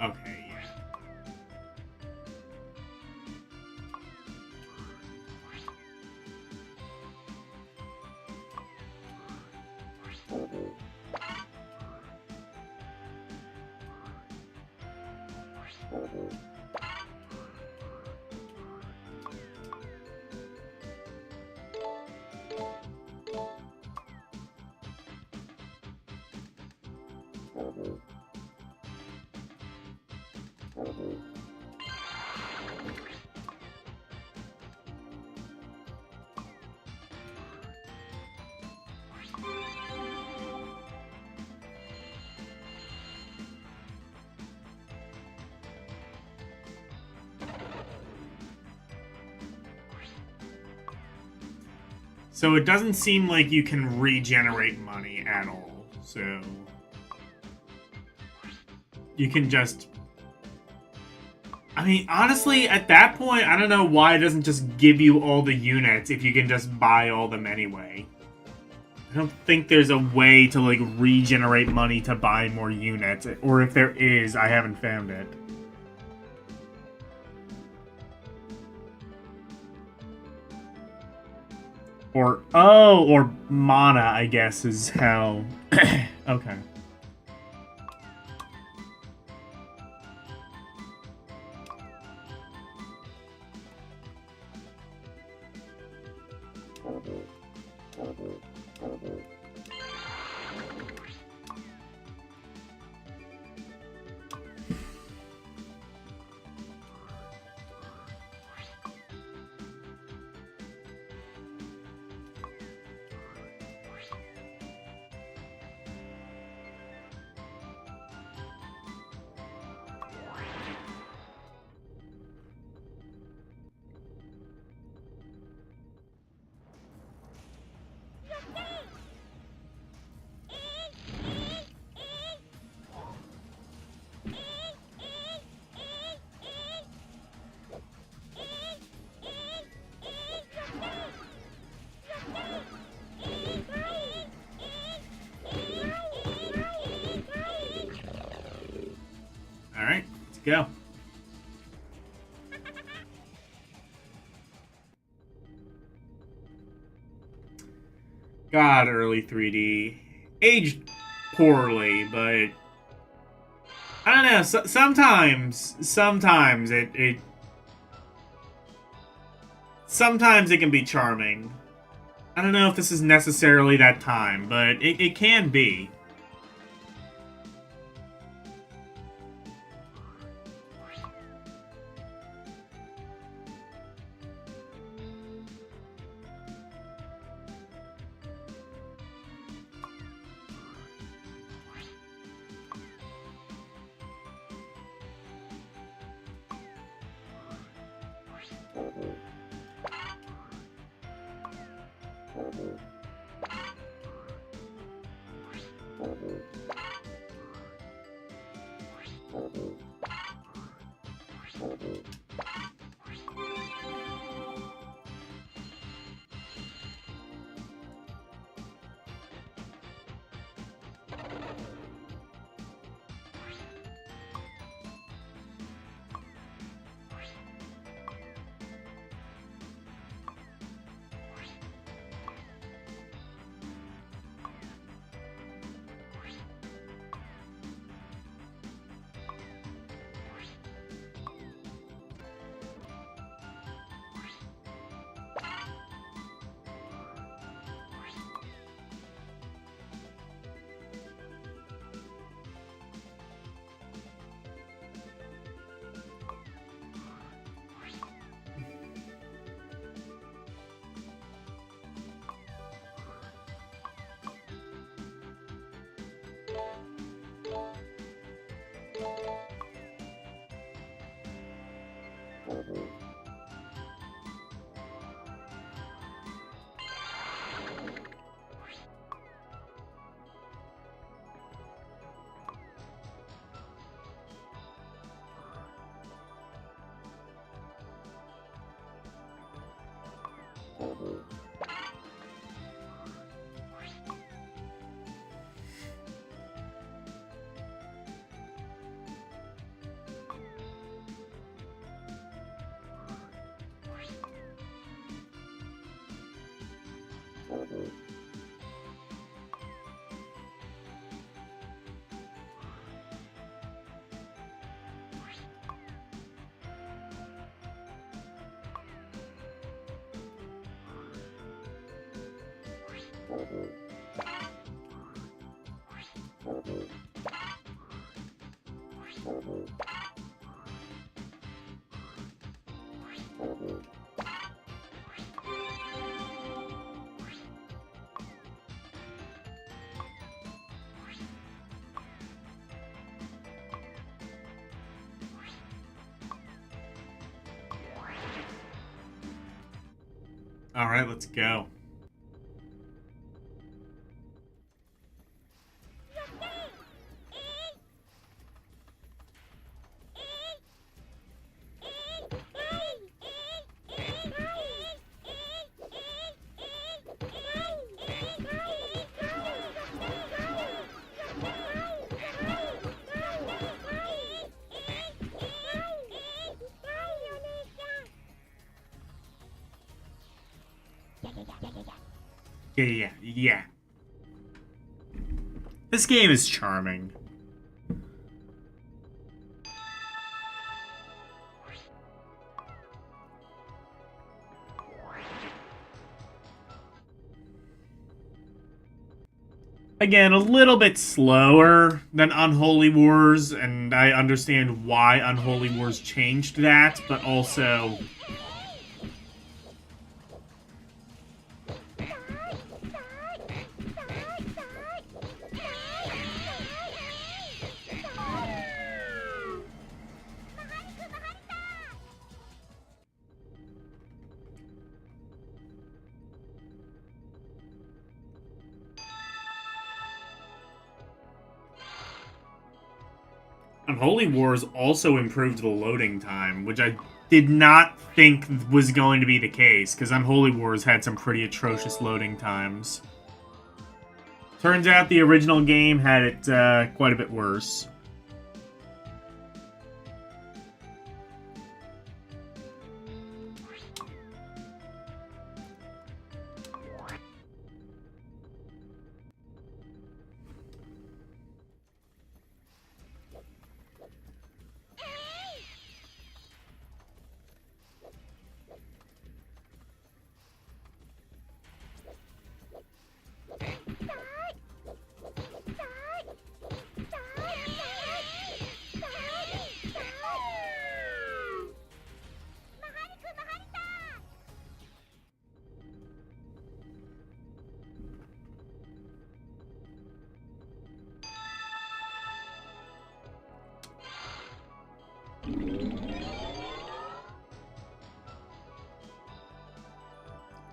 Okay, yeah. So it doesn't seem like you can regenerate money at all. So you can just... I mean, honestly, at that point, I don't know why it doesn't just give you all the units if you can just buy all them anyway. I don't think there's a way to, like, regenerate money to buy more units. Or if there is, I haven't found it. Or mana, I guess, is how... Okay. Alright, let's go. God, early 3D. Aged poorly, but... I don't know, sometimes sometimes it can be charming. I don't know if this is necessarily that time, but it can be. All right, let's go. Yeah. This game is charming. Again, a little bit slower than Unholy Wars, and I understand why Unholy Wars changed that, but also... Unholy Wars also improved the loading time, which I did not think was going to be the case, because Unholy Wars had some pretty atrocious loading times. Turns out the original game had it quite a bit worse.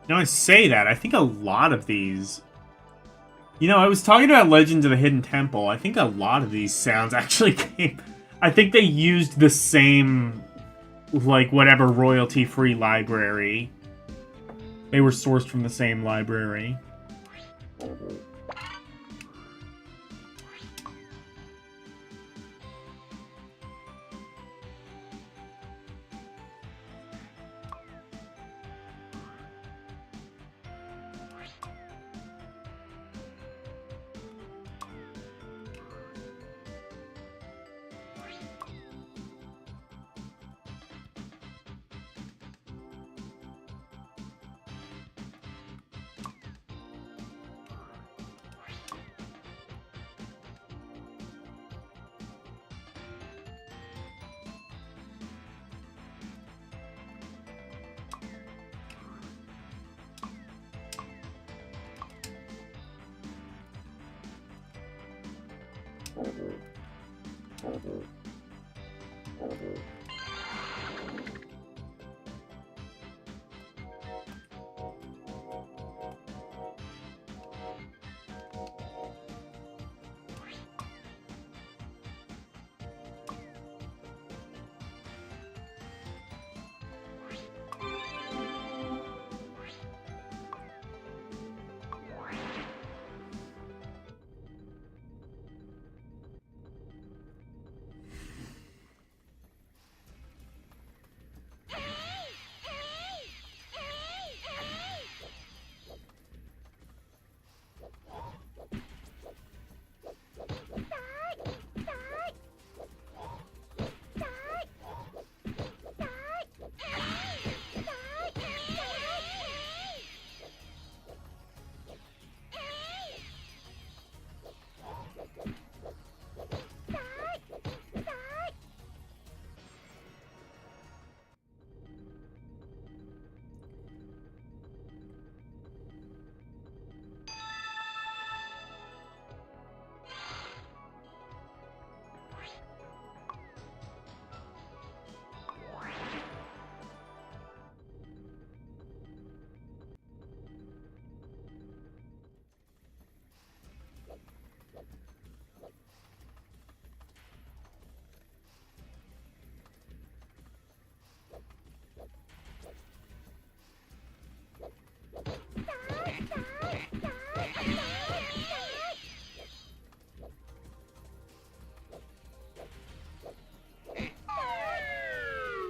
Now I say that, I think a lot of these... You know, I was talking about Legends of the Hidden Temple. I think a lot of these sounds actually came... I think they used the same, like, whatever royalty-free library. They were sourced from the same library.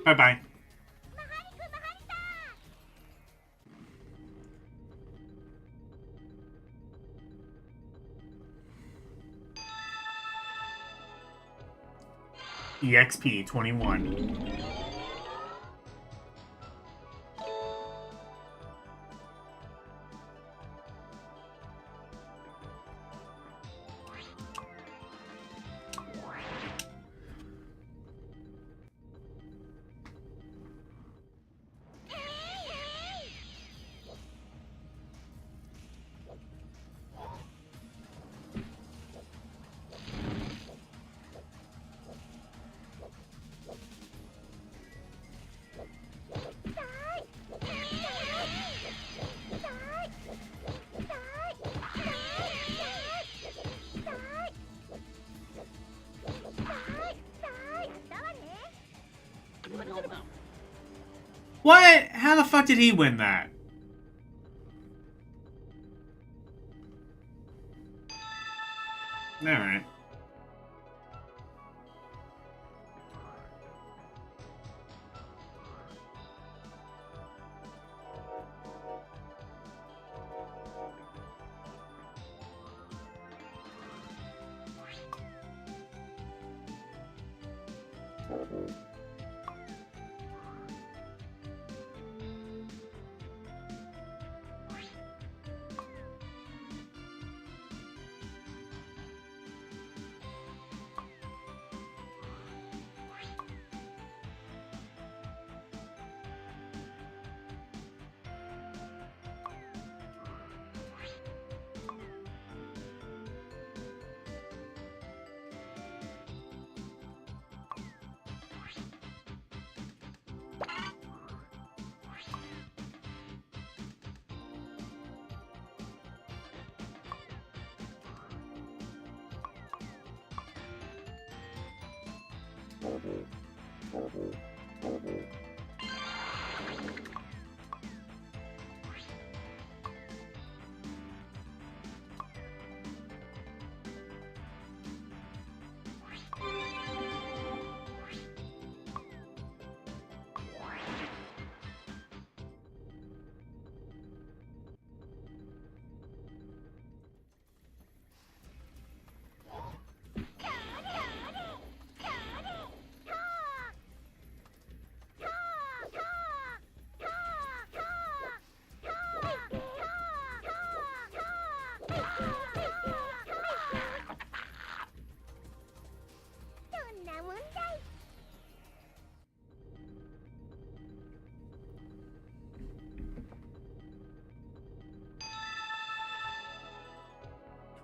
Bye-bye. EXP 21. What? How the fuck did he win that? Alright.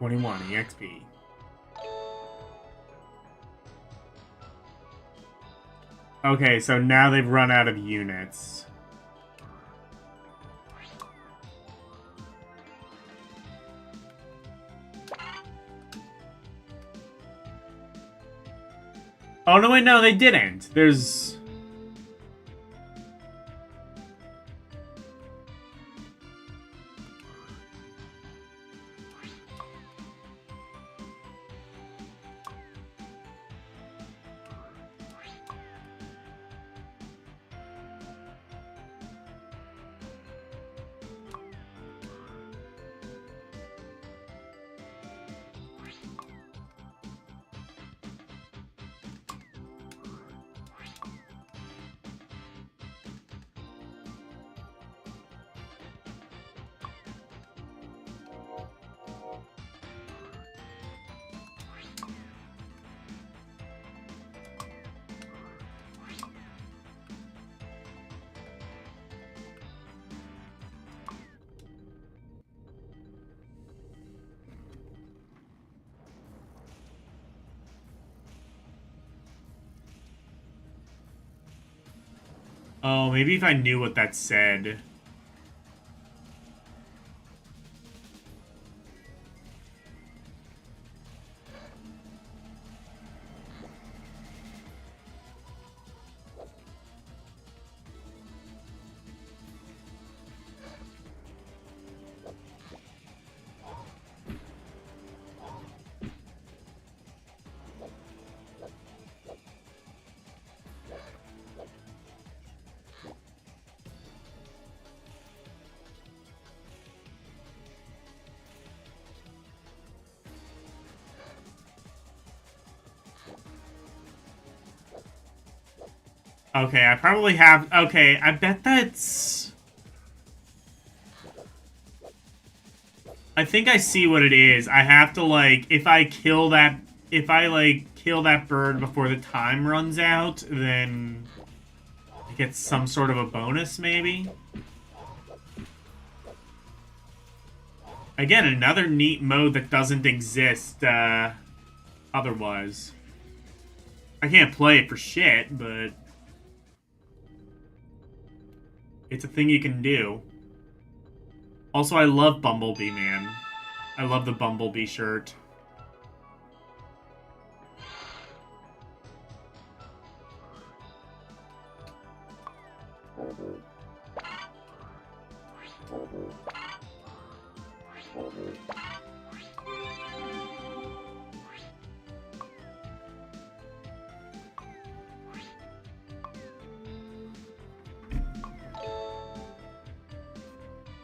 $21 EXP. Okay, so now they've run out of units. Oh, no, wait, no, they didn't. There's... Oh, maybe if I knew what that said. Okay, I probably have... Okay, I bet that's... I think I see what it is. I have to, like, if I kill that... If I, like, kill that bird before the time runs out, then... I get some sort of a bonus, maybe? Again, another neat mode that doesn't exist, otherwise. I can't play it for shit, but... It's a thing you can do. Also, I love Bumblebee, man. I love the Bumblebee shirt.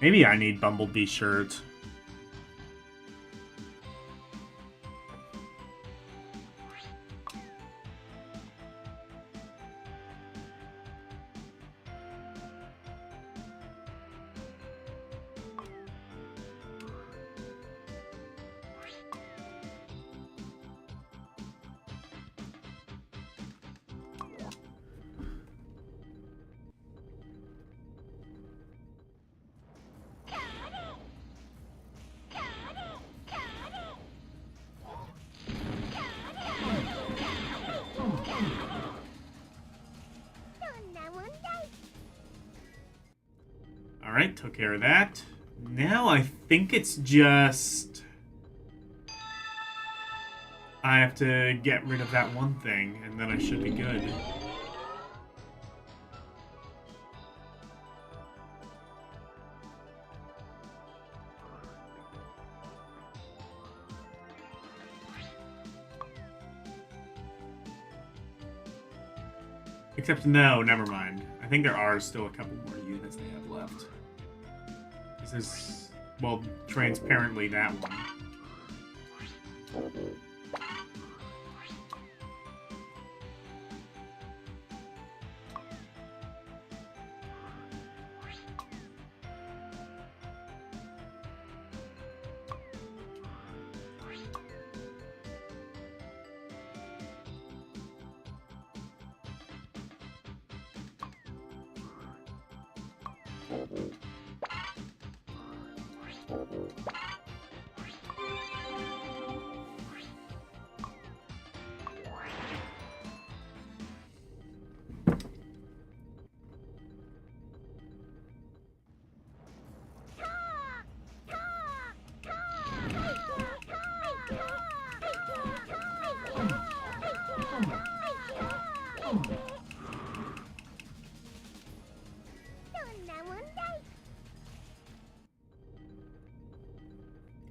Maybe I need Bumblebee shirt. Alright, took care of that. Now I think it's just... I have to get rid of that one thing, and then I should be good. Except no, never mind. I think there are still a couple more units they have left. This is, well, transparently that one.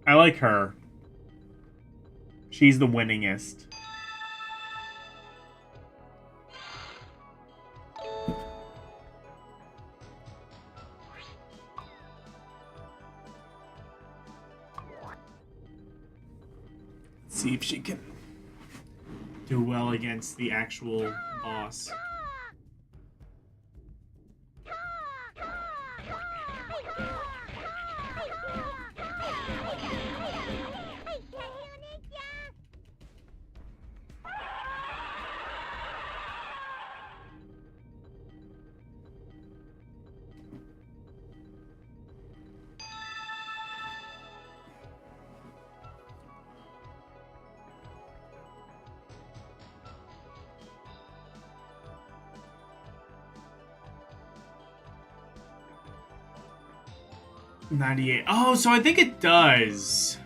I like her. She's the winningest. Let's see if she can do well against the actual boss. $98. Oh, so I think it does.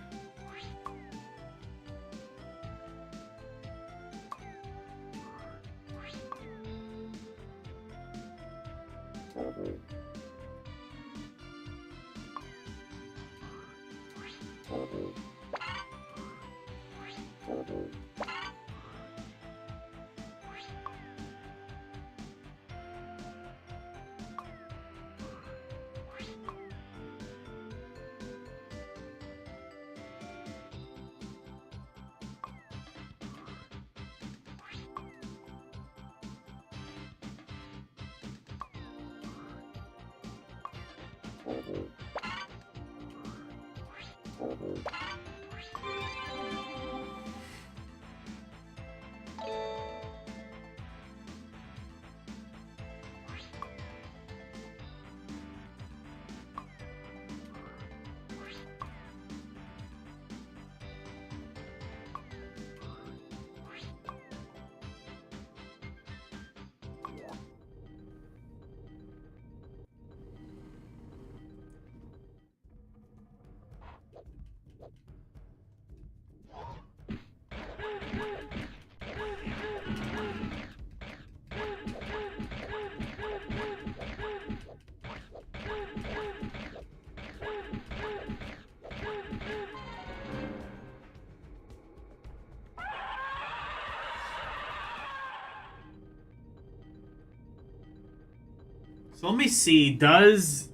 So let me see. Does...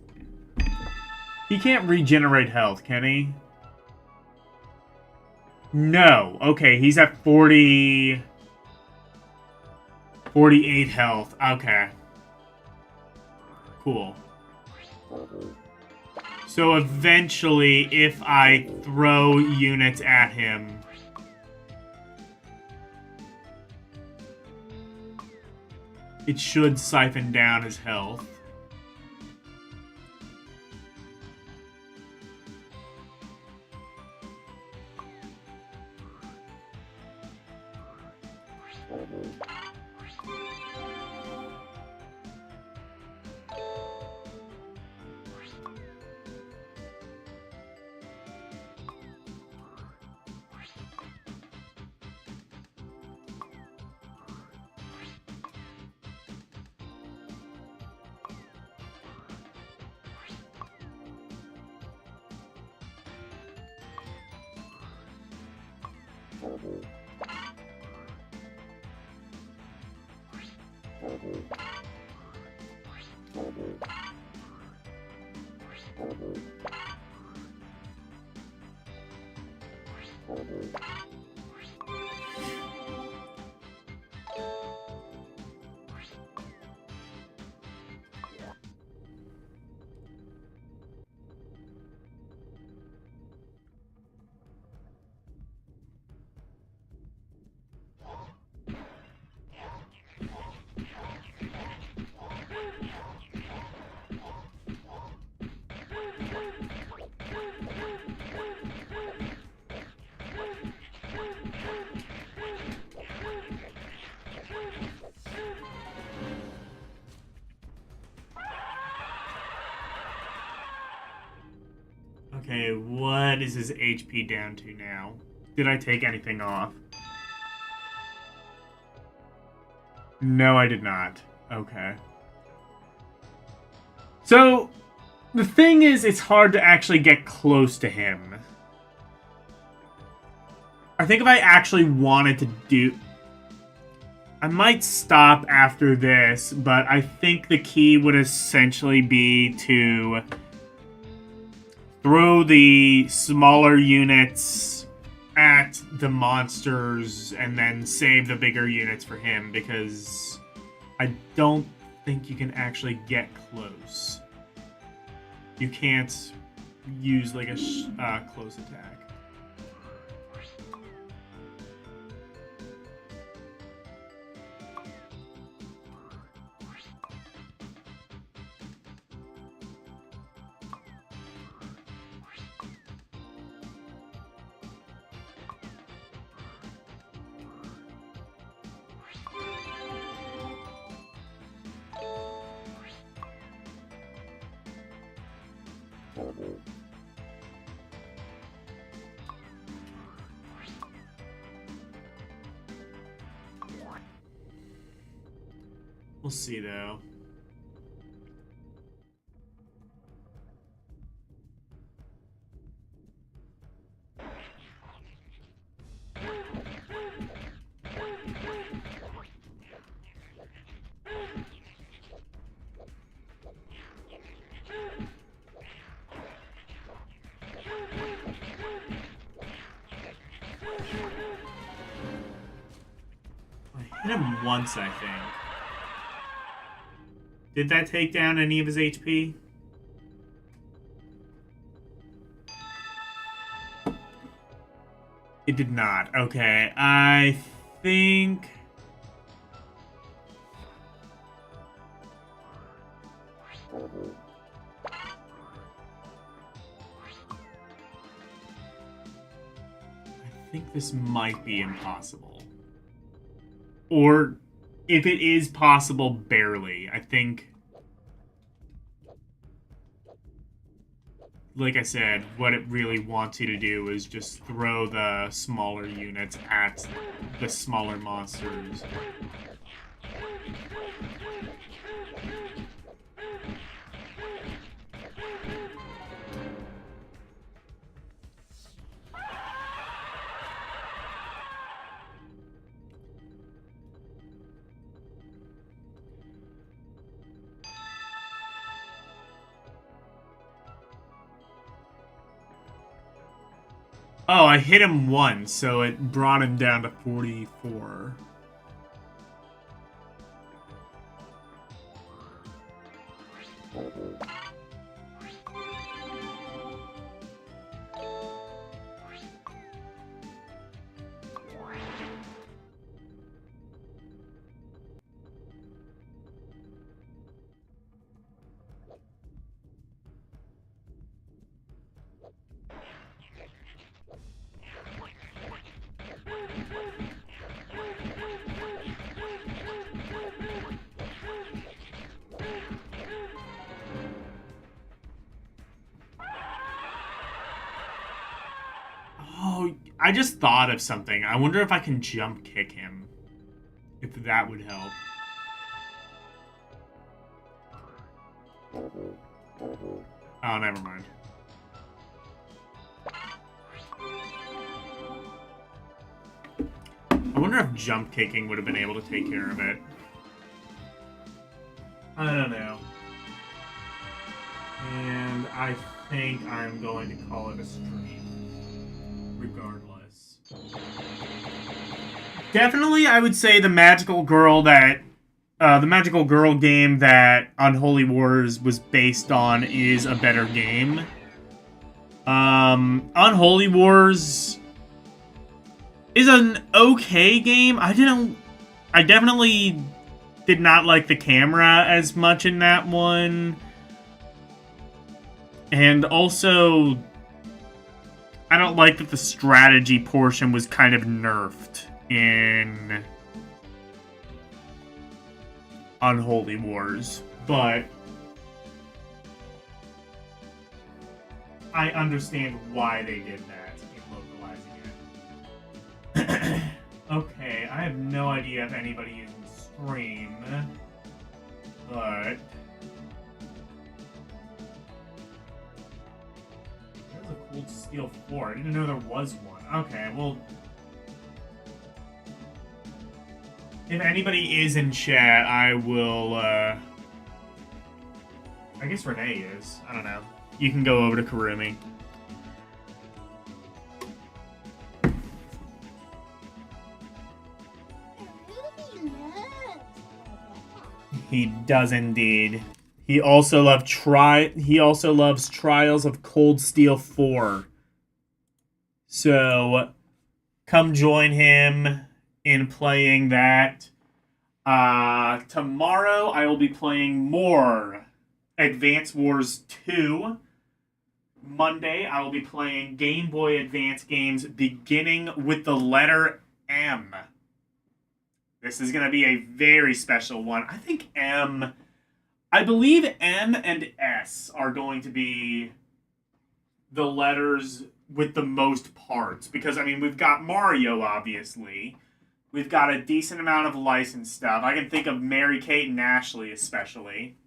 He can't regenerate health, can he? No. Okay, he's at 40... 48 health. Okay. Cool. So eventually, if I throw units at him... it should siphon down his health. Okay, what is his HP down to now? Did I take anything off? No, I did not. Okay. So, the thing is, it's hard to actually get close to him. I think if I actually wanted to do... I might stop after this, but I think the key would essentially be to throw the smaller units at the monsters and then save the bigger units for him, because I don't think you can actually get close. You can't use like a close attack. We'll see, though. I hit him once, I think. Did that take down any of his HP? It did not. Okay, I think... I think this might be impossible. Or, if it is possible, barely. I think... Like I said, what it really wants you to do is just throw the smaller units at the smaller monsters. Oh, I hit him once, so it brought him down to 44. Oh, I just thought of something. I wonder if I can jump kick him. If that would help. Oh, never mind. I wonder if jump kicking would have been able to take care of it. I don't know. And I think I'm going to call it a stream. Regardless. Definitely, I would say the magical girl that... the magical girl game that Unholy Wars was based on is a better game. Unholy Wars is an okay game. I definitely did not like the camera as much in that one. And also, I don't like that the strategy portion was kind of nerfed in Unholy Wars, but I understand why they did that in localizing it. Okay, I have no idea if anybody is in stream, but there's a cold steel 4. I didn't know there was one. Okay, well, if anybody is in chat, I will, I guess Renee is. I don't know. You can go over to Karumi. He does indeed. He also loves Trials of Cold Steel 4. So come join him in playing that. Tomorrow I will be playing more Advance Wars 2. Monday I will be playing Game Boy Advance games beginning with the letter M. This is going to be a very special one. I believe M and S are going to be the letters with the most parts. Because, I mean, we've got Mario, obviously. We've got a decent amount of licensed stuff. I can think of Mary-Kate and Ashley, especially.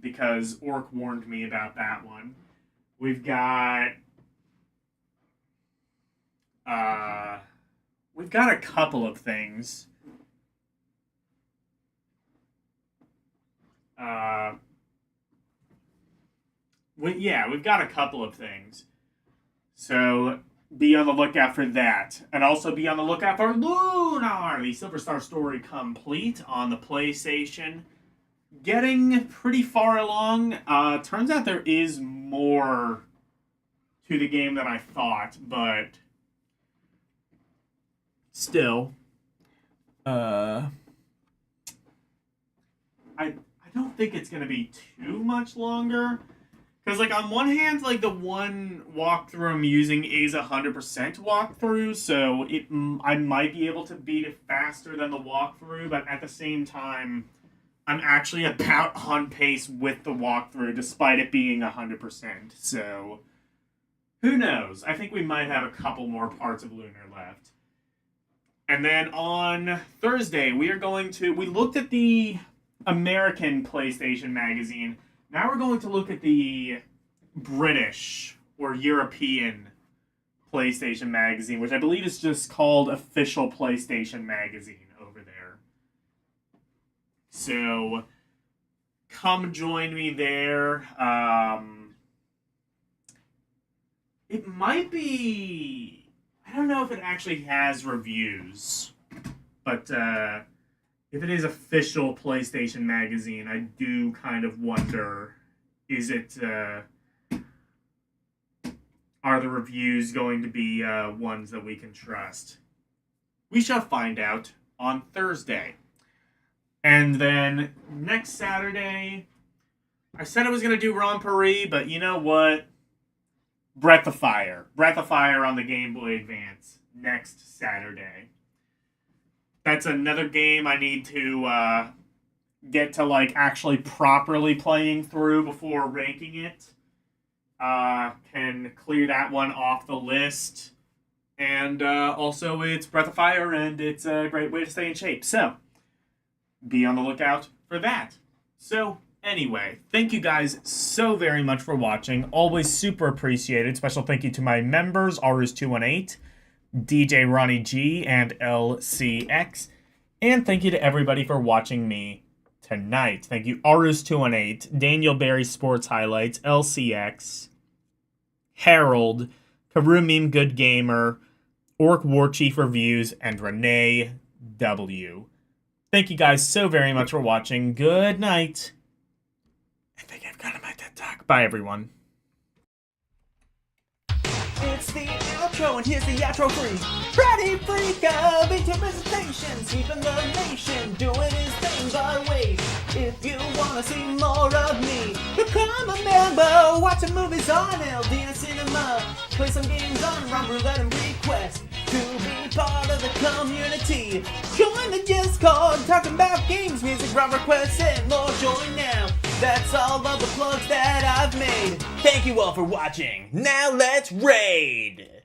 Because Orc warned me about that one. We've got a couple of things. We've got a couple of things. So be on the lookout for that. And also be on the lookout for Lunar, the Silver Star Story Complete on the PlayStation. Getting pretty far along. Turns out there is more to the game than I thought, but still, I don't think it's gonna be too much longer. Because, like, on one hand, like, the one walkthrough I'm using is 100% walkthrough, so I might be able to beat it faster than the walkthrough, but at the same time, I'm actually about on pace with the walkthrough, despite it being 100%. So, who knows? I think we might have a couple more parts of Lunar left. And then on Thursday, we looked at the American PlayStation magazine. Now we're going to look at the British or European PlayStation magazine, which I believe is just called Official PlayStation Magazine over there. So, come join me there. It might be... I don't know if it actually has reviews, but if it is Official PlayStation Magazine, I do kind of wonder, is it... are the reviews going to be ones that we can trust? We shall find out on Thursday. And then next Saturday, I said I was going to do Grand Prix, but you know what? Breath of Fire. Breath of Fire on the Game Boy Advance next Saturday. That's another game I need to get to, like, actually properly playing through before ranking it. Can clear that one off the list. And also, it's Breath of Fire, and it's a great way to stay in shape. So, be on the lookout for that. So, anyway, thank you guys so very much for watching. Always super appreciated. Special thank you to my members, Arus218, DJ Ronnie G, and LCX. And thank you to everybody for watching me tonight. Thank you, Arus218, Daniel Barry Sports Highlights, LCX, Harold, Karumim Good Gamer, Orc War Chief Reviews, and Renee W. Thank you guys so very much for watching. Good night. I think I've got my TED Talk. Bye, everyone. It's the outro, and here's the outro freak. Freddy Freak of interpretation, sweeping the nation, doing his thing. But wait, if you wanna see more of me, become a member. Watching movies on LDN Cinema, play some games on Rum Roulette and Request. To be part of the community, join the Discord, talking about games, music, rum requests, and more. Join now. That's all of the plugs that I've made. Thank you all for watching. Now let's raid!